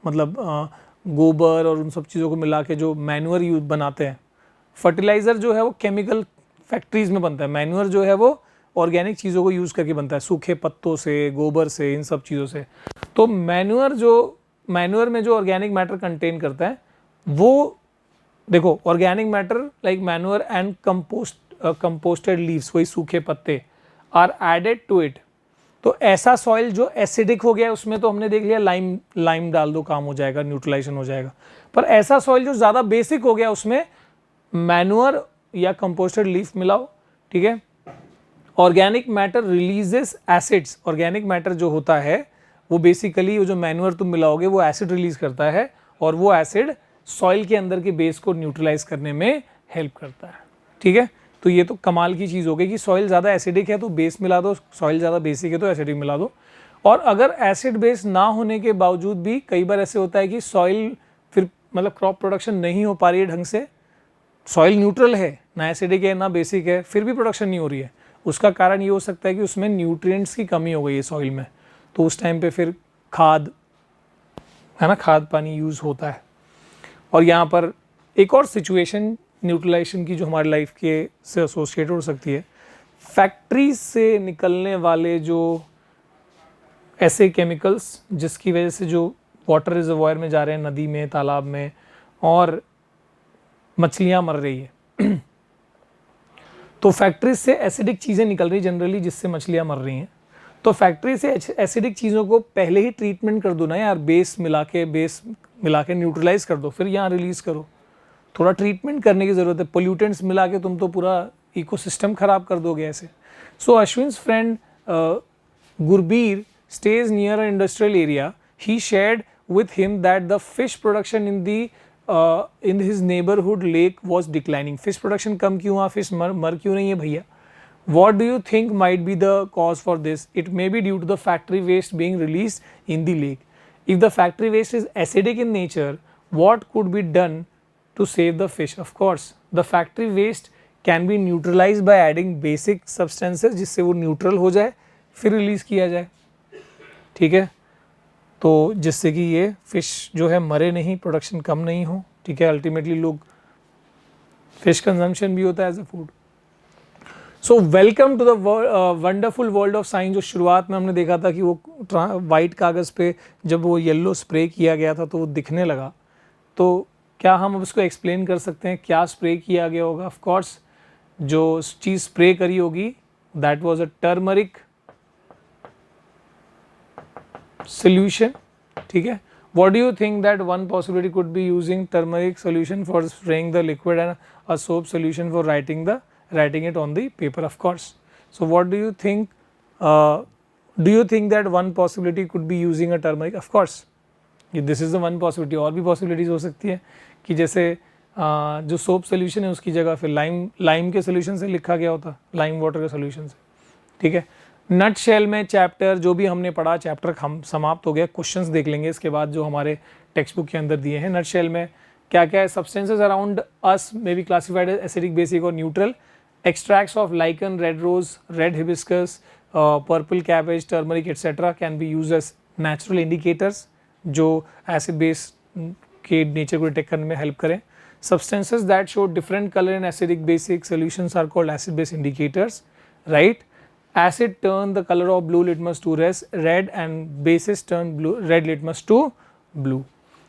मतलब गोबर और उन सब चीज़ों को मिला के जो मैन्यूअर यूज बनाते हैं। फर्टिलाइज़र जो है वो केमिकल फैक्ट्रीज में बनता है, मैन्यूअर जो है वो ऑर्गेनिक चीज़ों को यूज़ करके बनता है, सूखे पत्तों से, गोबर से, इन सब चीज़ों से। तो मैन्यूअर में जो ऑर्गेनिक मैटर कंटेन करता है वो, देखो organic matter like manure and composted leaves, वही सूखे पत्ते, आर एडेड टू इट। तो ऐसा सॉइल जो एसिडिक हो गया उसमें तो हमने देख लिया लाइम डाल दो, काम हो जाएगा, न्यूट्रलाइजेशन हो जाएगा। पर ऐसा सॉइल जो ज़्यादा बेसिक हो गया उसमें मैन्यूअर या कंपोस्टेड लीफ मिलाओ, ठीक है। Organic matter releases acids, organic matter जो होता है वो बेसिकली वो जो मैन्यूअर तुम मिलाओगे वो एसिड रिलीज करता है, और वो एसिड सॉइल के अंदर के बेस को न्यूट्रलाइज करने में हेल्प करता है, ठीक है। तो ये तो कमाल की चीज़ हो गई कि सॉइल ज़्यादा एसिडिक है तो बेस मिला दो, सॉइल ज़्यादा बेसिक है तो एसिडिक मिला दो। और अगर एसिड बेस ना होने के बावजूद भी कई बार ऐसे होता है कि सॉइल फिर मतलब क्रॉप प्रोडक्शन नहीं हो पा रही है ढंग से, सॉइल न्यूट्रल है, ना एसिडिक है ना बेसिक है, फिर भी प्रोडक्शन नहीं हो रही है, उसका कारण ये हो सकता है कि उसमें न्यूट्रिएंट्स की कमी हो गई है सॉइल में। तो उस टाइम पे फिर खाद है ना, खाद पानी यूज़ होता है। और यहाँ पर एक और सिचुएशन न्यूट्रलाइजेशन की जो हमारी लाइफ के से एसोसिएटेड हो सकती है, फैक्ट्री से निकलने वाले जो ऐसे केमिकल्स जिसकी वजह से जो वाटर रिजर्वॉयर में जा रहे हैं, नदी में, तालाब में, और मछलियाँ मर रही है तो फैक्ट्री से एसिडिक चीज़ें निकल रही जनरली जिससे मछलियाँ मर रही हैं। तो फैक्ट्री से एसिडिक चीज़ों को पहले ही ट्रीटमेंट कर दो ना यार, बेस मिला के न्यूट्रलाइज कर दो, फिर यहाँ रिलीज़ करो। थोड़ा ट्रीटमेंट करने की ज़रूरत है, पोल्यूटेंट्स मिला के तुम तो पूरा इकोसिस्टम ख़राब कर दोगे ऐसे। So Ashwin's friend Gurbir stays near an industrial area. He shared with him that the fish production in his neighborhood lake was declining. Fish production कम क्यों हुआ, fish मर क्यों नहीं है भैया? What do you think might be the cause for this? It may be due to the factory waste being released in the lake. If the factory waste is acidic in nature, what could be done to save the fish? Of course, the factory waste can be neutralized by adding basic substances जिससे वो neutral हो जाए, फिर release किया जाए, ठीक है। तो जिससे कि ये फिश जो है मरे नहीं, प्रोडक्शन कम नहीं हो, ठीक है। अल्टीमेटली लोग फिश कंजम्पशन भी होता है as a food. So welcome to the wonderful world of science. जो शुरुआत में हमने देखा था कि वो वाइट कागज़ पे जब वो येलो स्प्रे किया गया था तो वो दिखने लगा, तो क्या हम अब इसको एक्सप्लेन कर सकते हैं क्या स्प्रे किया गया होगा? ऑफ कोर्स जो चीज़ स्प्रे करी होगी that was a turmeric solution, ठीक है। What do you think that one possibility could be using turmeric solution for spraying the liquid and a soap solution for writing it on the paper? Of course. So what do you think? Do you think that one possibility could be using a turmeric? Of course. This is the one possibility. और भी possibilities हो सकती है कि जैसे जो soap solution है उसकी जगह फिर लाइम के सोल्यूशन से लिखा गया होता, लाइम वाटर के सोल्यूशन से, ठीक है। नट शेल में चैप्टर जो भी हमने पढ़ा, चैप्टर हम समाप्त हो गया। क्वेश्चंस देख लेंगे इसके बाद जो हमारे टेक्स्ट बुक के अंदर दिए हैं। नट शेल में क्या क्या है? Substances around us may be classified as acidic, basic और neutral. Extracts of lichen, red rose, red hibiscus, purple cabbage, turmeric etcetera can be use as natural indicators जो एसिड बेस के नेचर को डिटेक्ट करने में हेल्प करें। Substances that show different colour in acidic basic solutions are called acid base indicators, right. Acid turn the color of blue litmus to red and bases turn red litmus to blue.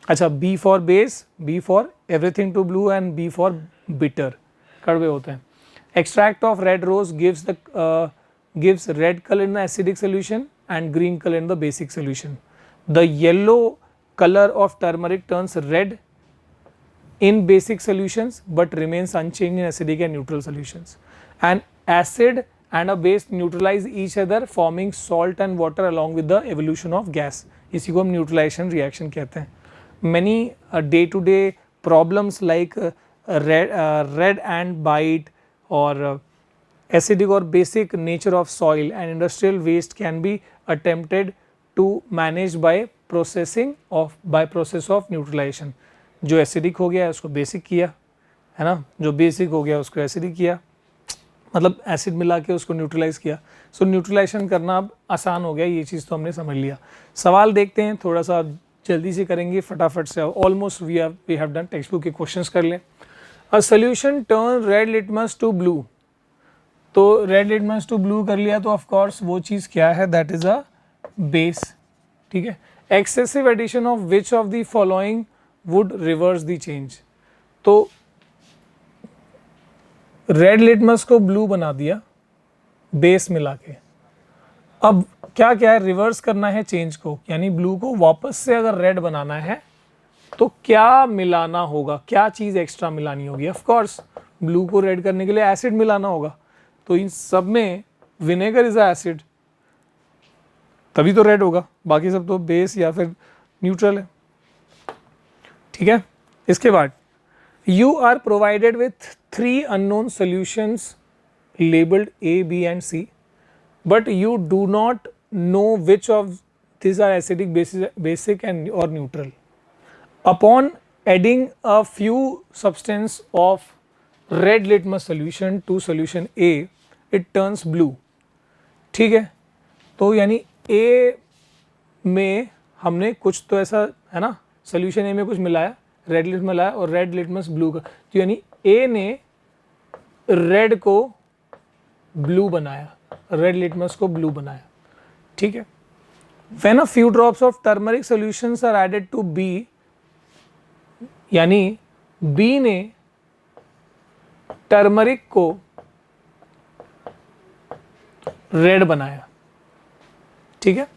अच्छा, B for base, B for everything to blue and B for bitter, कड़वे होते हैं। Extract of red rose gives red color in the acidic solution and green color in the basic solution. The yellow color of turmeric turns red in basic solutions but remains unchanged in acidic and neutral solutions. And acid and a base neutralize each other forming salt and water along with the evolution of gas. इसी को हम neutralisation reaction कहते हैं। Many day to day problems like red ant bite or acidic or basic nature of soil and industrial waste can be attempted to manage by process of neutralisation. जो acidic हो गया है उसको basic किया, है ना, जो बेसिक हो गया उसको एसिडिक किया, मतलब एसिड मिला के उसको न्यूट्रलाइज किया। सो न्यूट्रलाइजेशन करना अब आसान हो गया, ये चीज़ तो हमने समझ लिया। सवाल देखते हैं, थोड़ा सा जल्दी से करेंगे फटाफट से, almost we have done. Textbook के क्वेश्चंस कर लें। A solution turn red litmus to blue, तो रेड लिटमस टू ब्लू कर लिया, तो ऑफ कोर्स वो चीज़ क्या है, दैट इज अ बेस। ठीक है। Excessive addition of which of the following would reverse the change, तो रेड लिटमस को ब्लू बना दिया बेस मिला के। अब क्या क्या है, रिवर्स करना है चेंज को, यानी ब्लू को वापस से अगर रेड बनाना है तो क्या मिलाना होगा, क्या चीज़ एक्स्ट्रा मिलानी होगी। ऑफ कोर्स ब्लू को रेड करने के लिए एसिड मिलाना होगा, तो इन सब में विनेगर इज अ एसिड, तभी तो रेड होगा, बाकी सब तो बेस या फिर न्यूट्रल है। ठीक है। इसके बाद you are provided with 3 unknown solutions labeled A, B and C, but you do not know which of these are acidic, basic and or neutral. Upon adding a few substance of red litmus solution to solution A, it turns blue. ठीक है। तो यानी A में हमने कुछ तो ऐसा है ना, सोल्यूशन ए में कुछ मिलाया, रेड लिटमस मिलाया और रेड लिटमस ब्लू का, तो यानी ए ने रेड को ब्लू बनाया, रेड लिटमस को ब्लू बनाया। ठीक है। When a few drops of turmeric solutions are added to B, यानी बी ने टर्मरिक को रेड बनाया। ठीक है।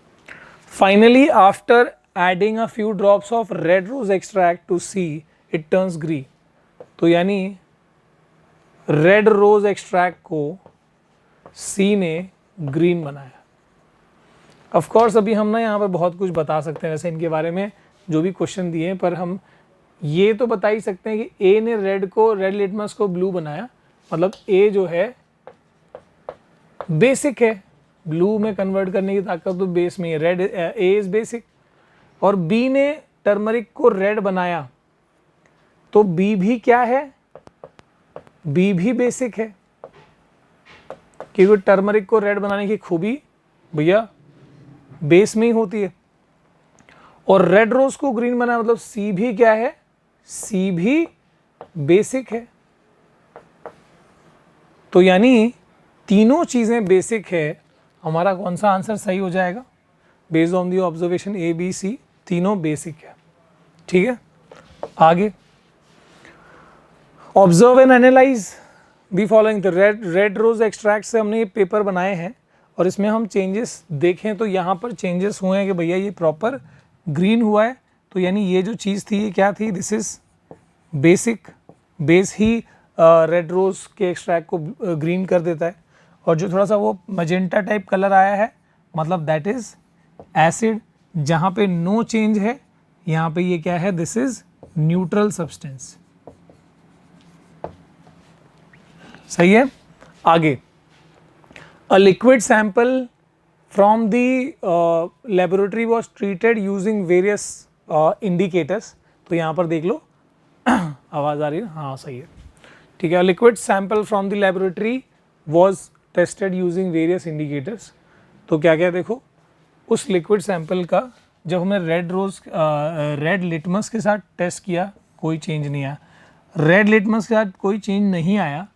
Finally after adding a few drops of red rose extract to C, it turns green. तो यानी रेड रोज एक्सट्रैक्ट को C ने ग्रीन बनाया। ऑफ कोर्स अभी हम ना यहाँ पर बहुत कुछ बता सकते हैं वैसे इनके बारे में जो भी क्वेश्चन दिए हैं, पर हम ये तो बता ही सकते हैं कि A ने रेड लिटमस को ब्लू बनाया, मतलब A जो है बेसिक है, ब्लू में कन्वर्ट करने की ताकत तो बेस में है, रेड A इज बेसिक। और बी ने टर्मरिक को रेड बनाया, तो बी भी क्या है, बी भी बेसिक है, क्योंकि टर्मरिक को रेड बनाने की खूबी भैया बेस में ही होती है। और रेड रोज को ग्रीन बनाया, मतलब सी भी क्या है, सी भी बेसिक है। तो यानी तीनों चीजें बेसिक है, हमारा कौन सा आंसर सही हो जाएगा, based on the observation A B C, तीनों बेसिक है। ठीक है। आगे observe and analyse the following, तो रेड रोज एक्सट्रैक्ट से हमने ये पेपर बनाए हैं और इसमें हम चेंजेस देखें तो यहाँ पर चेंजेस हुए हैं कि भैया ये प्रॉपर ग्रीन हुआ है, तो यानी ये जो चीज़ थी ये क्या थी, दिस इज बेसिक, बेस ही रेड रोज के एक्सट्रैक्ट को ग्रीन कर देता है। और जो थोड़ा सा वो मजेंटा टाइप कलर आया है, मतलब दैट इज एसिड। जहाँ पे नो चेंज है, यहाँ पे ये क्या है, दिस इज न्यूट्रल सब्सटेंस। सही है। आगे a liquid sample from the laboratory was treated using various indicators, तो यहाँ पर देख लो आवाज़ आ रही है, हाँ सही है। ठीक है। Liquid sample from the laboratory was tested using various indicators, तो क्या क्या देखो, उस लिक्विड सैंपल का जब हमने रेड लिटमस के साथ टेस्ट किया कोई चेंज नहीं आया, रेड लिटमस के साथ कोई चेंज नहीं आया,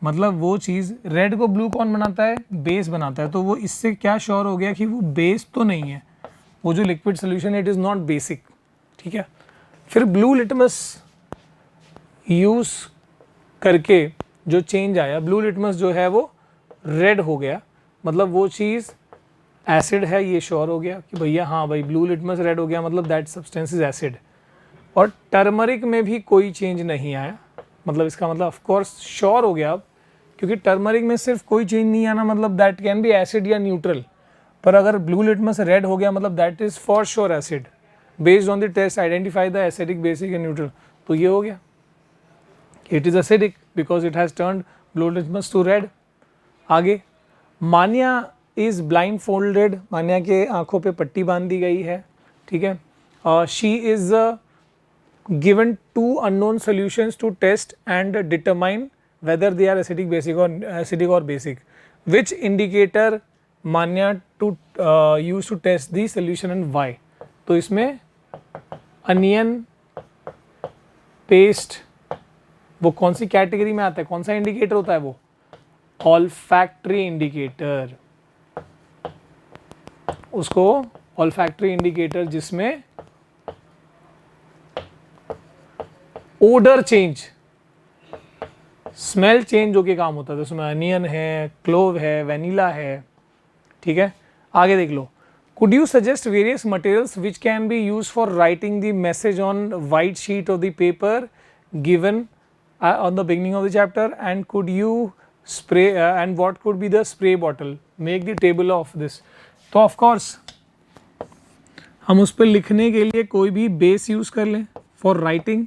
मतलब वो चीज़, रेड को ब्लू कौन बनाता है, बेस बनाता है, तो वो इससे क्या श्योर हो गया कि वो बेस तो नहीं है, वो जो liquid solution it is not basic. ठीक है। फिर ब्लू लिटमस यूज़ करके जो चेंज आया, ब्लू लिटमस जो है वो रेड हो गया, मतलब वो चीज़ एसिड है, ये श्योर हो गया कि भैया हाँ भाई ब्लू लिटमस रेड हो गया, मतलब दैट सब्सटेंस इज एसिड। और टर्मरिक में भी कोई चेंज नहीं आया, मतलब इसका मतलब ऑफ कोर्स श्योर हो गया अब, क्योंकि टर्मरिक में सिर्फ कोई चेंज नहीं आना, मतलब दैट कैन बी एसिड या न्यूट्रल। पर अगर ब्लू लिटमस रेड हो गया, मतलब that is for sure acid, based on the test identify the acidic, basic and neutral, तो ये हो गया, it is acidic because it has turned blue litmus to red. आगे Manya is blindfolded, Manya के आंखों पे पट्टी बांध दी गई है, ठीक है। She is given two unknown solutions to test and determine whether they are acidic or basic. Which indicator Manya to use to test the solution and why? तो इसमें अनियन पेस्ट वो कौन सी कैटेगरी में आता है, कौन सा इंडिकेटर होता है वो? Olfactory indicator. उसको ऑल्फैक्टरी इंडिकेटर जिसमें ओडर चेंज, स्मेल चेंज जो कि काम होता है, तो उसमें अनियन है, क्लोव है, वेनिला है, ठीक है। आगे देख लो, could you suggest various materials which can be use for writing the message on white sheet of the paper given on the beginning of the chapter, and could you spray and what could be the spray bottle, make the table of this. तो of course हम उस पर लिखने के लिए कोई भी base use कर लें for writing.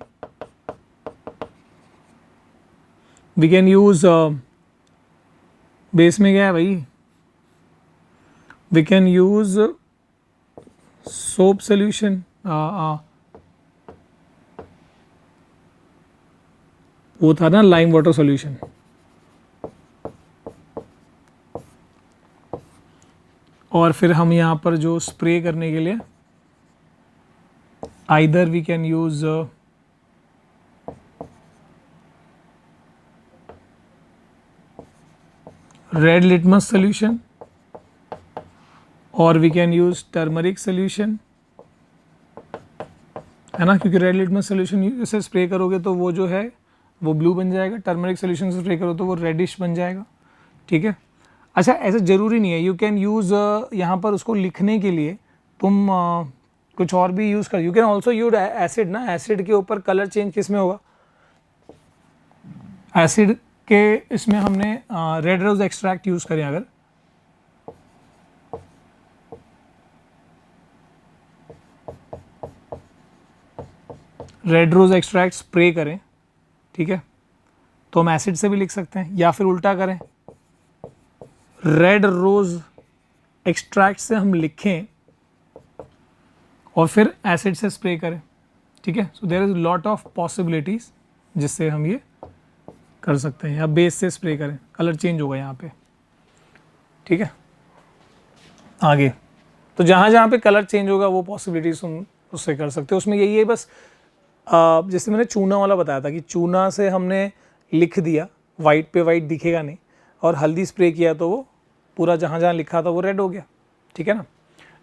We can use base में क्या है भाई, we can use soap solution, वो था ना लाइम वाटर सोल्यूशन। और फिर हम यहाँ पर जो स्प्रे करने के लिए either we can use red litmus solution और we can use turmeric solution, है ना, क्योंकि रेड लिटमस सोल्यूशन से स्प्रे करोगे तो वो जो है वो ब्लू बन जाएगा, टर्मरिक सोल्यूशन से स्प्रे करो तो वो रेडिश बन जाएगा, ठीक है। अच्छा, ऐसा ज़रूरी नहीं है, यू कैन यूज़ यहाँ पर उसको लिखने के लिए तुम कुछ और भी यूज़ कर, you can also use acid ना, एसिड के ऊपर कलर चेंज किस में होगा, एसिड के इसमें हमने रेड रोज एक्सट्रैक्ट यूज़ करें, अगर रेड रोज एक्सट्रैक्ट स्प्रे करें, ठीक है, तो हम एसिड से भी लिख सकते हैं, या फिर उल्टा करें, रेड रोज एक्सट्रैक्ट से हम लिखें और फिर एसिड से स्प्रे करें, ठीक है। So there is lot of possibilities जिससे हम ये कर सकते हैं, या बेस से स्प्रे करें, कलर चेंज होगा यहाँ पे, ठीक है। आगे तो जहाँ जहाँ पे कलर चेंज होगा वो पॉसिबिलिटीज हम उससे कर सकते हैं। उसमें यही है बस, जैसे मैंने चूना वाला बताया था कि चूना से हमने लिख दिया, वाइट पे वाइट दिखेगा नहीं, और हल्दी स्प्रे किया तो वो पूरा जहाँ जहाँ लिखा था वो रेड हो गया, ठीक है ना।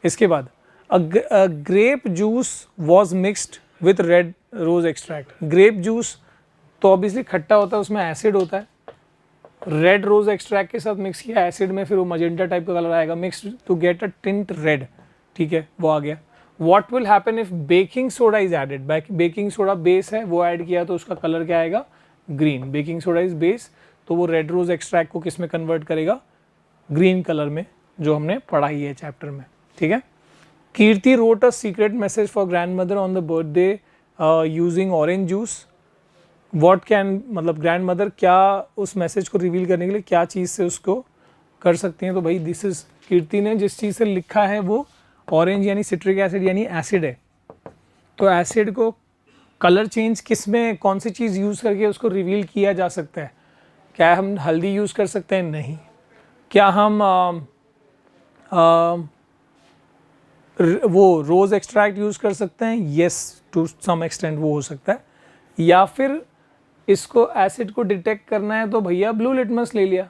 इसके बाद grape juice was mixed with red rose extract. Grape juice तो ऑब्वियसली खट्टा होता है, उसमें एसिड होता है, रेड रोज एक्सट्रैक्ट के साथ मिक्स किया एसिड में, फिर वो मजेंटा टाइप का कलर आएगा, mixed to get a tint red, ठीक है, वो आ गया। What will happen if baking soda is added, baking soda base है, वो ऐड किया तो उसका कलर क्या आएगा, green. Baking soda is base, तो वो रेड रोज एक्सट्रैक्ट को किस में कन्वर्ट करेगा, ग्रीन कलर में, जो हमने पढ़ाई है चैप्टर में, ठीक है। Kirti wrote a secret message for grandmother on the birthday using orange juice. What can, मतलब ग्रैंड मदर क्या उस मैसेज को रिवील करने के लिए क्या चीज़ से उसको कर सकती हैं, तो भाई दिस इज, कीर्ति ने जिस चीज़ से लिखा है वो ऑरेंज यानी सिट्रिक एसिड यानी एसिड है, तो एसिड को कलर चेंज किस में, कौन सी चीज़ यूज़ करके उसको रिवील किया जा सकता है। क्या हम हल्दी यूज़ कर सकते हैं, नहीं। क्या हम वो रोज़ एक्सट्रैक्ट यूज़ कर सकते हैं, येस टू सम एक्सटेंट वो हो सकता है। या फिर इसको एसिड को डिटेक्ट करना है तो भैया ब्लू लिटमस ले लिया,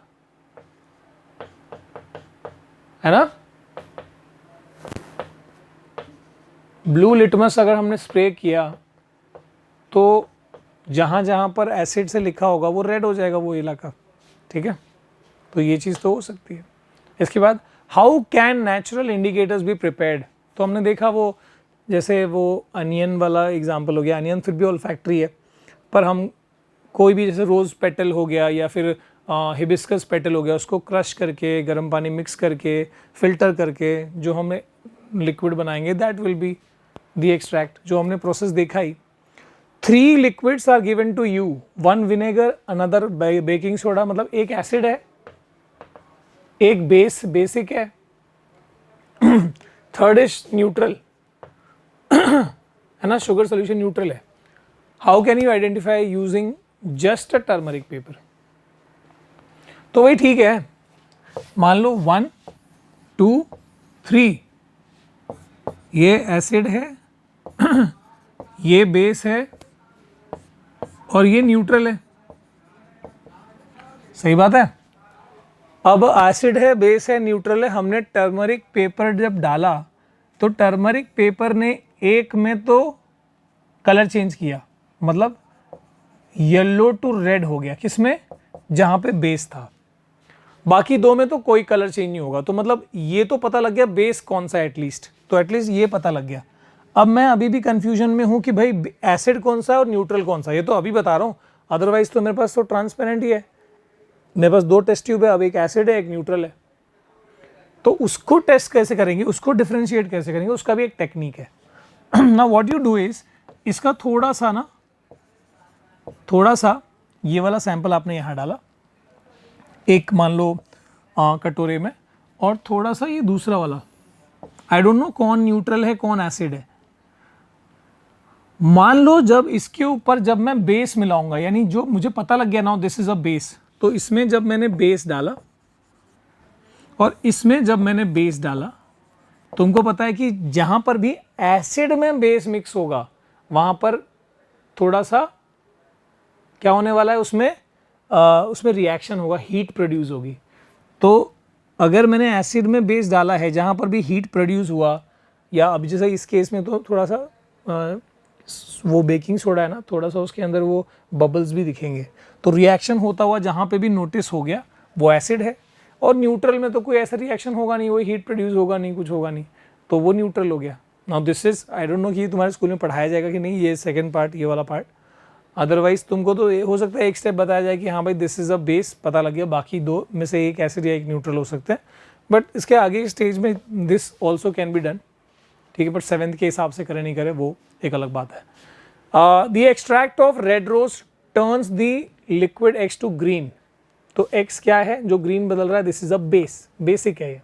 है ना। ब्लू लिटमस अगर हमने स्प्रे किया तो जहाँ जहाँ पर एसिड से लिखा होगा वो रेड हो जाएगा वो इलाका, ठीक है। तो ये चीज़ तो हो सकती है। इसके बाद how can natural indicators be prepared, तो हमने देखा वो जैसे वो अनियन वाला एग्जांपल हो गया, अनियन फिर भी ऑल्फैक्टरी है, पर हम कोई भी जैसे रोज़ पेटल हो गया या फिर हिबिस्कस पेटल हो गया, उसको क्रश करके गर्म पानी मिक्स करके फिल्टर करके जो हमें लिक्विड बनाएंगे, that will be the extract, जो हमने प्रोसेस देखा ही। 3 liquids are given to you, 1 vinegar, another baking soda, मतलब एक एसिड है, एक बेसिक है, थर्ड इज न्यूट्रल, है ना, शुगर सोल्यूशन न्यूट्रल है। How can you identify using just a turmeric paper? तो वही ठीक है, मान लो 1 2 3 ये एसिड है ये बेस है और ये न्यूट्रल है, सही बात है। अब एसिड है, बेस है, न्यूट्रल है, हमने टर्मरिक पेपर जब डाला तो टर्मरिक पेपर ने एक में तो कलर चेंज किया, मतलब येलो टू रेड हो गया, किसमें? जहां पे बेस था। बाकी दो में तो कोई कलर चेंज नहीं होगा। तो मतलब ये तो पता लग गया बेस कौन सा है एटलीस्ट, तो एटलीस्ट ये पता लग गया। अब मैं अभी भी कंफ्यूजन में हूं कि भाई एसिड कौन सा है और न्यूट्रल कौन सा है, ये तो अभी बता रहा हूं, अदरवाइज तो मेरे पास तो ट्रांसपेरेंट ही है। मेरे पास 2 टेस्ट ट्यूब है, अब एक एसिड है एक न्यूट्रल है, तो उसको टेस्ट कैसे करेंगे, उसको डिफ्रेंशिएट कैसे करेंगे, उसका भी एक टेक्निक है। ना व्हाट यू डू इज, इसका थोड़ा सा ये वाला सैंपल आपने यहाँ डाला एक, मान लो कटोरे में, और थोड़ा सा ये दूसरा वाला, आई डोंट नो कौन न्यूट्रल है कौन एसिड है। मान लो जब इसके ऊपर जब मैं बेस मिलाऊंगा, यानी जो मुझे पता लग गया ना दिस इज अ बेस, तो इसमें जब मैंने बेस डाला और इसमें जब मैंने बेस डाला, तुमको पता है कि जहां पर भी एसिड में बेस मिक्स होगा वहां पर थोड़ा सा क्या होने वाला है, उसमें रिएक्शन होगा, हीट प्रोड्यूस होगी। तो अगर मैंने एसिड में बेस डाला है जहां पर भी हीट प्रोड्यूस हुआ, या अभी जैसे इस केस में तो थोड़ा सा वो बेकिंग सोडा है ना, थोड़ा सा उसके अंदर वो बबल्स भी दिखेंगे, तो रिएक्शन होता हुआ जहां पे भी नोटिस हो गया वो एसिड है। और न्यूट्रल में तो कोई ऐसा रिएक्शन होगा नहीं, वो हीट प्रोड्यूस होगा नहीं, कुछ होगा नहीं, तो वो न्यूट्रल हो गया। Now this is, I don't know कि तुम्हारे स्कूल में पढ़ाया जाएगा कि नहीं ये सेकंड पार्ट, ये वाला पार्ट, अदरवाइज तुमको तो ये हो सकता है एक स्टेप बताया जाए कि हाँ भाई दिस इज अ बेस, पता लग गया, बाकी दो में से एक एसिड या एक न्यूट्रल हो सकते हैं। बट इसके आगे स्टेज में this also can be done, ठीक है, बट 7th के हिसाब से करे नहीं करे वो एक अलग बात है। The extract of red rose turns the liquid X to green, तो एक्स क्या है जो ग्रीन बदल रहा है, this is a base, basic है ये।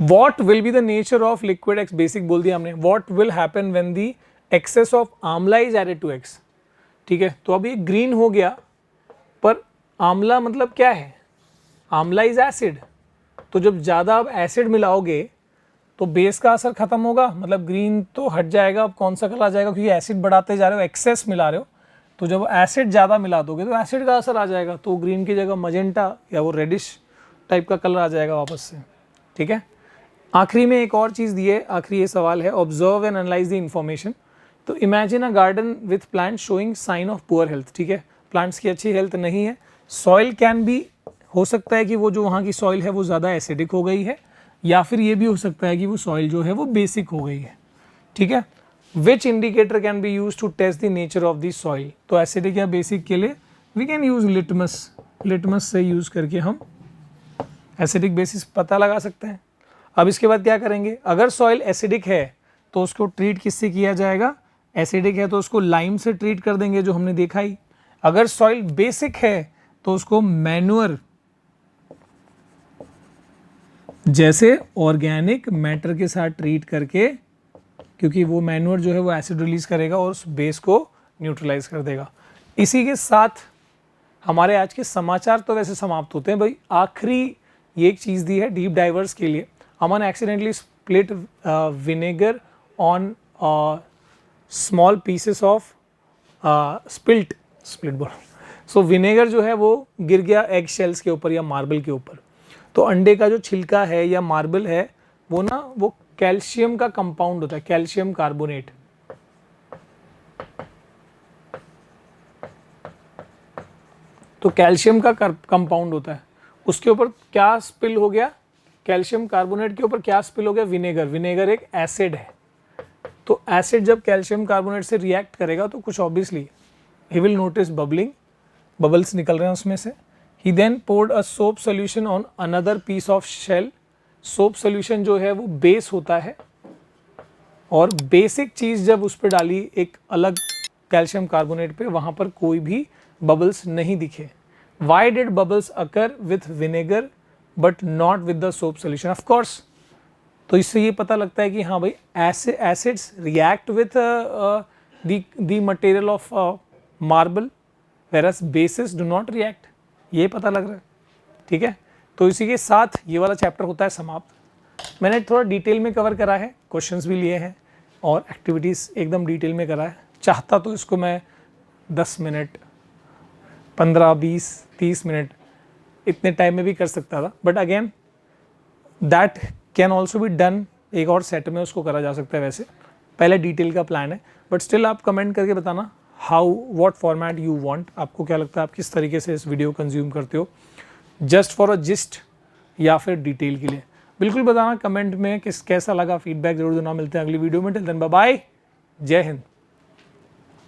What will be the nature of liquid X, basic बोल दिया हमने। What will happen when the excess of amla is added to X, ठीक है, तो अब ये ग्रीन हो गया, पर आंवला मतलब क्या है, आंवला इज एसिड, तो जब ज़्यादा आप एसिड मिलाओगे तो बेस का असर खत्म होगा, मतलब ग्रीन तो हट जाएगा, अब कौन सा कलर आ जाएगा, क्योंकि एसिड बढ़ाते जा रहे हो, एक्सेस मिला रहे हो, तो जब एसिड ज़्यादा मिला दोगे तो एसिड का असर आ जाएगा, तो ग्रीन की जगह मजेंटा या वो रेडिश टाइप का कलर आ जाएगा वापस से, ठीक है। आखिरी में एक और चीज़ दी है, आखिरी ये सवाल है, observe and analyse the information. तो imagine a garden with plant showing sign of poor health, ठीक है, प्लांट्स की अच्छी हेल्थ नहीं है। सॉइल कैन बी, हो सकता है कि वो जो वहाँ की सॉइल है वो ज़्यादा एसिडिक हो गई है, या फिर ये भी हो सकता है कि वो सॉइल जो है वो बेसिक हो गई है, ठीक है। Which indicator can be use to test the nature of the soil, तो एसिडिक या बेसिक के लिए we can use litmus, litmus से यूज करके हम एसिडिक बेसिस पता लगा सकते हैं। अब इसके बाद क्या करेंगे, अगर सॉइल एसिडिक है तो उसको ट्रीट किससे किया जाएगा, एसिडिक है तो उसको लाइम से ट्रीट कर देंगे, जो हमने देखा ही। अगर सॉइल बेसिक है तो उसको मैन्योर, जैसे ऑर्गेनिक मैटर के साथ ट्रीट करके, क्योंकि वो मैन्योर जो है वो एसिड रिलीज करेगा और उस बेस को न्यूट्रलाइज कर देगा। इसी के साथ हमारे आज के समाचार तो वैसे समाप्त होते हैं भाई। आखिरी ये एक चीज़ दी है डीप डाइवर्स के लिए, Aman accidentally spilt vinegar on small pieces of spilt बोलो, सो विनेगर जो है वो गिर गया एग शेल्स के ऊपर या मार्बल के ऊपर। तो अंडे का जो छिलका है या मार्बल है वो ना, वो कैल्शियम का कंपाउंड होता है, कैल्शियम कार्बोनेट। तो कैल्शियम का कंपाउंड होता है, उसके ऊपर क्या स्पिल हो गया, कैल्शियम कार्बोनेट के ऊपर क्या स्पिल हो गया, विनेगर। विनेगर एक एसिड है, तो एसिड जब कैल्शियम कार्बोनेट से रिएक्ट करेगा तो कुछ obviously he will notice bubbling, bubbles निकल रहे हैं उसमें से। He then poured a soap solution on another piece of shell. Soap solution जो है वो बेस होता है, और बेसिक चीज़ जब उस पर डाली एक अलग कैल्शियम कार्बोनेट पे, वहाँ पर कोई भी बबल्स नहीं दिखे। Why did bubbles occur with vinegar but not with the soap solution? Of course तो इससे ये पता लगता है कि हाँ भाई acids react with the material of marble whereas bases do not react, ये पता लग रहा है। ठीक है, तो इसी के साथ ये वाला चैप्टर होता है समाप्त। मैंने थोड़ा डिटेल में कवर करा है, क्वेश्चंस भी लिए हैं और एक्टिविटीज़ एकदम डिटेल में करा है। चाहता तो इसको मैं 10 मिनट 15 20 30 मिनट इतने टाइम में भी कर सकता था, but again that can also be done, एक और सेट में उसको करा जा सकता है। वैसे पहले डिटेल का प्लान है, बट स्टिल आप कमेंट करके बताना how what format you want, आपको क्या लगता है आप किस तरीके से इस वीडियो कंज्यूम करते हो, जस्ट फॉर अ जिस्ट या फिर डिटेल के लिए। बिल्कुल बताना कमेंट में कैसा लगा, फीडबैक जरूर देना। मिलते हैं अगली वीडियो में, टिल देन बाय बाय, जय हिंद।